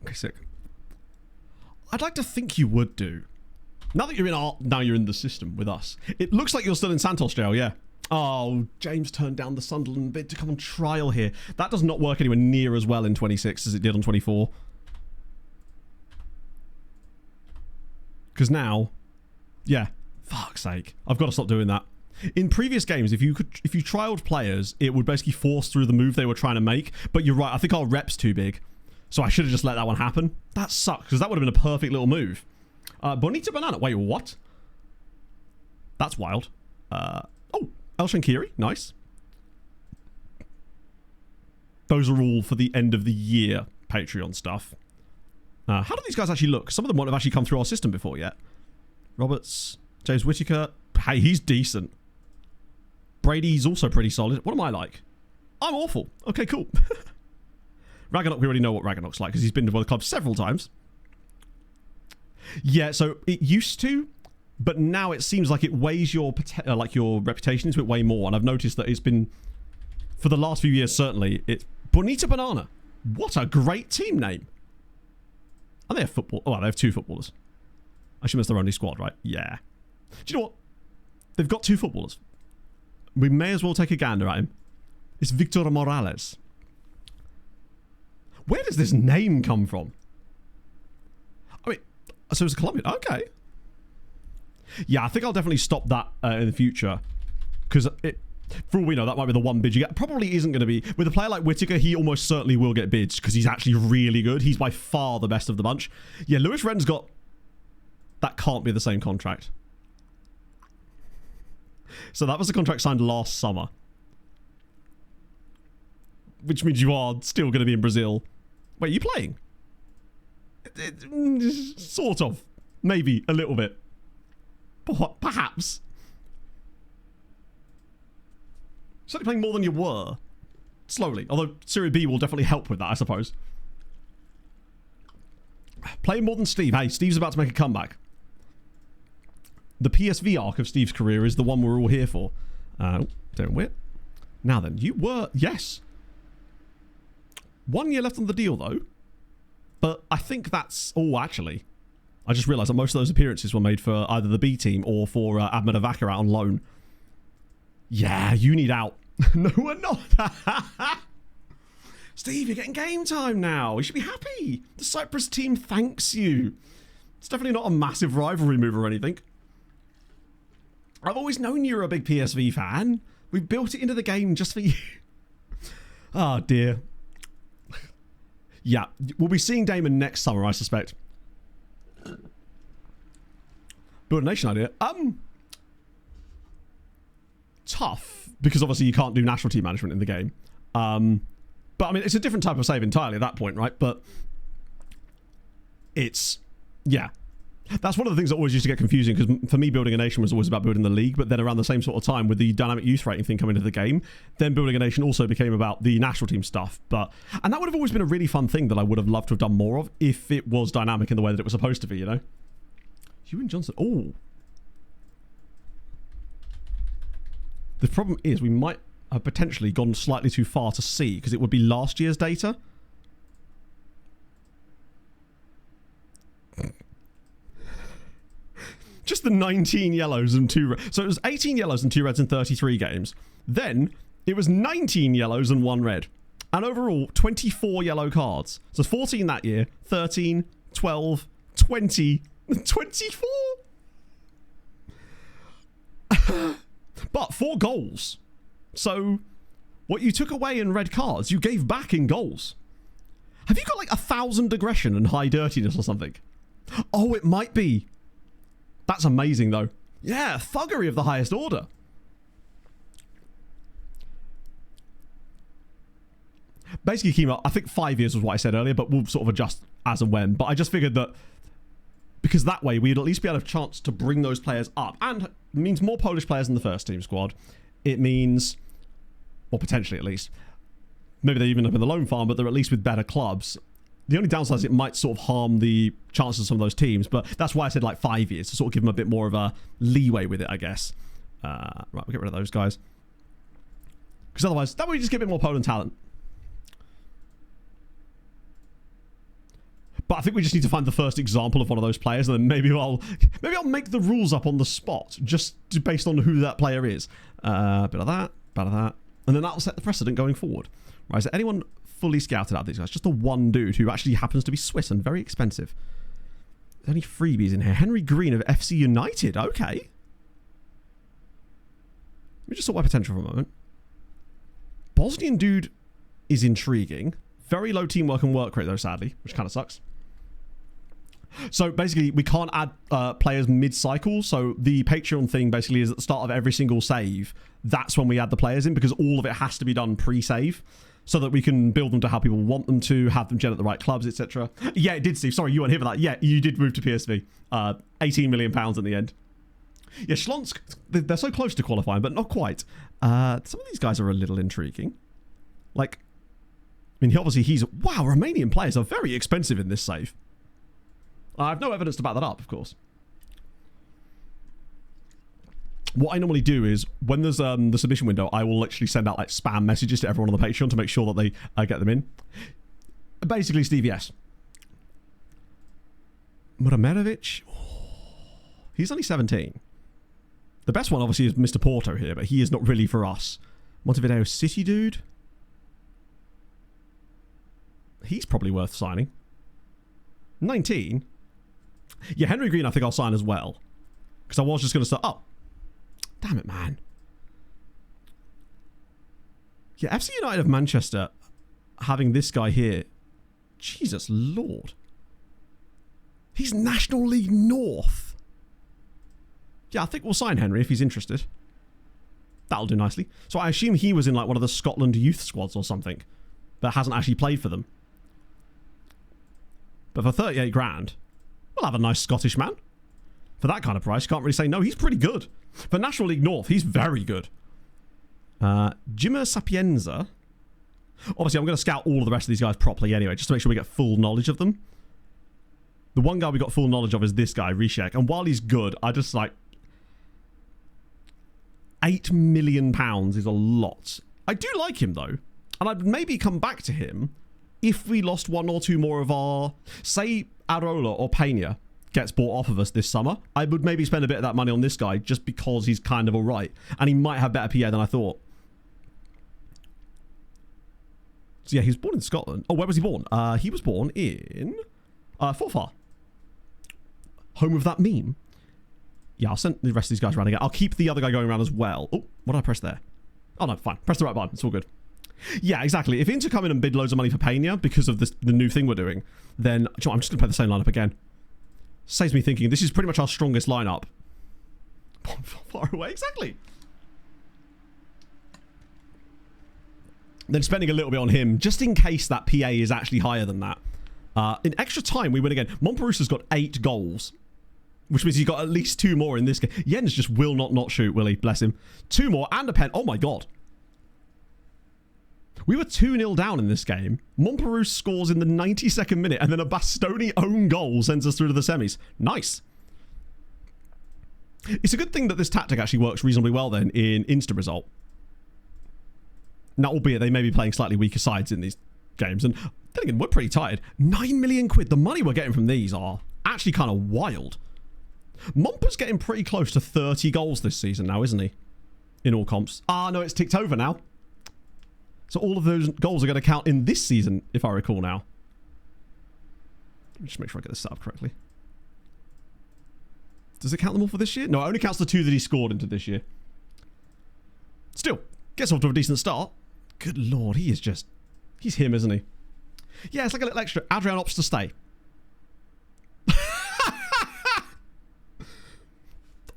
Okay, sick. I'd like to think you would do. Now that you're in now you're in the system with us. It looks like you're still in Santos jail, yeah. Oh, James turned down the Sunderland bid to come on trial here. That does not work anywhere near as well in 26 as it did on 24. Because now, yeah, fuck's sake, I've got to stop doing that. In previous games, if you trialed players, it would basically force through the move they were trying to make. But you're right, I think our rep's too big. So I should have just let that one happen. That sucks, because that would have been a perfect little move. Bonita Banana. Wait, what? That's wild. Oh, El Shankiri. Nice. Those are all for the end of the year Patreon stuff. How do these guys actually look? Some of them won't have actually come through our system before yet. Roberts. James Whittaker. Hey, he's decent. Brady's also pretty solid. What am I like? I'm awful. Okay, cool. Ragnarok, we already know what Ragnarok's like because he's been to the club several times. Yeah, so it used to, but now it seems like it weighs your reputation into it way more. And I've noticed that it's been, for the last few years certainly, it's Bonita Banana. What a great team name. And they have football. Oh, they have 2 footballers. I assume it's their only squad, right? Yeah. Do you know what? They've got 2 footballers. We may as well take a gander at him. It's Victor Morales. Where does this name come from? I mean, so it's a Colombian. Okay. Yeah, I think I'll definitely stop that in the future. Because for all we know, that might be the one bid you get. Probably isn't going to be. With a player like Whittaker, he almost certainly will get bids because he's actually really good. He's by far the best of the bunch. Yeah, Lewis Wren's got... That can't be the same contract. So that was a contract signed last summer. Which means you are still going to be in Brazil. Wait, are you playing? Sort of. Maybe. A little bit. Perhaps. Certainly playing more than you were. Slowly. Although Serie B will definitely help with that, I suppose. Playing more than Steve. Hey, Steve's about to make a comeback. The PSV arc of Steve's career is the one we're all here for. Don't we? Now then, you were... Yes. 1 year left on the deal, though. But I think that's... Oh, actually. I just realised that most of those appearances were made for either the B team or for Ahmed Avakar out on loan. Yeah, you need out. No, we're not. Steve, you're getting game time now. You should be happy. The Cyprus team thanks you. It's definitely not a massive rivalry move or anything. I've always known you're a big PSV fan. We built it into the game just for you. Oh, dear. Yeah, we'll be seeing Damon next summer, I suspect. Build a nation idea. Tough, because obviously you can't do national team management in the game. But I mean, it's a different type of save entirely at that point, right? But it's, yeah. That's one of the things that always used to get confusing, because for me, building a nation was always about building the league, but then around the same sort of time with the dynamic youth rating thing coming into the game, then building a nation also became about the national team stuff. And that would have always been a really fun thing that I would have loved to have done more of if it was dynamic in the way that it was supposed to be, you know? Ewan Johnson. Oh. The problem is we might have potentially gone slightly too far to see, because it would be last year's data. Just the 19 yellows and 2 reds. So it was 18 yellows and 2 reds in 33 games. Then it was 19 yellows and 1 red. And overall, 24 yellow cards. So 14 that year, 13, 12, 20, 24. But 4 goals. So what you took away in red cards, you gave back in goals. Have you got like 1,000 aggression and high dirtiness or something? Oh, it might be. That's amazing, though. Yeah, thuggery of the highest order. Basically, Kima, I think 5 years was what I said earlier, but we'll sort of adjust as and when. But I just figured that because that way we'd at least be able to have a chance to bring those players up. And it means more Polish players in the first team squad. It means, well, potentially at least, maybe they even up in the loan farm, but they're at least with better clubs. The only downside is it might sort of harm the chances of some of those teams, but that's why I said like 5 years, to sort of give them a bit more of a leeway with it, I guess. Right, we'll get rid of those guys. Because otherwise, that way we just get a bit more Poland talent. But I think we just need to find the first example of one of those players, and then maybe I'll make the rules up on the spot, just based on who that player is. Bit of that, and then that'll set the precedent going forward. Right, is there anyone fully scouted out of these guys? Just the one dude who actually happens to be Swiss and very expensive. There's any freebies in here? Henry Green of FC United. Okay. Let me just sort my potential for a moment. Bosnian dude is intriguing. Very low teamwork and work rate though, sadly, which kind of sucks. So basically, we can't add players mid-cycle. So the Patreon thing basically is at the start of every single save. That's when we add the players in, because all of it has to be done pre-save, so that we can build them to how people want them to, have them gen at the right clubs, etc. Yeah, it did, Steve. Sorry, you weren't here for that. Yeah, you did move to PSV. 18 million pounds in the end. Yeah, Schlonsk, they're so close to qualifying, but not quite. Some of these guys are a little intriguing. Like, I mean, obviously wow, Romanian players are very expensive in this save. I have no evidence to back that up, of course. What I normally do is, when there's the submission window, I will literally send out like spam messages to everyone on the Patreon to make sure that they get them in. Basically, Steve, yes. Muramerovic, he's only 17. The best one, obviously, is Mr. Porto here, but he is not really for us. Montevideo City dude. He's probably worth signing. 19. Yeah, Henry Green I think I'll sign as well. Because I was just going to start... Oh. Damn it, man. Yeah, FC United of Manchester having this guy here. Jesus Lord. He's National League North. Yeah, I think we'll sign Henry if he's interested. That'll do nicely. So I assume he was in like one of the Scotland youth squads or something, but hasn't actually played for them. But for 38 grand, we'll have a nice Scottish man. For that kind of price, can't really say no. He's pretty good. For National League North, he's very good. Jimmer Sapienza. Obviously, I'm going to scout all of the rest of these guys properly anyway, just to make sure we get full knowledge of them. The one guy we got full knowledge of is this guy, Rishek. And while he's good, I just like... £8 million is a lot. I do like him, though. And I'd maybe come back to him if we lost one or two more of our... Say, Arola or Pena gets bought off of us this summer. I would maybe spend a bit of that money on this guy just because he's kind of alright. And he might have better PA than I thought. So yeah, he was born in Scotland. Oh, where was he born? He was born in... Forfar. Home of that meme. Yeah, I'll send the rest of these guys around again. I'll keep the other guy going around as well. Oh, what did I press there? Oh, no, fine. Press the right button. It's all good. Yeah, exactly. If Inter come in and bid loads of money for Pena because of the new thing we're doing, then you know, I'm just going to play the same lineup again. Saves me thinking this is pretty much our strongest lineup. Far away, exactly. Then spending a little bit on him, just in case that PA is actually higher than that. In extra time, we win again. Montparousa's got 8 goals, which means he's got at least 2 more in this game. Jens just will not shoot, will he? Bless him. 2 more and a pen. Oh my god. We were 2-0 down in this game. Montparouse scores in the 92nd minute, and then a Bastoni own goal sends us through to the semis. Nice. It's a good thing that this tactic actually works reasonably well then in Insta result. Now, albeit they may be playing slightly weaker sides in these games, and then again, we're pretty tired. 9 million quid. The money we're getting from these are actually kind of wild. Montpa's getting pretty close to 30 goals this season now, isn't he? In all comps. Ah, no, it's ticked over now. So all of those goals are going to count in this season, if I recall now. Let me just make sure I get this set up correctly. Does it count them all for this year? No, it only counts the 2 that he scored into this year. Still, gets off to a decent start. Good lord, he is just... He's him, isn't he? Yeah, it's like a little extra. Adrian opts to stay.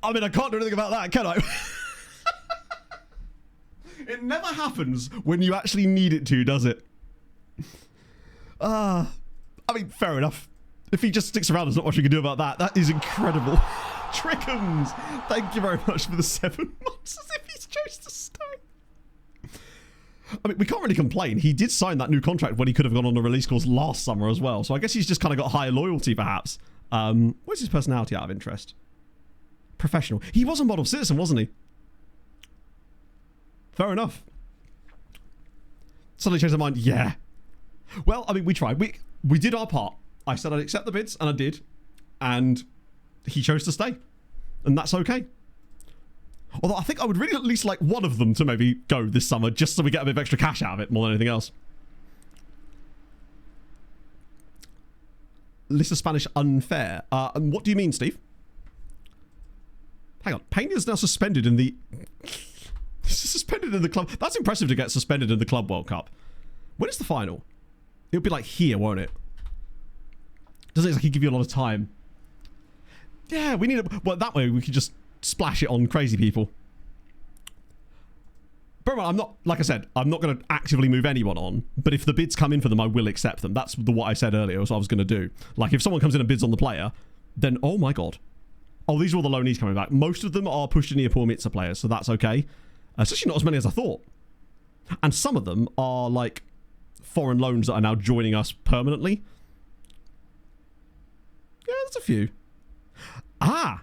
I mean, I can't do anything about that, can I? It never happens when you actually need it to, does it? I mean, fair enough. If he just sticks around, there's not much we can do about that. That is incredible. Trickums, thank you very much for the 7 months, as if he's chose to stay. I mean, we can't really complain. He did sign that new contract when he could have gone on a release clause last summer as well. So I guess he's just kind of got higher loyalty, perhaps. What's his personality out of interest? Professional. He was a model citizen, wasn't he? Fair enough. Suddenly changed their mind. Yeah. Well, I mean, we tried. We did our part. I said I'd accept the bids, and I did. And he chose to stay. And that's okay. Although I think I would really at least like one of them to maybe go this summer, just so we get a bit of extra cash out of it more than anything else. List of Spanish unfair. And what do you mean, Steve? Hang on. Pena's now suspended in the... Suspended in the club. That's impressive to get suspended in the Club World Cup. When is the final? It'll be like here, won't it? Doesn't exactly give you a lot of time. Yeah, we need it. Well, that way we could just splash it on crazy people. But I'm not, like I said, I'm not going to actively move anyone on. But if the bids come in for them, I will accept them. That's what I said earlier, was what I was going to do. Like, if someone comes in and bids on the player, then, oh my god. Oh, these are all the loanees coming back. Most of them are Pushchini Mitsa players, so that's okay. It's actually not as many as I thought. And some of them are like foreign loans that are now joining us permanently. Yeah, there's a few. Ah!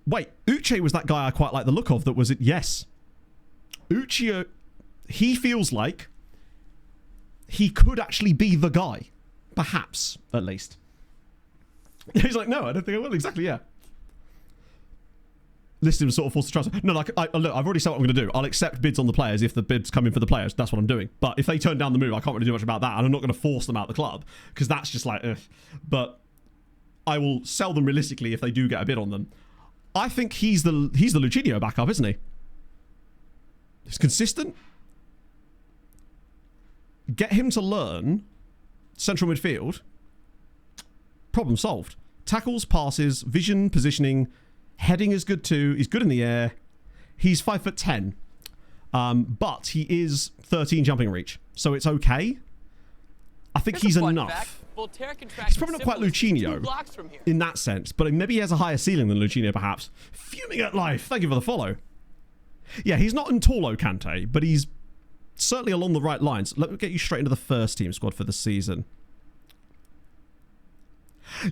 Wait, Uche was that guy I quite like the look of that was it? Yes. Uche, he feels like he could actually be the guy. Perhaps, at least. He's like, no, I don't think I will. Exactly, yeah. Listed was sort of forced to trust. No, like, look, I've already said what I'm going to do. I'll accept bids on the players if the bids come in for the players. That's what I'm doing. But if they turn down the move, I can't really do much about that. And I'm not going to force them out the club because that's just like, ugh. But I will sell them realistically if they do get a bid on them. I think he's the Lucinio backup, isn't he? He's consistent. Get him to learn central midfield. Problem solved. Tackles, passes, vision, positioning. Heading is good too. He's good in the air. He's 5'10", but he is 13 jumping reach, so it's okay. I think he's enough. He's probably not quite Lucinio in that sense, but maybe he has a higher ceiling than Lucinio, perhaps. Fuming at life. Thank you for the follow. Yeah, he's not Ntolo Kante, but he's certainly along the right lines. Let me get you straight into the first team squad for the season.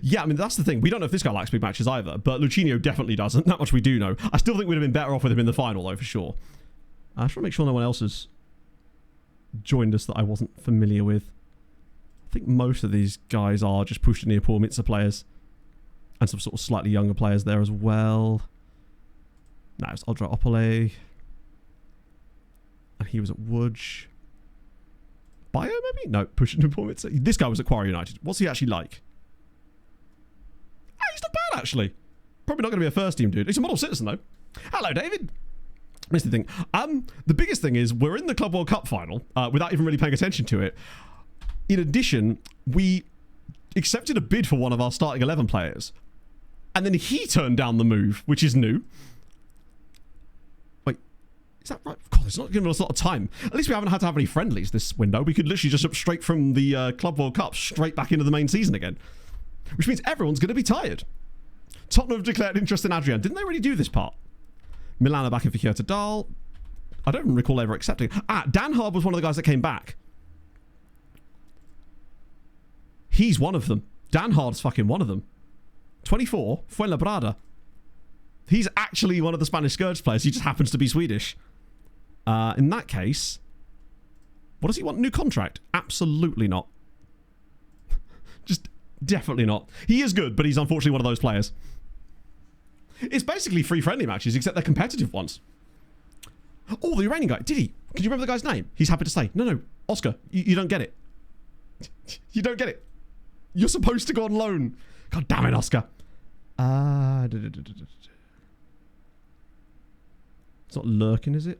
Yeah, I mean, that's the thing. We don't know if this guy likes big matches either, but Lucinio definitely doesn't. That much we do know. I still think we'd have been better off with him in the final, though, for sure. I just want to make sure no one else has joined us that I wasn't familiar with. I think most of these guys are just Pushchini Mitsa players. And some sort of slightly younger players there as well. No, it's Odra Opole. And he was at Łódź. Bio, maybe? No, Pushchini Mitsa. This guy was at Quarry United. What's he actually like? He's not bad, actually. Probably not going to be a first team dude. He's a model citizen, though. Hello, David. Here's the thing. The biggest thing is we're in the Club World Cup final without even really paying attention to it. In addition, we accepted a bid for one of our starting 11 players, and then he turned down the move, which is new. Wait, is that right? God, it's not giving us a lot of time. At least we haven't had to have any friendlies this window. We could literally just jump straight from the Club World Cup straight back into the main season again, which means everyone's going to be tired. Tottenham have declared interest in Adrian. Didn't they already do this part? Milan are back in for Kyoto Dahl. I don't even recall ever accepting. Dan Hard was one of the guys that came back. He's one of them. Dan Hard's fucking one of them. 24, Fuenlabrada. He's actually one of the Spanish Scourge players. He just happens to be Swedish. In that case, what does he want? New contract? Absolutely not. Just definitely not. He is good, but he's unfortunately one of those players. It's basically free friendly matches, except they're competitive ones. Oh, the Iranian guy. Did he? Can you remember the guy's name? He's happy to say. No, Oscar, you don't get it. You don't get it. You're supposed to go on loan. God damn it, Oscar. It's not Lurkin, is it?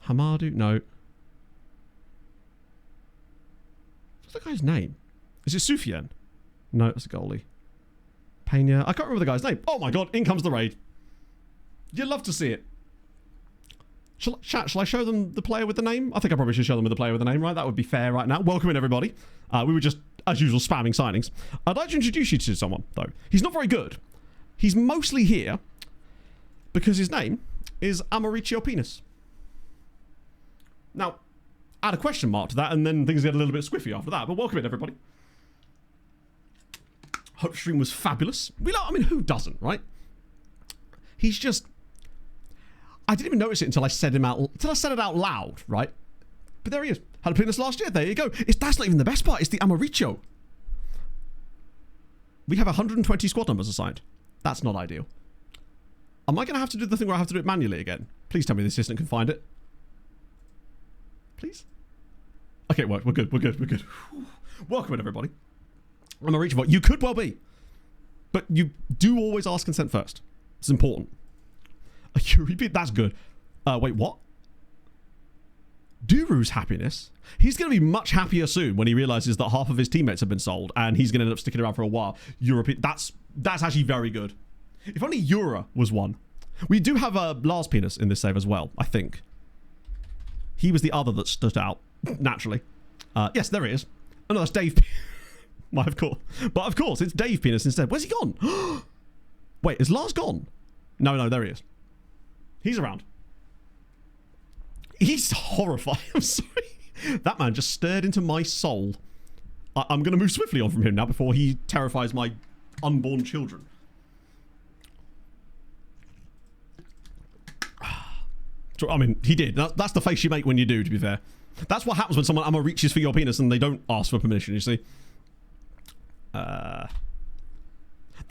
Hamadu? No. What's the guy's name? Is it Sufyan? No, that's a goalie. Pena. I can't remember the guy's name. Oh my god, in comes the raid. You'd love to see it. Shall I show them the player with the name? I think I probably should show them with the player with the name, right? That would be fair right now. Welcome in, everybody. We were just, as usual, spamming signings. I'd like to introduce you to someone, though. He's not very good. He's mostly here because his name is Mauricio Penis. Now, add a question mark to that, and then things get a little bit squiffy after that. But welcome in, everybody. Hope stream was fabulous. I mean, who doesn't, right? He's just... I didn't even notice it until I said it out loud, right? But there he is. Had a penis last year. There you go. That's not even the best part. It's the Amarillo. We have 120 squad numbers assigned. That's not ideal. Am I going to have to do the thing where I have to do it manually again? Please tell me the assistant can find it. Please? Okay, we're good. We're good. Welcome in, everybody. I'm a reachable. You could well be. But you do always ask consent first. It's important. A Yuri beat? That's good. Wait, what? Duru's happiness? He's going to be much happier soon when he realizes that half of his teammates have been sold and he's going to end up sticking around for a while. European. That's actually very good. If only Yura was one. We do have Lars Penis in this save as well, I think. He was the other that stood out, naturally. Yes, there he is. Oh, no, that's Dave. Well, of course. But of course, it's Dave Penis instead. Where's he gone? Wait, is Lars gone? No, there he is. He's around. He's horrifying. I'm sorry. That man just stared into my soul. I'm going to move swiftly on from him now before he terrifies my unborn children. I mean, he did. That's the face you make when you do, to be fair. That's what happens when someone reaches for your penis and they don't ask for permission, you see. They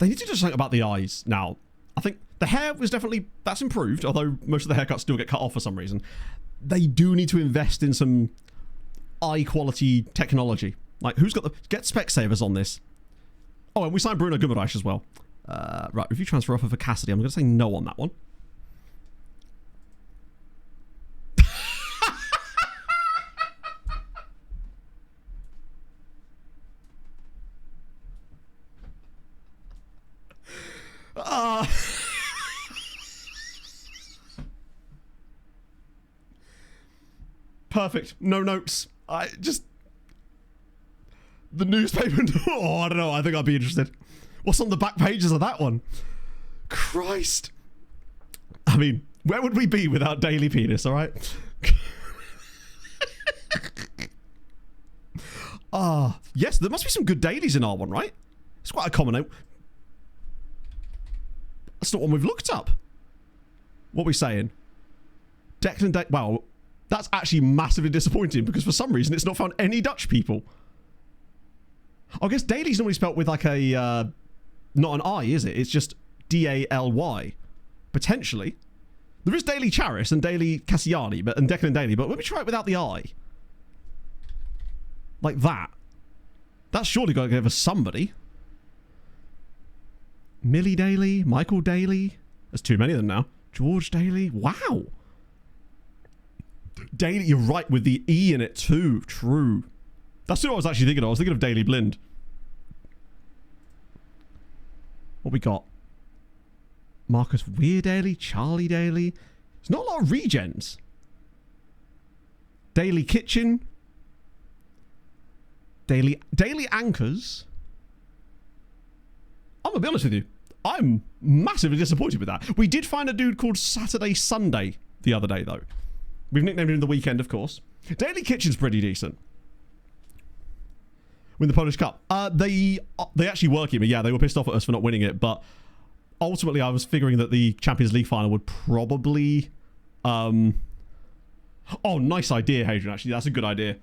need to do something about the eyes now. I think the hair was definitely... That's improved, although most of the haircuts still get cut off for some reason. They do need to invest in some eye quality technology. Like, who's got the... Get Specsavers on this. Oh, and we signed Bruno Guimaraes as well. Right, review transfer offer for Cassidy. I'm going to say no on that one. Perfect. No notes. The newspaper. Oh, I don't know. I think I'd be interested. What's on the back pages of that one? Christ. I mean, where would we be without Daily Penis, all right? Yes, there must be some good dailies in R1, right? It's quite a common name. That's not one we've looked up. What are we saying? Declan Day. Wow, that's actually massively disappointing because for some reason it's not found any Dutch people. I guess Daily's normally spelt with like a, not an I, is it? It's just D-A-L-Y. Potentially. There is Daily Charis and Daily Cassiani and Declan Daily, but let me try it without the I. Like that. That's surely got to give us somebody. Millie Daly, Michael Daly. There's too many of them now. George Daly. Wow. Daly, you're right with the E in it too. True. That's what I was actually thinking of. I was thinking of Daily Blind. What we got? Marcus Weir Daly, Charlie Daly. There's not a lot of regens. Daily Kitchen. Daily Anchors. I'm gonna be honest with you. I'm massively disappointed with that. We did find a dude called Saturday Sunday the other day, though. We've nicknamed him the Weekend, of course. Daily Kitchen's pretty decent. Win the Polish Cup. They actually were keeping. Yeah, they were pissed off at us for not winning it, but ultimately I was figuring that the Champions League final would probably... Oh, nice idea, Hadrian, actually. That's a good idea.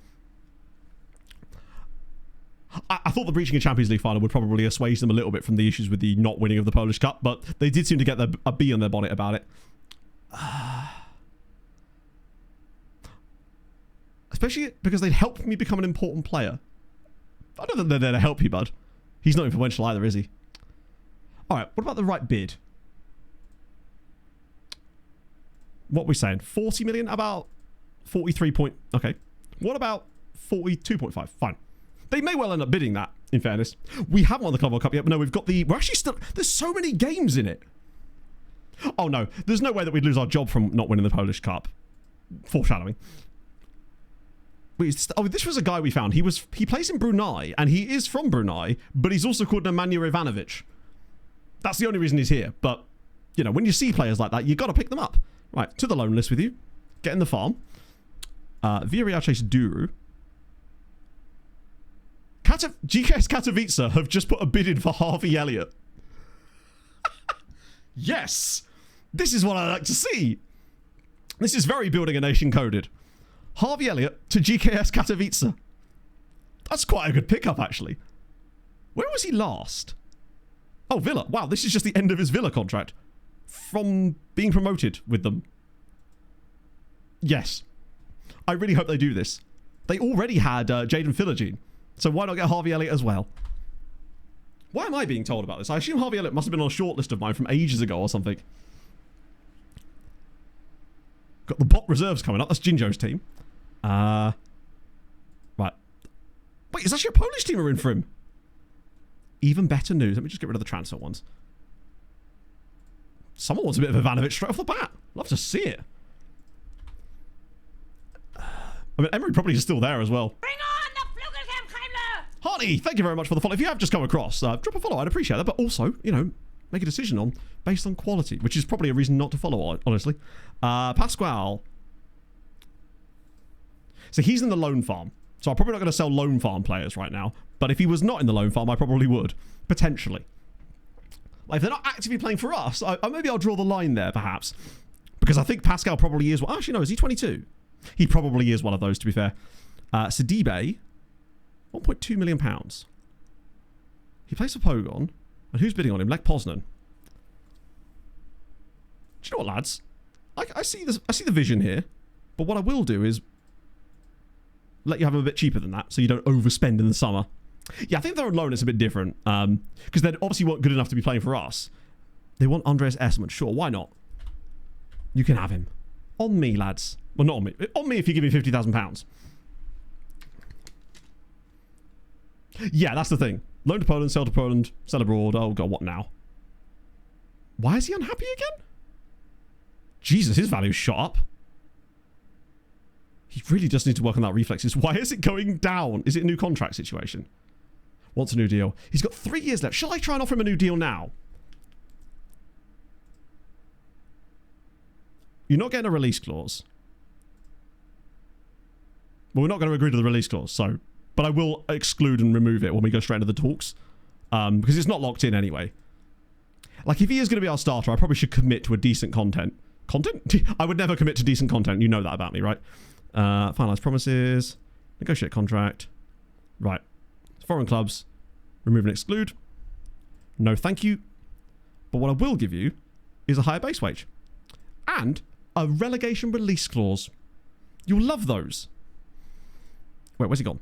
I thought the breaching a Champions League final would probably assuage them a little bit from the issues with the not winning of the Polish Cup, but they did seem to get a bee on their bonnet about it. Especially because they'd helped me become an important player. I don't think they're there to help you, bud. He's not influential either, is he? Alright, what about the right bid? What are we saying? 40 million? About 43 point... Okay. What about 42.5? Fine. They may well end up bidding that, in fairness. We haven't won the Club World Cup yet, but no, we've got the... We're actually still... There's so many games in it. Oh, no. There's no way that we'd lose our job from not winning the Polish Cup. Foreshadowing. Wait, oh, this was a guy we found. He plays in Brunei, and he is from Brunei, but he's also called Nemanja Ivanovic. That's the only reason he's here. But, you know, when you see players like that, you got to pick them up. Right, to the loan list with you. Get in the farm. Villarreal chase Duru. GKS Katowice have just put a bid in for Harvey Elliott. Yes! This is what I like to see. This is very building a nation coded. Harvey Elliott to GKS Katowice. That's quite a good pickup, actually. Where was he last? Oh, Villa. Wow, this is just the end of his Villa contract. From being promoted with them. Yes. I really hope they do this. They already had Jaden Philogene. So why not get Harvey Elliott as well? Why am I being told about this? I assume Harvey Elliott must have been on a short list of mine from ages ago or something. Got the bot reserves coming up. That's Jinjo's team. Right. Wait, is actually a Polish team are in for him? Even better news. Let me just get rid of the transfer ones. Someone wants a bit of Ivanovic straight off the bat. Love to see it. I mean, Emery probably is still there as well. Bring on the Flugelkampfheimler! Hardy, thank you very much for the follow. If you have just come across, drop a follow. I'd appreciate that. But also, you know, make a decision based on quality, which is probably a reason not to follow, honestly. Pasquale. So he's in the loan farm. So I'm probably not going to sell loan farm players right now. But if he was not in the loan farm, I probably would. Potentially. Like, if they're not actively playing for us, maybe I'll draw the line there, perhaps. Because I think Pascal probably is... Actually, no, is he 22? He probably is one of those, to be fair. Sidibe, £1.2 million. He plays for Pogon. And who's bidding on him? Lech Poznan. Do you know what, lads? I see the vision here. But what I will do is let you have him a bit cheaper than that, so you don't overspend in the summer. Yeah, I think they're on loan. It's a bit different. Because they obviously weren't good enough to be playing for us. They want Andreas Esserman. Sure, why not? You can have him. On me, lads. Well, not on me. On me if you give me £50,000. Yeah, that's the thing. Loan to Poland, sell abroad. Oh, God, what now? Why is he unhappy again? Jesus, his value's shot up. He really does need to work on that reflexes. Why is it going down? Is it a new contract situation? Wants a new deal. He's got 3 years left. Shall I try and offer him a new deal now? You're not getting a release clause. Well, we're not going to agree to the release clause, so... But I will exclude and remove it when we go straight into the talks. Because it's not locked in anyway. Like, if he is going to be our starter, I probably should commit to a decent content. Content? I would never commit to decent content. You know that about me, right? Finalise promises. Negotiate contract. Right. Foreign clubs. Remove and exclude. No, thank you. But what I will give you is a higher base wage. And a relegation release clause. You'll love those. Wait, where's he gone?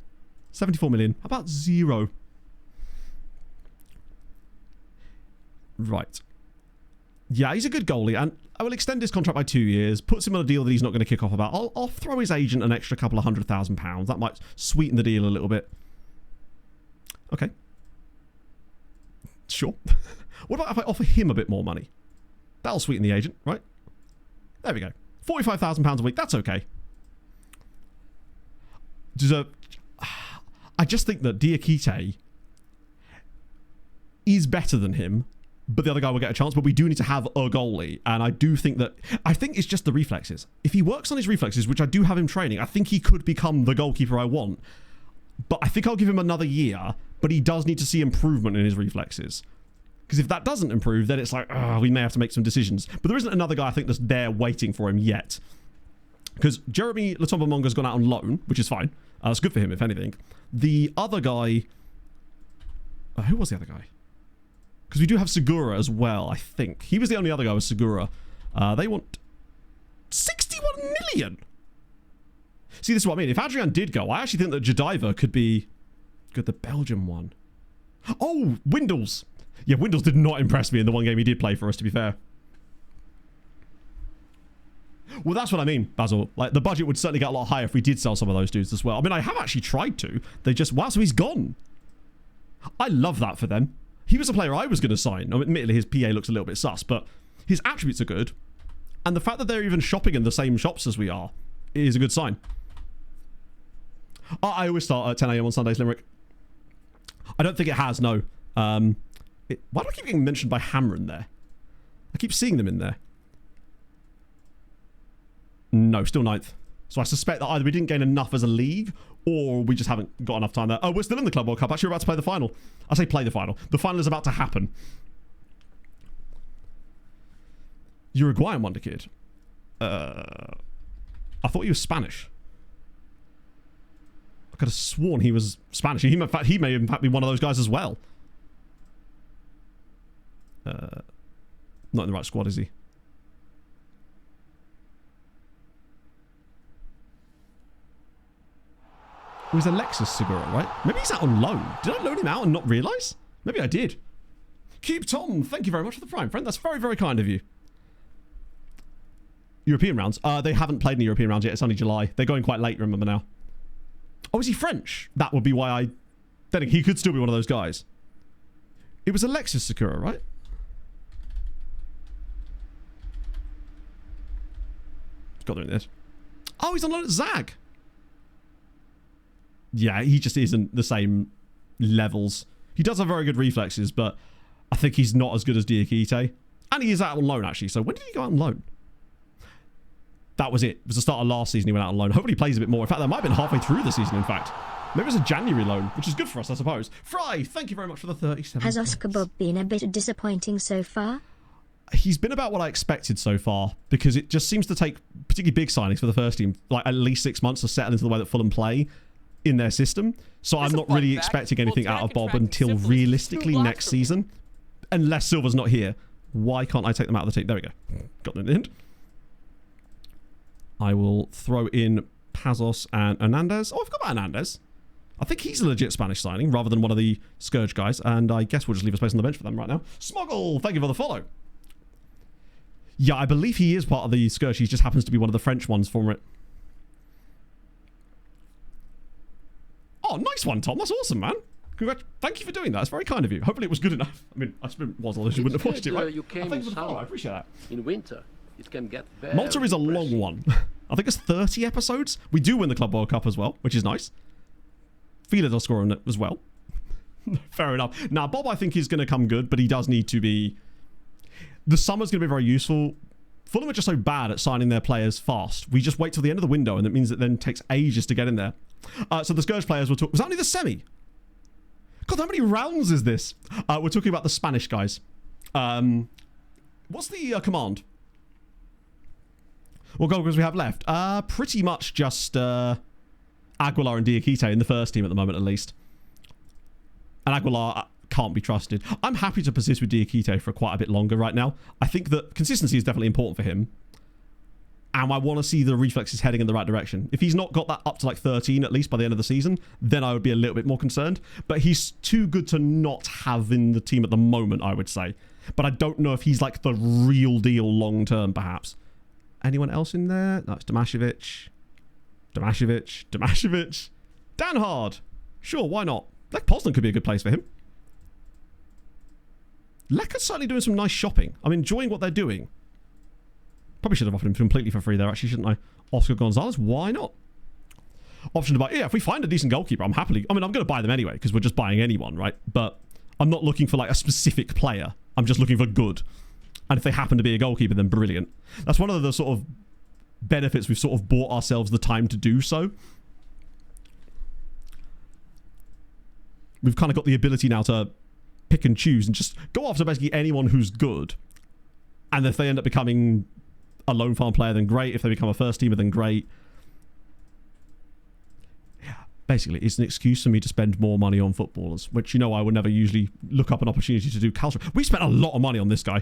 74 million. About 0. Right. Yeah, he's a good goalie, and I will extend his contract by 2 years, puts him on a deal that he's not going to kick off about. I'll throw his agent an extra couple of £100,000. That might sweeten the deal a little bit. Okay. Sure. What about if I offer him a bit more money? That'll sweeten the agent, right? There we go. £45,000 a week. That's okay. I just think that Diakite is better than him, but the other guy will get a chance. But we do need to have a goalie, and I do think that... I think it's just the reflexes. If he works on his reflexes, which I do have him training, I think he could become the goalkeeper I want. But I think I'll give him another year, but he does need to see improvement in his reflexes. Because if that doesn't improve, then it's like, we may have to make some decisions. But there isn't another guy I think that's there waiting for him yet. Because Jeremy Latomba-Monga's gone out on loan, which is fine. That's good for him, if anything. The other guy... who was the other guy? Because we do have Segura as well, I think. He was the only other guy with Segura. They want 61 million! See, this is what I mean. If Adrian did go, I actually think that Jediva could be... Good, the Belgian one. Oh, Windles! Yeah, Windles did not impress me in the one game he did play for us, to be fair. Well, that's what I mean, Basil. Like, the budget would certainly get a lot higher if we did sell some of those dudes as well. I mean, I have actually tried to. They just... Wow, so he's gone. I love that for them. He was a player I was going to sign. I mean, admittedly, his PA looks a little bit sus, but his attributes are good. And the fact that they're even shopping in the same shops as we are is a good sign. I always start at 10 AM on Sundays, Limerick. I don't think it has, no. Why do I keep getting mentioned by Hamron there? I keep seeing them in there. No, still 9th. So I suspect that either we didn't gain enough as a league, or we just haven't got enough time there. Oh, we're still in the Club World Cup. Actually, we're about to play the final. I say play the final. The final is about to happen. Uruguayan wonder kid. I thought he was Spanish. I could have sworn he was Spanish. He may in fact be one of those guys as well. Not in the right squad, is he? It was Alexis Segura, right? Maybe he's out on loan. Did I loan him out and not realise? Maybe I did. Cube Tom, thank you very much for the prime, friend. That's very, very kind of you. European rounds? They haven't played in the European rounds yet. It's only July. They're going quite late, remember now. Oh, is he French? That would be why I... Then he could still be one of those guys. It was Alexis Segura, right? Got there in this. Oh, he's on loan at Zag. Yeah, he just isn't the same levels. He does have very good reflexes, but I think he's not as good as Diakite. And he is out on loan, actually. So when did he go out on loan? That was it. It was the start of last season he went out on loan. Hopefully he plays a bit more. In fact, that might have been halfway through the season, in fact. Maybe it was a January loan, which is good for us, I suppose. Fry, thank you very much for the 37. Has Oscar Bob been a bit disappointing so far? He's been about what I expected so far, because it just seems to take particularly big signings for the first team, like at least 6 months to settle into the way that Fulham play in their system. So I'm not really expecting anything out of Bob until realistically next season, unless Silva's not here. Why can't I take them out of the team? There we go. Got them in the end. I will throw in Pazos and Hernandez. Oh, I've got Hernandez. I think he's a legit Spanish signing rather than one of the Scourge guys, and I guess we'll just leave a space on the bench for them right now. Smoggle, thank you for the follow. Yeah, I believe he is part of the Scourge. He just happens to be one of the French ones for it. Oh, nice one, Tom. That's awesome, man. Thank you for doing that. That's very kind of you. Hopefully it was good enough. I mean, I suppose it was, otherwise you wouldn't have watched it, right? You came Thank you for the follow. I appreciate that. In winter, it can get very Malta is a long one. I think it's 30 episodes. We do win the Club World Cup as well, which is nice. Fila does score on it as well. Fair enough. Now, Bob, I think, is going to come good, but he does need to be... The summer's going to be very useful. Fulham are just so bad at signing their players fast. We just wait till the end of the window, and it means it then takes ages to get in there. So the Scourge players will talk... Was that only the semi? God, how many rounds is this? We're talking about the Spanish guys. What's the command? What goalkeepers we have left? Pretty much just Aguilar and Diakite in the first team at the moment, at least. And Aguilar can't be trusted. I'm happy to persist with Diakite for quite a bit longer right now. I think that consistency is definitely important for him. And I want to see the reflexes heading in the right direction. If he's not got that up to like 13 at least by the end of the season, then I would be a little bit more concerned. But he's too good to not have in the team at the moment, I would say. But I don't know if he's like the real deal long term, perhaps. Anyone else in there? No, it's Tomashevic. Dan Hard. Sure, why not? Lech Poznan could be a good place for him. Lech is certainly doing some nice shopping. I'm enjoying what they're doing. Probably should have offered him completely for free there, actually, shouldn't I? Oscar Gonzalez, why not? Option to buy. Yeah, if we find a decent goalkeeper, I'm happily... I mean, I'm going to buy them anyway, because we're just buying anyone, right? But I'm not looking for, like, a specific player. I'm just looking for good. And if they happen to be a goalkeeper, then brilliant. That's one of the sort of benefits we've sort of bought ourselves the time to do so. We've kind of got the ability now to pick and choose and just go after basically anyone who's good. And if they end up becoming a loan farm player, then great. If they become a first teamer, then great. Yeah, basically, it's an excuse for me to spend more money on footballers, which, you know, I would never usually look up an opportunity to do. We spent a lot of money on this guy.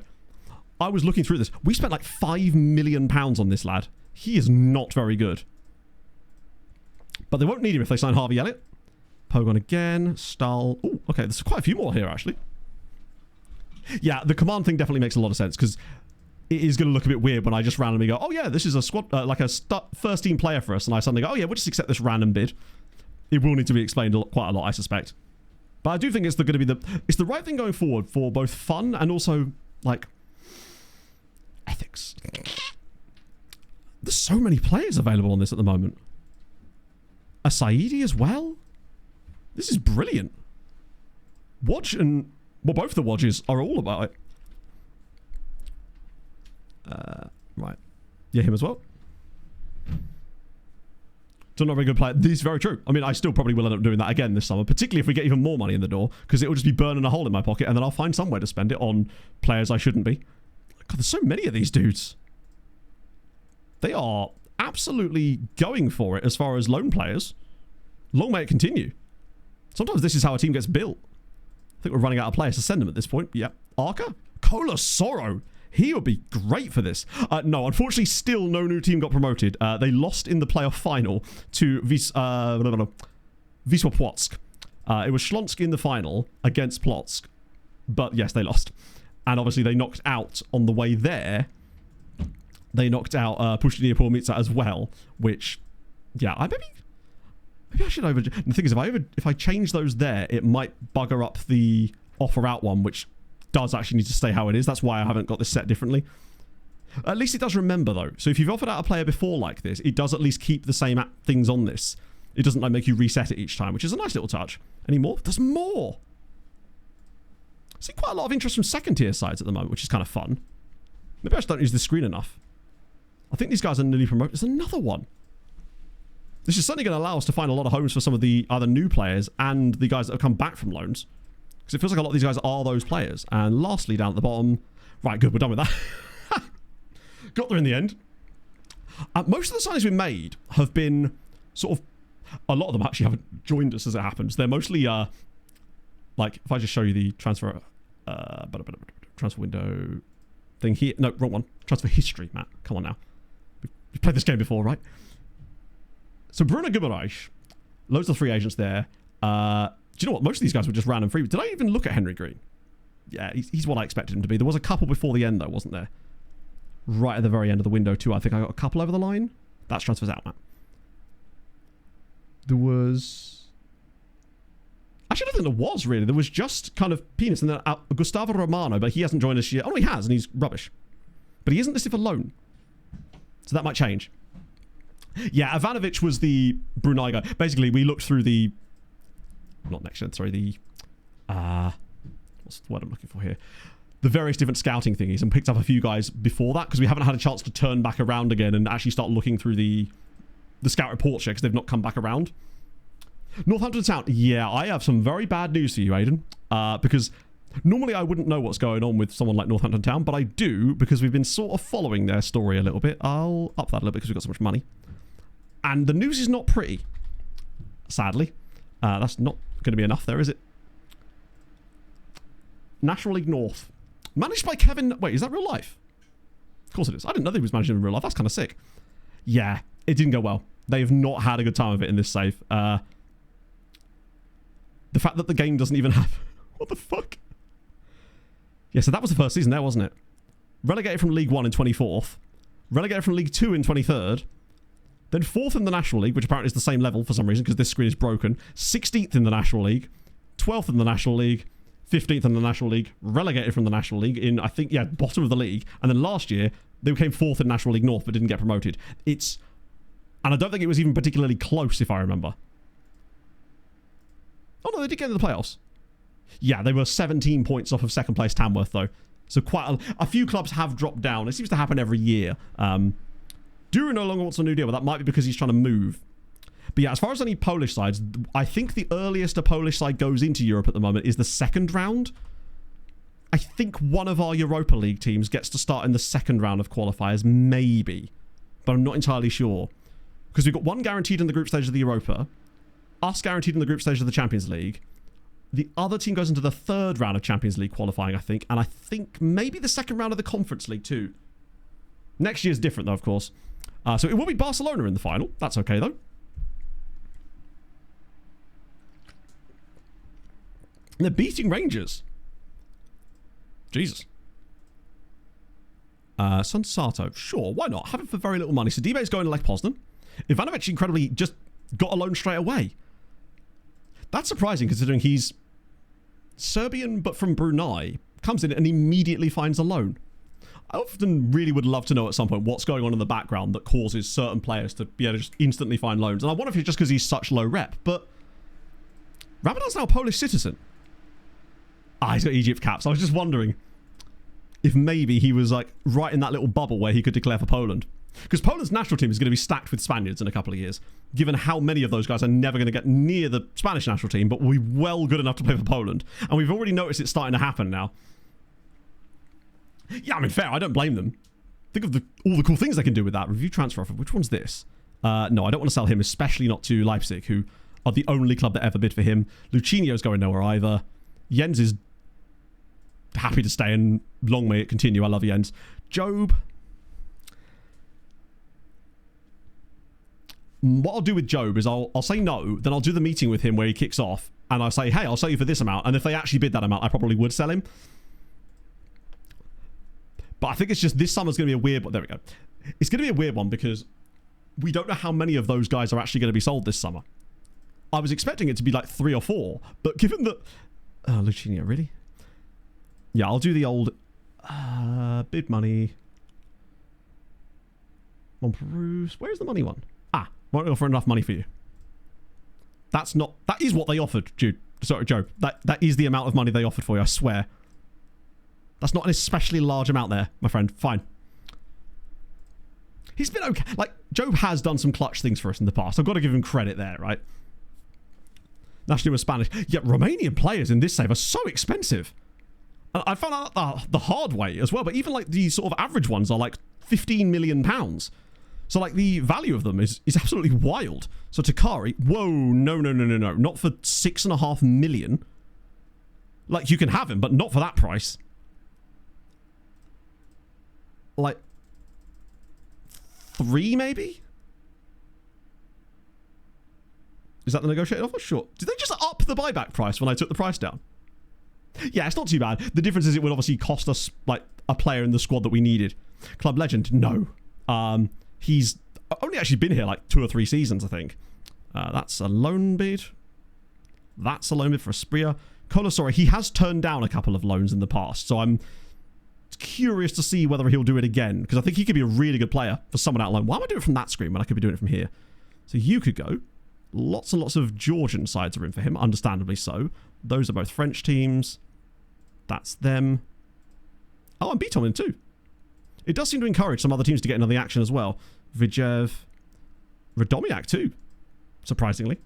I was looking through this. We spent like £5 million on this lad. He is not very good. But they won't need him if they sign Harvey Elliott. Pogon again. Stahl. Oh, okay. There's quite a few more here, actually. Yeah, the command thing definitely makes a lot of sense, because it is going to look a bit weird when I just randomly go, oh yeah, this is a squad, like a first team player for us, and I suddenly go, oh yeah, we'll just accept this random bid. It will need to be explained quite a lot, I suspect. But I do think it's going to be it's the right thing going forward for both fun and also, like, ethics. There's so many players available on this at the moment. A Saidi as well? This is brilliant. Wodge and... Well, both the Wodges are all about it. Right. Yeah, him as well. So not a very good player. This is very true. I mean, I still probably will end up doing that again this summer, particularly if we get even more money in the door, because it will just be burning a hole in my pocket, and then I'll find somewhere to spend it on players I shouldn't be. God, there's so many of these dudes. They are absolutely going for it as far as loan players. Long may it continue. Sometimes this is how a team gets built. I think we're running out of players to send them at this point. Yep. Arca? Cola Sorrow. He would be great for this. No, unfortunately, still no new team got promoted. They lost in the playoff final to Wisła Płotsk. It was Śląsk in the final against Płotsk. But yes, they lost. And obviously they knocked out on the way there. They knocked out Pushchini Pormitsa as well, which, yeah, maybe I should the thing is, if I change those there, it might bugger up the offer out one, which does actually need to stay how it is. That's why I haven't got this set differently. At least it does remember, though. So if you've offered out a player before like this, it does at least keep the same things on this. It doesn't like make you reset it each time, which is a nice little touch. Any more? There's more. I see quite a lot of interest from second tier sides at the moment, which is kind of fun. Maybe I just don't use this screen enough. I think these guys are newly promoted. There's another one. This is certainly going to allow us to find a lot of homes for some of the other new players and the guys that have come back from loans. Because it feels like a lot of these guys are those players. And lastly, down at the bottom... Right, good, we're done with that. Got there in the end. Most of the signings we made have been sort of... A lot of them actually haven't joined us as it happens. They're mostly, like, if I just show you the transfer... transfer window thing here. No, wrong one. Transfer history, Matt. Come on now. We've played this game before, right? So Bruno Guimaraes, loads of free agents there. Do you know what? Most of these guys were just random free. Did I even look at Henry Green? Yeah, he's what I expected him to be. There was a couple before the end, though, wasn't there? Right at the very end of the window, too. I think I got a couple over the line. That's transfers out, Matt. There was... Actually, I don't think there was, really. There was just kind of Penis and then Gustavo Romano, but he hasn't joined us yet. Oh, no, he has, and he's rubbish. But he isn't listed for loan. So that might change. Yeah, Ivanovic was the Brunei guy. Basically, we looked through the... Not next gen, sorry. The... what's the word I'm looking for here? The various different scouting thingies and picked up a few guys before that because we haven't had a chance to turn back around again and actually start looking through the scout reports yet because they've not come back around. Northampton Town. Yeah, I have some very bad news for you, Aiden. Because normally I wouldn't know what's going on with someone like Northampton Town, but I do because we've been sort of following their story a little bit. I'll up that a little bit because we've got so much money. And the news is not pretty, sadly. That's not going to be enough there, is it? National League North. Managed by Kevin... Wait, is that real life? Of course it is. I didn't know he was managing in real life. That's kind of sick. Yeah, it didn't go well. They have not had a good time of it in this save. The fact that the game doesn't even have... What the fuck? Yeah, so that was the first season there, wasn't it? Relegated from League 1 in 24th. Relegated from League 2 in 23rd. Then 4th in the National League, which apparently is the same level for some reason because this screen is broken. 16th in the National League. 12th in the National League. 15th in the National League. Relegated from the National League in, I think, yeah, bottom of the league. And then last year, they became 4th in National League North but didn't get promoted. And I don't think it was even particularly close, if I remember. Oh, no, they did get into the playoffs. Yeah, they were 17 points off of second place Tamworth, though. So quite a few clubs have dropped down. It seems to happen every year. Duru no longer wants a new deal, but that might be because he's trying to move. But yeah, as far as any Polish sides, I think the earliest a Polish side goes into Europe at the moment is the second round. I think one of our Europa League teams gets to start in the second round of qualifiers, maybe. But I'm not entirely sure. Because we've got one guaranteed in the group stage of the Europa, us guaranteed in the group stage of the Champions League. The other team goes into the third round of Champions League qualifying, I think. And I think maybe the second round of the Conference League too. Next year's different, though, of course. So it will be Barcelona in the final. That's okay, though. And they're beating Rangers. Jesus. Sansato. Sure, why not? Have it for very little money. Sidibe's going to Lech Poznan. Ivanovic incredibly just got a loan straight away. That's surprising considering he's Serbian but from Brunei. Comes in and immediately finds a loan. I often really would love to know at some point what's going on in the background that causes certain players to be able to just instantly find loans. And I wonder if it's just because he's such low rep. But Ramadan's now a Polish citizen. He's got Egypt caps. I was just wondering if maybe he was like right in that little bubble where he could declare for Poland. Because Poland's national team is going to be stacked with Spaniards in a couple of years, given how many of those guys are never going to get near the Spanish national team, but will be well good enough to play for Poland. And we've already noticed it's starting to happen now. Yeah, I mean, fair. I don't blame them. Think of all the cool things they can do with that. Review transfer offer. Which one's this? No, I don't want to sell him, especially not to Leipzig, who are the only club that ever bid for him. Lucinio's going nowhere either. Jens is happy to stay, and long may it continue. I love Jens. Job. What I'll do with Job is I'll say no, then I'll do the meeting with him where he kicks off, and I say, hey, I'll sell you for this amount. And if they actually bid that amount, I probably would sell him. But I think it's just this summer's going to be a weird one. There we go. It's going to be a weird one because we don't know how many of those guys are actually going to be sold this summer. I was expecting it to be like 3 or 4, but given that... Lucinio, really? Yeah, I'll do the old bid money. Monperuse. Where's the money one? Won't offer enough money for you. That is what they offered, Jude. Sorry, Joe. That is the amount of money they offered for you, I swear. That's not an especially large amount there, my friend. Fine. He's been okay. Like, Job has done some clutch things for us in the past. I've got to give him credit there, right? National team was Spanish. Yet Romanian players in this save are so expensive. I found out the hard way as well, but even like the sort of average ones are like £15 million. So like the value of them is absolutely wild. So Takari, whoa, no. Not for 6.5 million. Like, you can have him, but not for that price. Like 3 maybe? Is that the negotiated offer? Sure. Did they just up the buyback price when I took the price down? Yeah, it's not too bad. The difference is it would obviously cost us like a player in the squad that we needed. Club legend? No. He's only actually been here like 2 or 3 seasons, I think. That's a loan bid. That's a loan bid for Aspria. Colasora, he has turned down a couple of loans in the past, so I'm curious to see whether he'll do it again, because I think he could be a really good player for someone out loan. Why am I doing it from that screen when I could be doing it from here? So you could go. Lots and lots of Georgian sides are in for him, understandably so. Those are both French teams. That's them. Oh, and Beethoven too. It does seem to encourage some other teams to get into the action as well. Vijev. Radomiak too, surprisingly.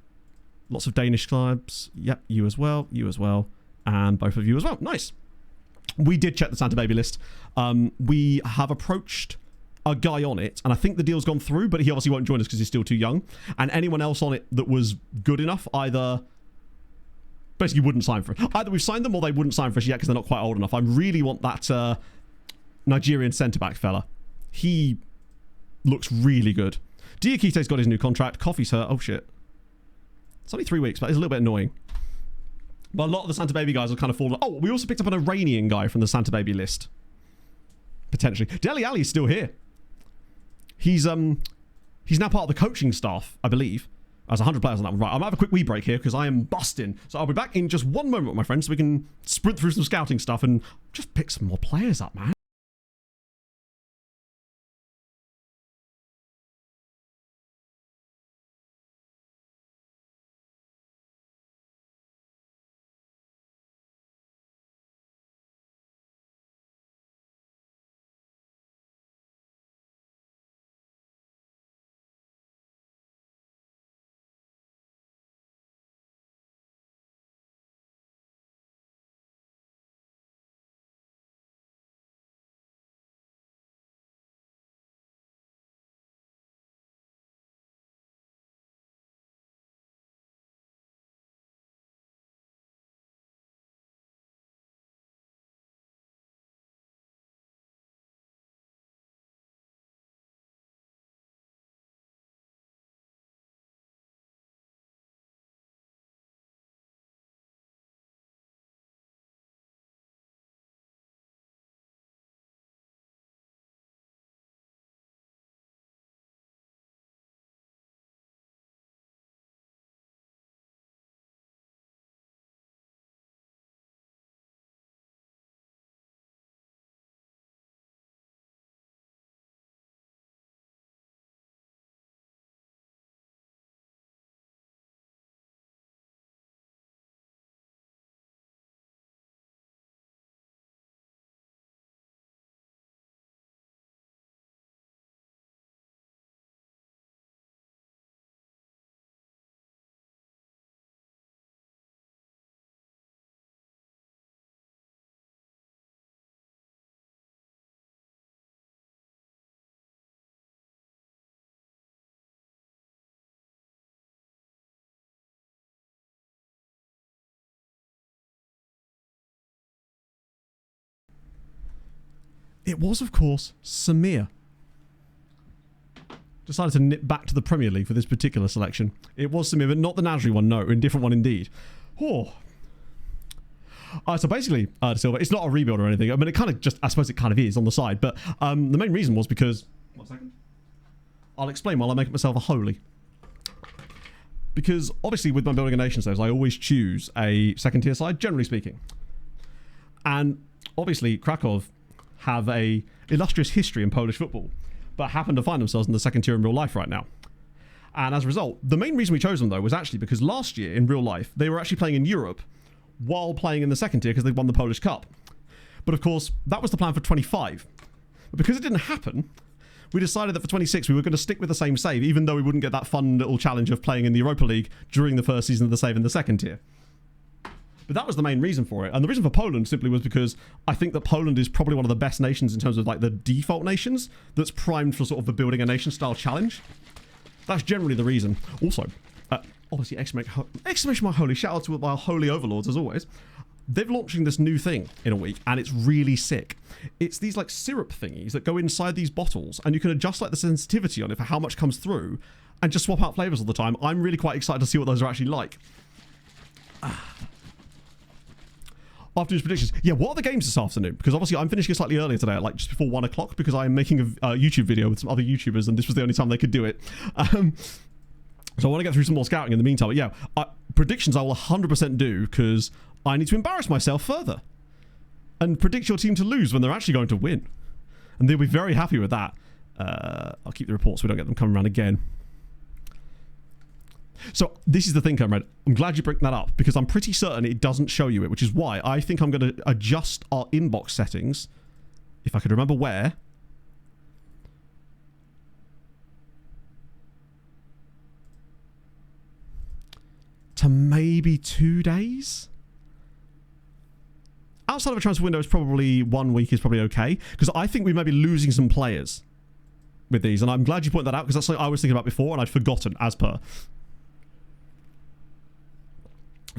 Lots of Danish clubs. Yep, you as well. You as well. And both of you as well. Nice. We did check the Santa Baby list. We have approached a guy on it, and I think the deal's gone through, but he obviously won't join us because he's still too young. And anyone else on it that was good enough either... basically wouldn't sign for it. Either we've signed them or they wouldn't sign for us yet because they're not quite old enough. I really want that Nigerian centre-back fella. He looks really good. Diakite's got his new contract. Coffee's hurt. Oh, shit. It's only 3 weeks, but it's a little bit annoying. But a lot of the Santa Baby guys have kind of fallen. Oh, we also picked up an Iranian guy from the Santa Baby list. Potentially. Deli Ali is still here. He's now part of the coaching staff, I believe. There's 100 players on that one. Right, I'm going to have a quick wee break here because I am busting. So I'll be back in just one moment, my friends, so we can sprint through some scouting stuff and just pick some more players up, man. It was, of course, Samir. Decided to nip back to the Premier League for this particular selection. It was Samir, but not the Nasri one, no. A different one indeed. Oh. So basically, Silva, it's not a rebuild or anything. I mean, it kind of just, I suppose it kind of is on the side. But the main reason was because... 1 second. I'll explain while I make myself a holy. Because obviously with my Building a Nation saves, I always choose a second tier side, generally speaking. And obviously, Krakow have a illustrious history in Polish football, but happen to find themselves in the second tier in real life right now. And as a result, the main reason we chose them, though, was actually because last year in real life, they were actually playing in Europe while playing in the second tier because they won the Polish Cup. But of course, that was the plan for 25. But because it didn't happen, we decided that for 26, we were going to stick with the same save, even though we wouldn't get that fun little challenge of playing in the Europa League during the first season of the save in the second tier. But that was the main reason for it. And the reason for Poland simply was because I think that Poland is probably one of the best nations in terms of like the default nations that's primed for sort of the Building a Nation style challenge. That's generally the reason. Also, obviously, exclamation mark holy, shout out to our holy overlords as always. They're launching this new thing in a week and it's really sick. It's these like syrup thingies that go inside these bottles and you can adjust like the sensitivity on it for how much comes through and just swap out flavors all the time. I'm really quite excited to see what those are actually like. Afternoon's predictions. Yeah, what are the games this afternoon? Because obviously I'm finishing slightly earlier today, like just before 1 o'clock, because I'm making a YouTube video with some other YouTubers, and this was the only time they could do it. So I want to get through some more scouting in the meantime. But yeah, predictions I will 100% do, because I need to embarrass myself further. And predict your team to lose when they're actually going to win. And they'll be very happy with that. I'll keep the reports so we don't get them coming around again. So this is the thing, Comrade. I'm glad you bring that up because I'm pretty certain it doesn't show you it, which is why I think I'm going to adjust our inbox settings, if I could remember where. To maybe 2 days? Outside of a transfer window, it's probably 1 week is probably okay because I think we may be losing some players with these, and I'm glad you pointed that out because that's something I was thinking about before and I'd forgotten as per.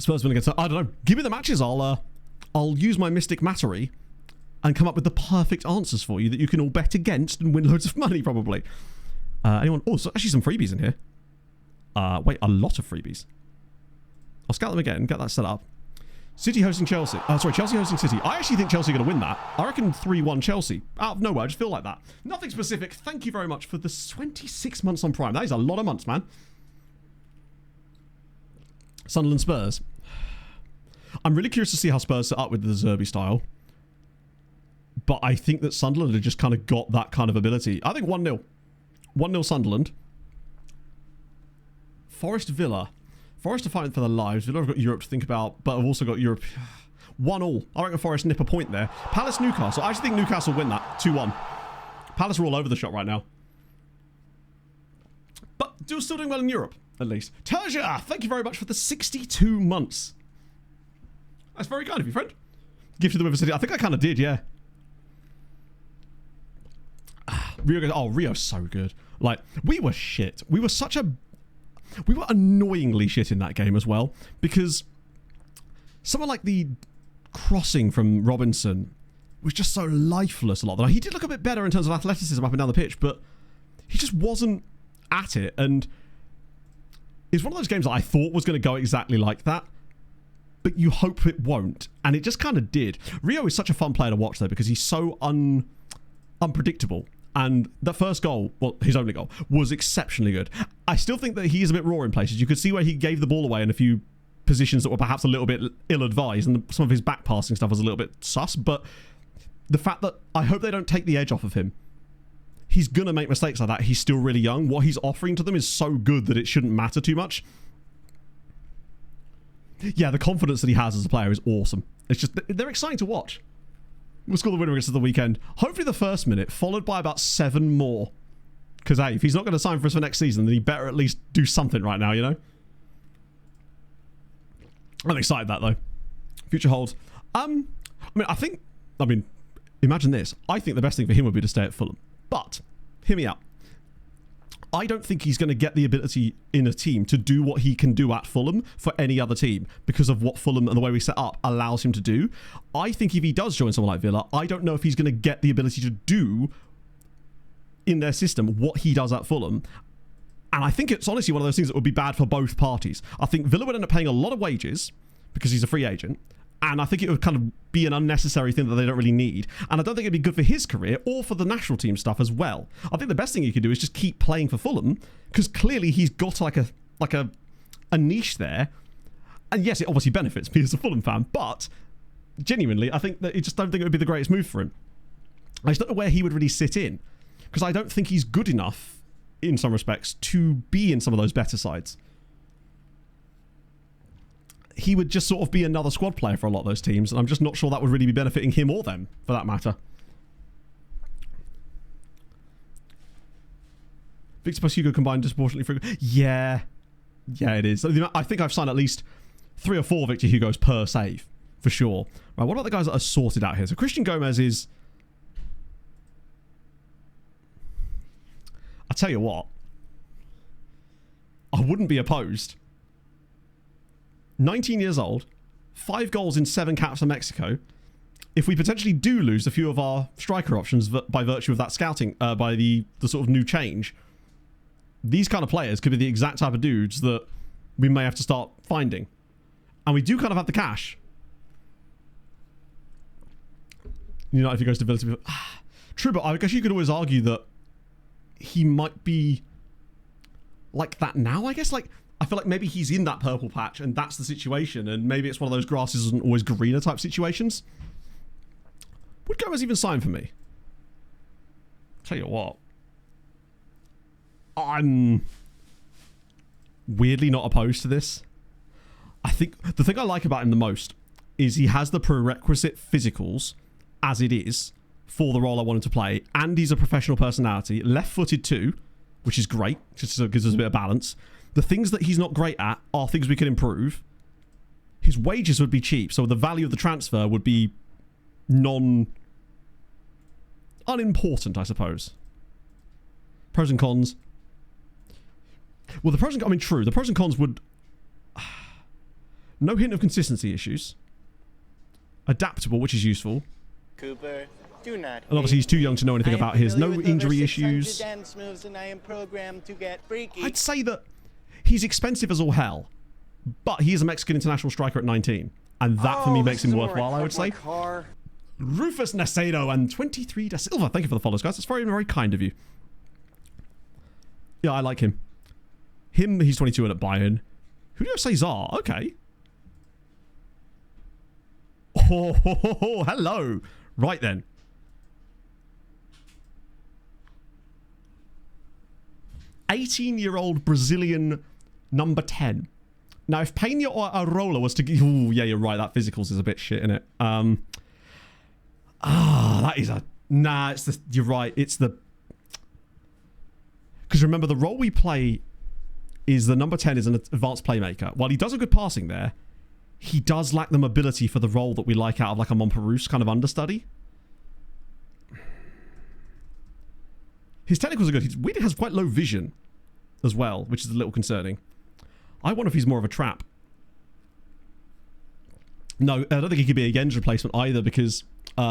Spurs win against, I don't know, give me the matches. I'll use my mystic mattery and come up with the perfect answers for you that you can all bet against and win loads of money probably. Anyone? Oh, so actually some freebies in here. Wait, a lot of freebies. I'll scout them again, get that set up. City hosting Chelsea. Oh, sorry, Chelsea hosting City. I actually think Chelsea are going to win that. I reckon 3-1 Chelsea. Out of nowhere, I just feel like that. Nothing specific. Thank you very much for the 26 months on Prime. That is a lot of months, man. Sunderland Spurs. I'm really curious to see how Spurs set up with the Zerbi style. But I think that Sunderland have just kind of got that kind of ability. I think 1-0. 1-0 Sunderland. Forest Villa. Forest are fighting for their lives. Villa have got Europe to think about, but have also got Europe. 1-1. I reckon Forest nip a point there. Palace Newcastle. I actually think Newcastle win that. 2-1. Palace are all over the shop right now. But still doing well in Europe, at least. Terja, thank you very much for the 62 months. That's very kind of you, friend. Gifted the River City. I think I kind of did, yeah. Rio, oh, Rio's so good. Like, we were shit. We were annoyingly shit in that game as well, because someone like the crossing from Robinson was just so lifeless a lot. He did look a bit better in terms of athleticism up and down the pitch, but he just wasn't at it. And it's one of those games that I thought was going to go exactly like that, but you hope it won't. And it just kind of did. Rio is such a fun player to watch, though, because he's so unpredictable. And that first goal, well, his only goal, was exceptionally good. I still think that he is a bit raw in places. You could see where he gave the ball away in a few positions that were perhaps a little bit ill-advised, and some of his back passing stuff was a little bit sus, but the fact that I hope they don't take the edge off of him. He's going to make mistakes like that. He's still really young. What he's offering to them is so good that it shouldn't matter too much. Yeah, the confidence that he has as a player is awesome. It's just, they're exciting to watch. We'll score the winner against the weekend. Hopefully the first minute, followed by about 7 more. Because, hey, if he's not going to sign for us for next season, then he better at least do something right now, you know? I'm excited that, though. Future holds. Imagine this. I think the best thing for him would be to stay at Fulham. But, hear me out. I don't think he's going to get the ability in a team to do what he can do at Fulham for any other team because of what Fulham and the way we set up allows him to do. I think if he does join someone like Villa, I don't know if he's going to get the ability to do in their system what he does at Fulham. And I think it's honestly one of those things that would be bad for both parties. I think Villa would end up paying a lot of wages because he's a free agent. And I think it would kind of be an unnecessary thing that they don't really need. And I don't think it'd be good for his career or for the national team stuff as well. I think the best thing he could do is just keep playing for Fulham, because clearly he's got like a niche there. And yes, it obviously benefits me as a Fulham fan, but genuinely, I think that I just don't think it would be the greatest move for him. I just don't know where he would really sit in, because I don't think he's good enough in some respects to be in some of those better sides. He would just sort of be another squad player for a lot of those teams, and I'm just not sure that would really be benefiting him or them, for that matter. Victor plus Hugo combined disproportionately for... Yeah, it is. I think I've signed at least 3 or 4 Victor Hugos per save, for sure. Right, what about the guys that are sorted out here? So Christian Gomez is... I tell you what, I wouldn't be opposed. 19 years old, 5 goals in 7 caps for Mexico. If we potentially do lose a few of our striker options by virtue of that scouting, by the sort of new change, these kind of players could be the exact type of dudes that we may have to start finding. And we do kind of have the cash. United if he goes to Villa. True, but I guess you could always argue that he might be like that now, I guess. Like, I feel like maybe he's in that purple patch and that's the situation, and maybe it's one of those grasses isn't always greener type situations. Would Gomez even sign for me? Tell you what, I'm weirdly not opposed to this. I think the thing I like about him the most is he has the prerequisite physicals as it is for the role I wanted to play, and he's a professional personality, left-footed too, which is great, just gives us a bit of balance. The things that he's not great at are things we can improve. His wages would be cheap, so the value of the transfer would be unimportant, I suppose. Pros and cons. Well, the pros and... I mean, true. The pros and cons would... No hint of consistency issues. Adaptable, which is useful. Cooper, do not. And obviously he's too young to know anything about his. No injury issues. Dance moves and I am programmed to get freaky. I'd say that he's expensive as all hell, but he is a Mexican international striker at 19. And that for me makes him this is where worthwhile, I would say. parked my car. Rufus Nacedo and 23 da Silva. Thank you for the follows, guys. That's very, very kind of you. Yeah, I like him. He's 22 and at Bayern. Who do you say Czar? Okay. Oh, hello. Right then. "18-year-old Brazilian number 10. Now, if Peña or Arola was to... Ooh, yeah, you're right. That physicals is a bit shit, innit? That is a... Nah, it's the... You're right. It's the... Because remember, the role we play is the number 10 is an advanced playmaker. While he does a good passing there, he does lack the mobility for the role that we like out of like a Montperouse kind of understudy. His technicals are good. He weirdly has quite low vision as well, which is a little concerning. I wonder if he's more of a trap. No, I don't think he could be a Genj replacement either because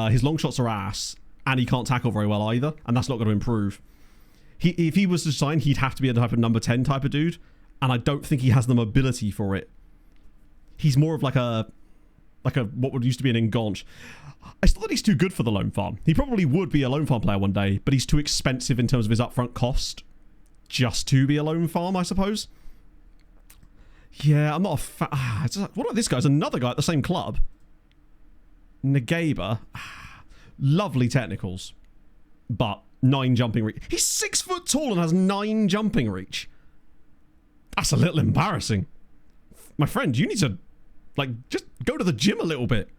his long shots are ass and he can't tackle very well either, and that's not going to improve. If he was to sign, he'd have to be a type of number 10 type of dude, and I don't think he has the mobility for it. He's more of like a what would used to be an Engonch. I still think he's too good for the loan farm. He probably would be a loan farm player one day, but he's too expensive in terms of his upfront cost just to be a loan farm, I suppose. Yeah, I'm not a fan. What about this guy? There's another guy at the same club. Nagaba. Lovely technicals, but 9 jumping reach. He's 6 foot tall and has 9 jumping reach. That's a little embarrassing. My friend, you need to, just go to the gym a little bit.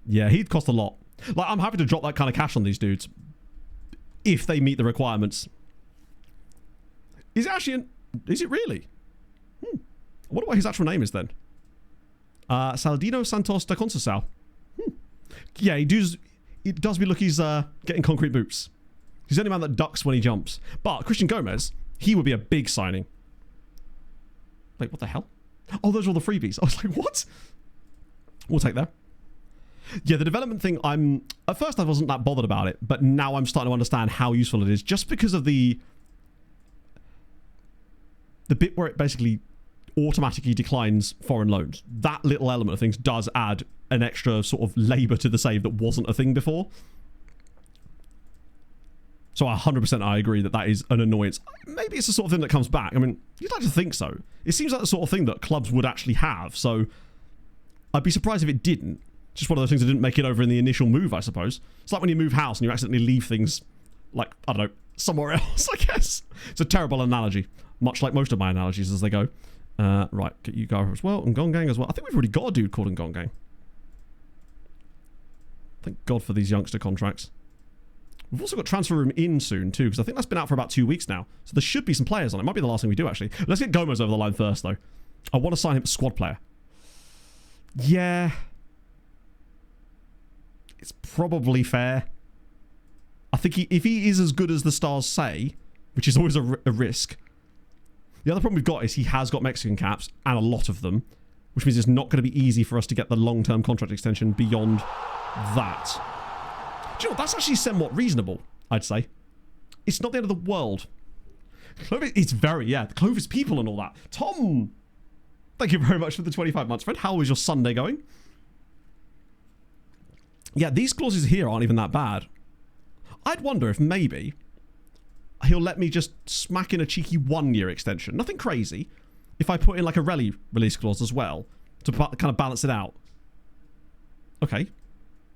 Yeah, he'd cost a lot. I'm happy to drop that kind of cash on these dudes if they meet the requirements. Is it actually is it really? I wonder what his actual name is then. Saldino Santos da Conceição. Yeah, it does be look he's getting concrete boots. He's the only man that ducks when he jumps. But Christian Gomez, he would be a big signing. Wait, what the hell? Oh, those are all the freebies. I was like, what? We'll take that. Yeah, the development thing, at first I wasn't that bothered about it, but now I'm starting to understand how useful it is, just because of the bit where it basically automatically declines foreign loans. That little element of things does add an extra sort of labour to the save that wasn't a thing before. So 100% I agree that is an annoyance. Maybe it's the sort of thing that comes back. I mean, you'd like to think so. It seems like the sort of thing that clubs would actually have, so I'd be surprised if it didn't. Just one of those things that didn't make it over in the initial move, I suppose. It's like when you move house and you accidentally leave things, I don't know, somewhere else, I guess. It's a terrible analogy, much like most of my analogies as they go. Right, get you Gara as well, and Gongang as well. I think we've already got a dude called Gongang. Thank God for these youngster contracts. We've also got transfer room in soon too, because I think that's been out for about 2 weeks now. So there should be some players on it. Might be the last thing we do, actually. Let's get Gomez over the line first, though. I want to sign him as squad player. Yeah. It's probably fair. I think if he is as good as the stars say, which is always a risk. The other problem we've got is he has got Mexican caps, and a lot of them, which means it's not going to be easy for us to get the long-term contract extension beyond that. Do you know what? That's actually somewhat reasonable, I'd say. It's not the end of the world. Clovis, it's very, yeah, the Clovis people and all that. Tom, thank you very much for the 25 months, friend. How is your Sunday going? Yeah, these clauses here aren't even that bad. I'd wonder if maybe he'll let me just smack in a cheeky 1-year extension. Nothing crazy. If I put in like a release clause as well to kind of balance it out. Okay.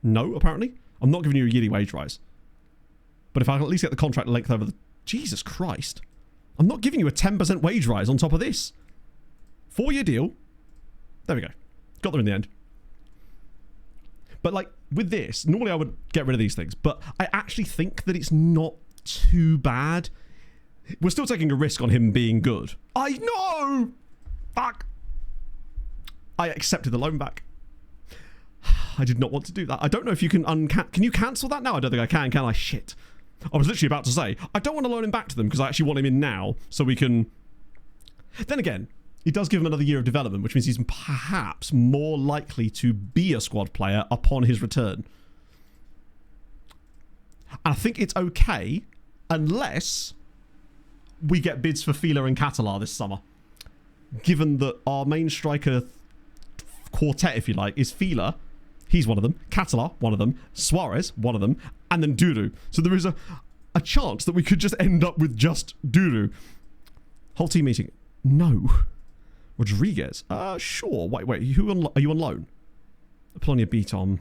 No, apparently. I'm not giving you a yearly wage rise. But if I can at least get the contract length over the... Jesus Christ. I'm not giving you a 10% wage rise on top of this. 4-year deal. There we go. Got there in the end. But with this, normally I would get rid of these things. But I actually think that it's not too bad. We're still taking a risk on him being good. I know! Fuck. I accepted the loan back. I did not want to do that. I don't know if you can can you cancel that now? I don't think I can I? Shit. I was literally about to say, I don't want to loan him back to them because I actually want him in now so we can... Then again, it does give him another year of development, which means he's perhaps more likely to be a squad player upon his return. And I think it's okay unless we get bids for Fila and Catalar this summer. Given that our main striker quartet, if you like, is Fila. He's one of them. Catala, one of them. Suarez, one of them. And then Duru. So there is a chance that we could just end up with just Duru. Whole team meeting. No. Rodriguez. Sure. Wait. Are you on loan? Apollonia Beaton.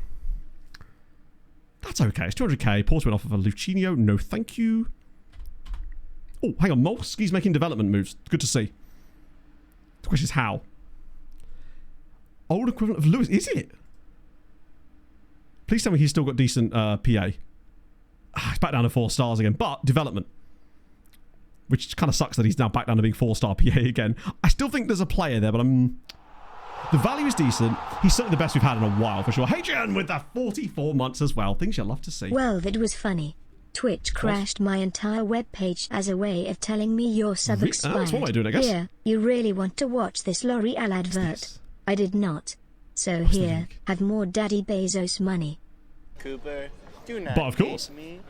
That's okay. It's 200k. Portsmouth off of a Lucinio. No, thank you. Oh, hang on. Molski's making development moves. Good to see. The question is how. Old equivalent of Lewis. Is it? Please tell me he's still got decent PA. He's back down to 4 stars again. But development. Which kind of sucks that he's now back down to being 4-star PA again. I still think there's a player there, but the value is decent. He's certainly the best we've had in a while, for sure. Hadrian with the 44 months as well. Things you'll love to see. Well, that was funny. Twitch crashed my entire webpage as a way of telling me your sub expired. That's one way of doing it, I guess. Here, you really want to watch this L'Oreal advert? I did not. So here, have more Daddy Bezos money. Cooper, do not But of course. hate me.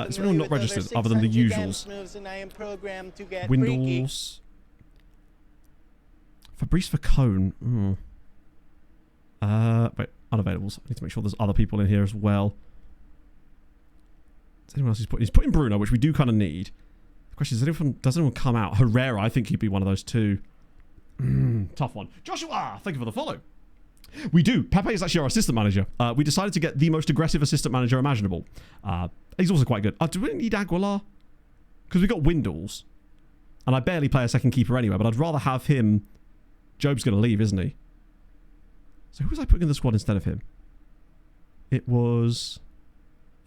Is anyone not registered other than the usuals? Windles. Fabrice Facone. Wait, unavailables. I need to make sure there's other people in here as well. Is anyone else he's putting Bruno, which we do kind of need. The question is, does anyone come out? Herrera, I think he'd be one of those two. Tough one. Joshua, thank you for the follow. We do. Pepe is actually our assistant manager. We decided to get the most aggressive assistant manager imaginable. He's also quite good. Do we need Aguilar? Because we got Windles. And I barely play a second keeper anyway, but I'd rather have him. Job's going to leave, isn't he? So who was I putting in the squad instead of him? It was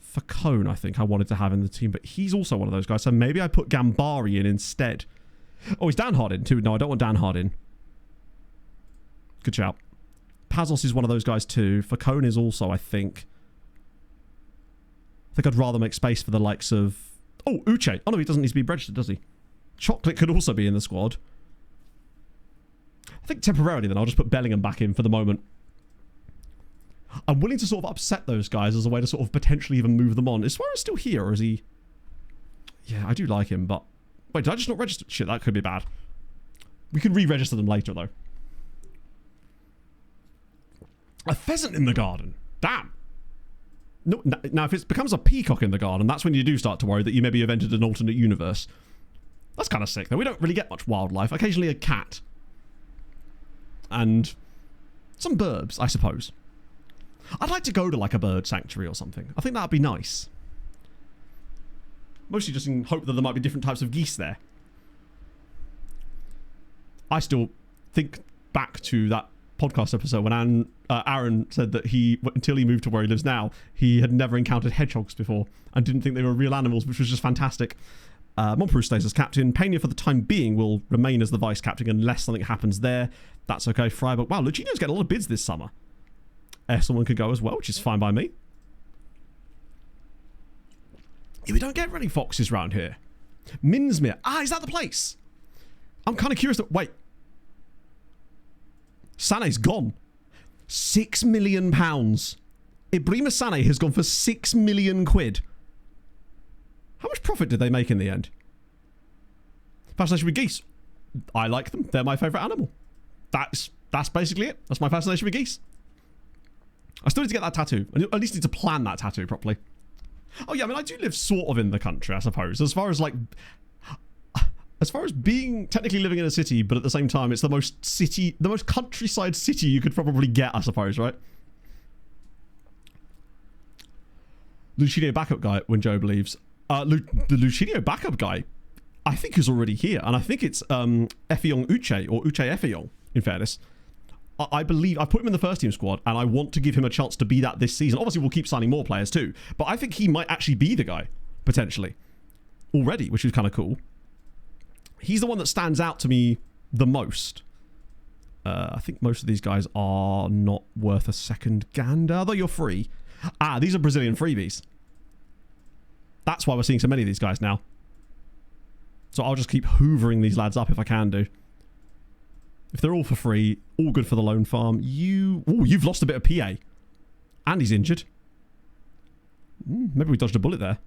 Facone, I think I wanted to have in the team, but he's also one of those guys. So maybe I put Gambari in instead. Oh, is Dan Hardin too? No, I don't want Dan Hardin. Good shout. Pazos is one of those guys too. Facone is also, I think I'd rather make space for the likes of... Oh, Uche. Oh no, he doesn't need to be registered, does he? Chocolate could also be in the squad. I think temporarily then I'll just put Bellingham back in for the moment. I'm willing to sort of upset those guys as a way to sort of potentially even move them on. Is Suarez still here, or is he... Yeah, I do like him, but... Wait, did I just not register? Shit, that could be bad. We can re-register them later, though. A pheasant in the garden. Damn. No, now, if it becomes a peacock in the garden, that's when you do start to worry that you maybe have entered an alternate universe. That's kind of sick, though. We don't really get much wildlife. Occasionally a cat. And some birds, I suppose. I'd like to go to like a bird sanctuary or something. I think that'd be nice. Mostly just in hope that there might be different types of geese there. I still think back to that podcast episode when Aaron said that until he moved to where he lives now, he had never encountered hedgehogs before and didn't think they were real animals, which was just fantastic. Montpellier stays as captain. Pena, for the time being, will remain as the vice captain unless something happens there. That's okay. Freiburg. Wow, Lucino's getting a lot of bids this summer. Someone could go as well, which is fine by me. Yeah, we don't get running foxes around here. Minsmere. Is that the place? I'm kind of curious. Wait. Sané's gone. £6 million. Ibrahima Sané has gone for 6 million quid. How much profit did they make in the end? Fascination with geese. I like them. They're my favourite animal. That's basically it. That's my fascination with geese. I still need to get that tattoo. I at least need to plan that tattoo properly. Oh yeah, I mean, I do live sort of in the country, I suppose. As far as being technically living in a city, but at the same time, it's the most countryside city you could probably get, I suppose, right? Lucinio backup guy when Job leaves. The Lucinio backup guy, I think, is already here, and I think it's Effiong Uche, or Uche Effiong, in fairness. I believe I put him in the first team squad, and I want to give him a chance to be that this season. Obviously, we'll keep signing more players too, but I think he might actually be the guy, potentially, already, which is kind of cool. He's the one that stands out to me the most. I think most of these guys are not worth a second gander, although you're free. These are Brazilian freebies. That's why we're seeing so many of these guys now. So I'll just keep hoovering these lads up if I can do. If they're all for free, all good for the loan farm. You've lost a bit of PA. And he's injured. Maybe we dodged a bullet there.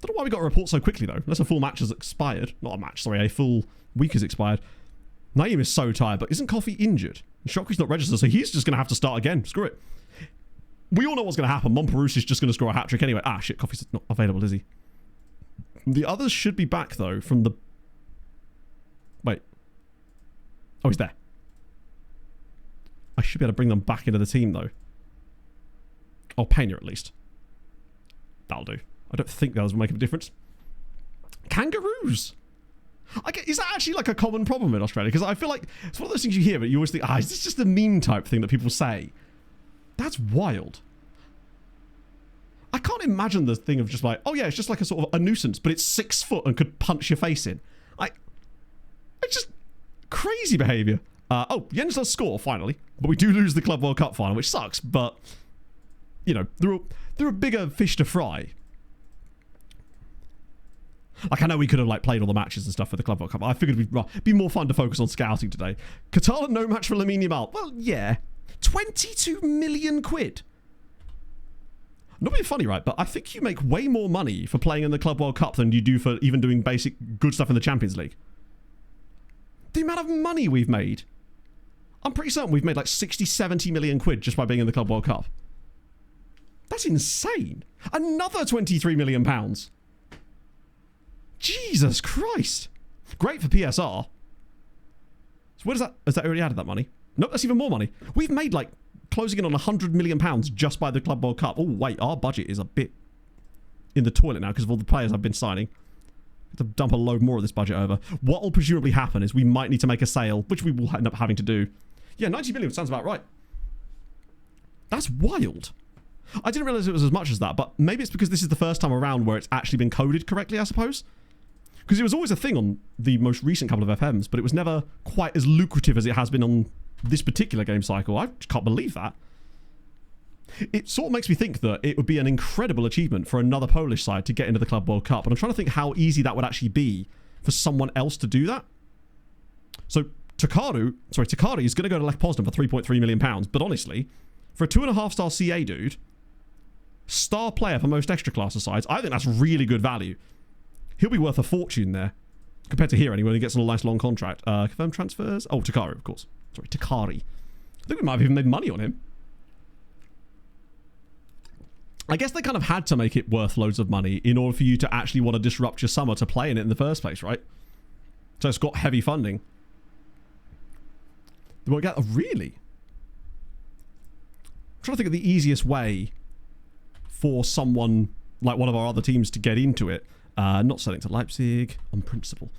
Don't know why we got a report so quickly, though. Unless a full match has expired. Not a match, sorry. A full week has expired. Naeem is so tired, but isn't Coffee injured? Shockley's not registered, so he's just going to have to start again. Screw it. We all know what's going to happen. Monperus is just going to score a hat-trick anyway. Ah, shit, Coffee's not available, is he? The others should be back, though, from the... Wait. Oh, he's there. I should be able to bring them back into the team, though. Oh, Pena, at least. That'll do. I don't think that will make a difference. Kangaroos! Is that actually like a common problem in Australia? Because I feel like it's one of those things you hear, but you always think, is this just a meme type thing that people say? That's wild. I can't imagine the thing of just like, oh yeah, it's just like a sort of a nuisance, but it's 6 foot and could punch your face in. It's just crazy behaviour. Oh, Jens does score, finally. But we do lose the Club World Cup final, which sucks, but, you know, there are bigger fish to fry. Like, I know we could have, like, played all the matches and stuff for the Club World Cup. I figured it'd be more fun to focus on scouting today. Qatar, no match for Lamine Yamal. Well, yeah. 22 million quid. Not being funny, right? But I think you make way more money for playing in the Club World Cup than you do for even doing basic good stuff in the Champions League. The amount of money we've made. I'm pretty certain we've made like 60, 70 million quid just by being in the Club World Cup. That's insane. Another 23 million pounds. Jesus Christ. Great for PSR. So where does that... Has that already added that money? Nope, that's even more money. We've made like closing in on 100 million pounds just by the Club World Cup. Oh, wait, our budget is a bit in the toilet now because of all the players I've been signing. To dump a load more of this budget over. What will presumably happen is we might need to make a sale, which we will end up having to do. Yeah, 90 million sounds about right. That's wild. I didn't realise it was as much as that, but maybe it's because this is the first time around where it's actually been coded correctly, I suppose. Because it was always a thing on the most recent couple of FMs, but it was never quite as lucrative as it has been on this particular game cycle. I just can't believe that. It sort of makes me think that it would be an incredible achievement for another Polish side to get into the Club World Cup. And I'm trying to think how easy that would actually be for someone else to do that. So Takari is going to go to Lech Poznan for £3.3 million. But honestly, for a 2.5-star CA dude, star player for most extra classes sides, I think that's really good value. He'll be worth a fortune there. Compared to here anyway, when he gets a nice long contract. Confirmed transfers? Oh, Takari, of course. Sorry, Takari. I think we might have even made money on him. I guess they kind of had to make it worth loads of money in order for you to actually want to disrupt your summer to play in it in the first place, right? So it's got heavy funding. They won't get... Oh, really? I'm trying to think of the easiest way for someone like one of our other teams to get into it. Not selling to Leipzig on principle.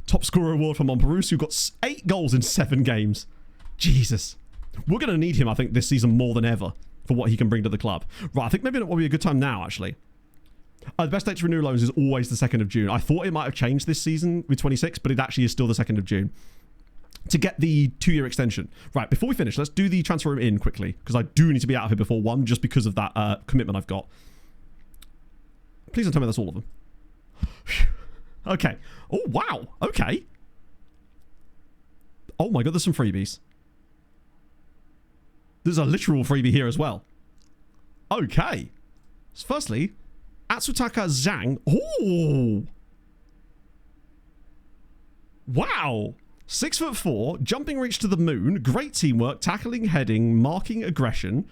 Top scorer award for Monperus, who got 8 goals in 7 games. Jesus. We're going to need him, I think, this season more than ever for what he can bring to the club. Right, I think maybe it will be a good time now, actually. The best date to renew loans is always the 2nd of June. I thought it might have changed this season with 26, but it actually is still the 2nd of June. To get the 2-year extension. Right, before we finish, let's do the transfer room in quickly, because I do need to be out of here before 1, just because of that commitment I've got. Please don't tell me that's all of them. Okay. Oh, wow. Okay. Oh my god, there's some freebies. There's a literal freebie here as well. Okay. So firstly, Atsutaka Zhang. Oh. Wow. 6'4", jumping reach to the moon, great teamwork, tackling, heading, marking, aggression.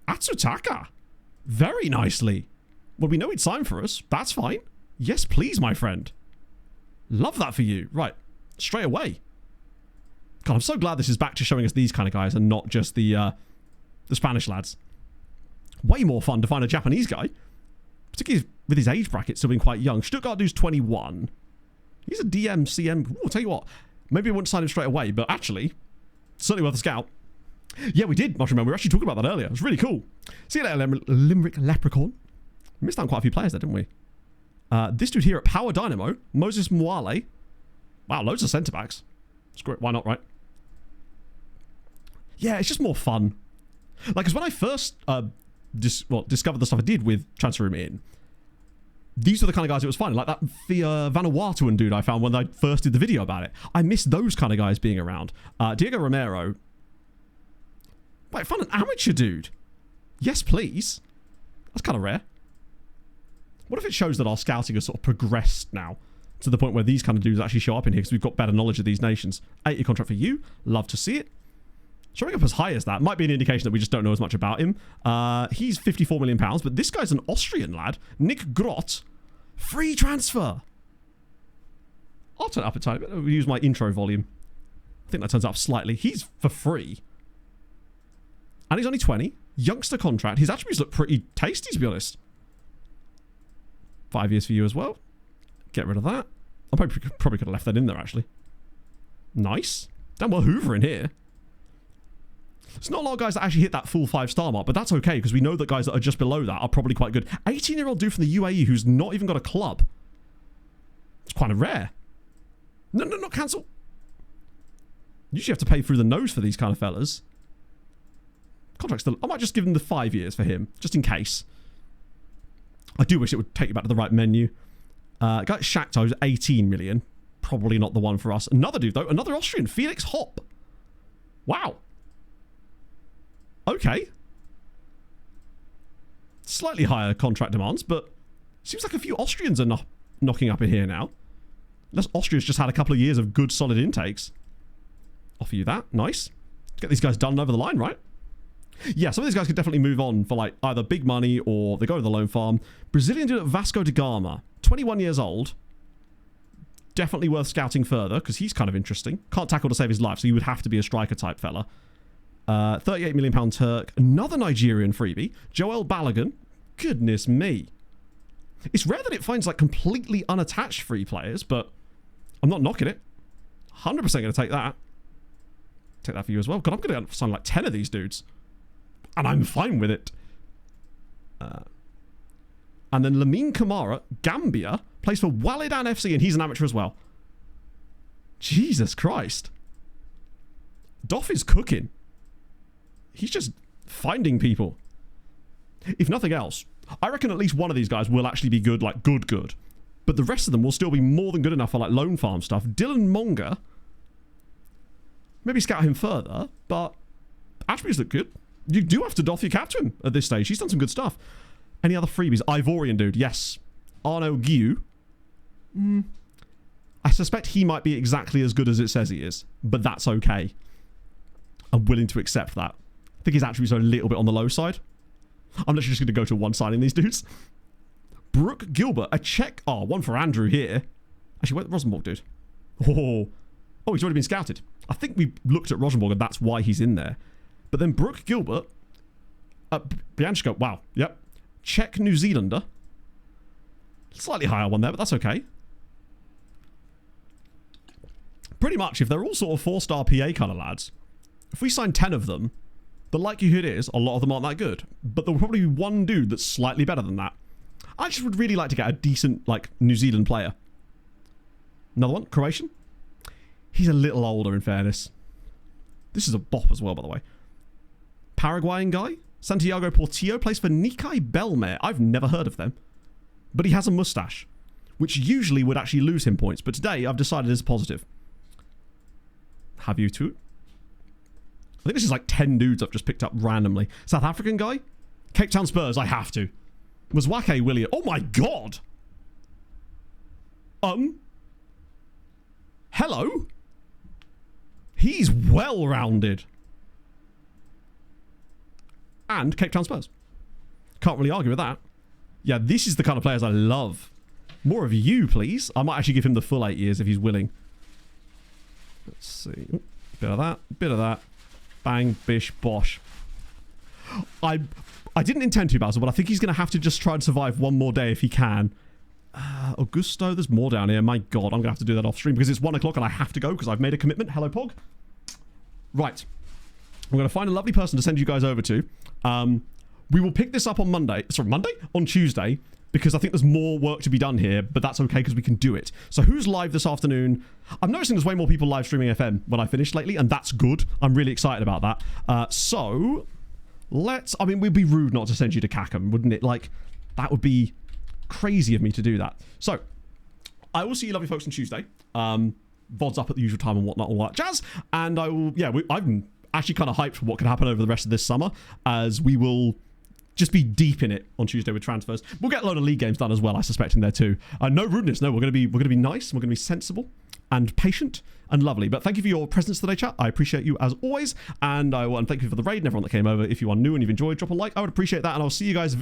Atsutaka. Very nicely. Well, we know he'd sign for us. That's fine. Yes, please, my friend. Love that for you. Right. Straight away. God, I'm so glad this is back to showing us these kind of guys and not just the Spanish lads. Way more fun to find a Japanese guy. Particularly with his age bracket still being quite young. Stuttgart dude's 21. He's a DM, CM. Ooh, I'll tell you what. Maybe I wouldn't sign him straight away, but actually, certainly worth a scout. Yeah, we did, Mushroom Man. We were actually talking about that earlier. It was really cool. See you later, Limerick Leprechaun. We missed out on quite a few players there, didn't we? This dude here at Power Dynamo, Moses Mwale. Wow, loads of centre-backs. Screw it, why not, right? Yeah, it's just more fun. Like, because when I first discovered the stuff I did with Transfer Room In, these were the kind of guys it was fun. Like that Vanuatuan dude I found when I first did the video about it. I miss those kind of guys being around. Diego Romero. Wait, found an amateur dude. Yes, please. That's kind of rare. What if it shows that our scouting has sort of progressed now? to the point where these kind of dudes actually show up in here because we've got better knowledge of these nations. 8-year contract for you. Love to see it. Showing up as high as that might be an indication that we just don't know as much about him. He's £54 million, but this guy's an Austrian lad. Nick Grott. Free transfer. I'll turn it up a tiny bit. I'll use my intro volume. I think that turns up slightly. He's for free. And he's only 20. Youngster contract. His attributes look pretty tasty, to be honest. 5 years for you as well. Get rid of that. I probably could have left that in there, actually. Nice. Damn well Hoover in here. It's not a lot of guys that actually hit that full 5-star mark, but that's okay, because we know that guys that are just below that are probably quite good. 18-year-old dude from the UAE who's not even got a club. It's kind of rare. No, not cancel. Usually have to pay through the nose for these kind of fellas. Contract still. I might just give him the 5 years for him, just in case. I do wish it would take you back to the right menu. Guy Shakhtar's 18 million. Probably not the one for us. Another dude, though. Another Austrian. Felix Hopp. Wow. Okay. Slightly higher contract demands, but seems like a few Austrians are knocking up in here now. Unless Austria's just had a couple of years of good, solid intakes. Offer you that. Nice. Get these guys done over the line, right? Yeah, some of these guys could definitely move on for like either big money or they go to the loan farm. Brazilian dude at Vasco da Gama. 21 years old. Definitely worth scouting further because he's kind of interesting. Can't tackle to save his life, so you would have to be a striker type fella. £38 million Turk. Another Nigerian freebie. Joel Balogun. Goodness me. It's rare that it finds like completely unattached free players, but I'm not knocking it. 100% going to take that. Take that for you as well. God, I'm going to sign like 10 of these dudes. And I'm fine with it. And then Lamine Kamara, Gambia, plays for Walidan FC, and he's an amateur as well. Jesus Christ. Doff is cooking. He's just finding people. If nothing else, I reckon at least one of these guys will actually be good, like good. But the rest of them will still be more than good enough for like loan farm stuff. Dylan Monga. Maybe scout him further, but attributes look good. You do have to doff your cap to him at this stage. He's done some good stuff. Any other freebies? Ivorian dude, yes. Arno Guiu. I suspect he might be exactly as good as it says he is, but that's okay. I'm willing to accept that. I think his attributes are a little bit on the low side. I'm literally just going to go to one signing these dudes. Brooke Gilbert, a check. Oh, one for Andrew here. Actually, where's Rosenborg dude? Oh, he's already been scouted. I think we looked at Rosenborg and that's why he's in there. But then Brooke Gilbert, Bianchko, wow, yep. Czech New Zealander. Slightly higher one there, but that's okay. Pretty much, if they're all sort of 4-star PA kind of lads, if we sign 10 of them, the likelihood is a lot of them aren't that good. But there'll probably be one dude that's slightly better than that. I just would really like to get a decent, like, New Zealand player. Another one, Croatian. He's a little older, in fairness. This is a bop as well, by the way. Paraguayan guy. Santiago Portillo plays for Nikkei Belmare. I've never heard of them. But he has a mustache, which usually would actually lose him points. But today, I've decided is positive. Have you too? I think this is like 10 dudes I've just picked up randomly. South African guy? Cape Town Spurs, I have to. Mwake William. Oh my god! Hello? He's well-rounded. And Cape Town Spurs. Can't really argue with that. Yeah, this is the kind of players I love. More of you, please. I might actually give him the full 8 years if he's willing. Let's see. Ooh, bit of that. Bit of that. Bang, bish, bosh. I didn't intend to, Basil, but I think he's going to have to just try and survive one more day if he can. Augusto, there's more down here. My god, I'm going to have to do that off stream because it's 1 o'clock and I have to go because I've made a commitment. Hello, Pog. Right. I'm going to find a lovely person to send you guys over to. We will pick this up on Monday. Sorry, Monday? On Tuesday. Because I think there's more work to be done here, but that's okay because we can do it. So who's live this afternoon? I'm noticing there's way more people live streaming FM when I finished lately, and that's good. I'm really excited about that. So let's... I mean, we'd be rude not to send you to Cackham, wouldn't it? Like, that would be crazy of me to do that. So I will see you lovely folks on Tuesday. VODs up at the usual time and whatnot, all that jazz. And I will... Yeah, I'm actually kind of hyped for what can happen over the rest of this summer, as we will just be deep in it on Tuesday with transfers. We'll get a load of league games done as well, I suspect, in there too. No rudeness. No, we're gonna be nice. We're gonna be sensible and patient and lovely. But thank you for your presence today, chat. I appreciate you as always, and thank you for the raid and everyone that came over. If you are new and you've enjoyed, drop a like. I would appreciate that, and I'll see you guys very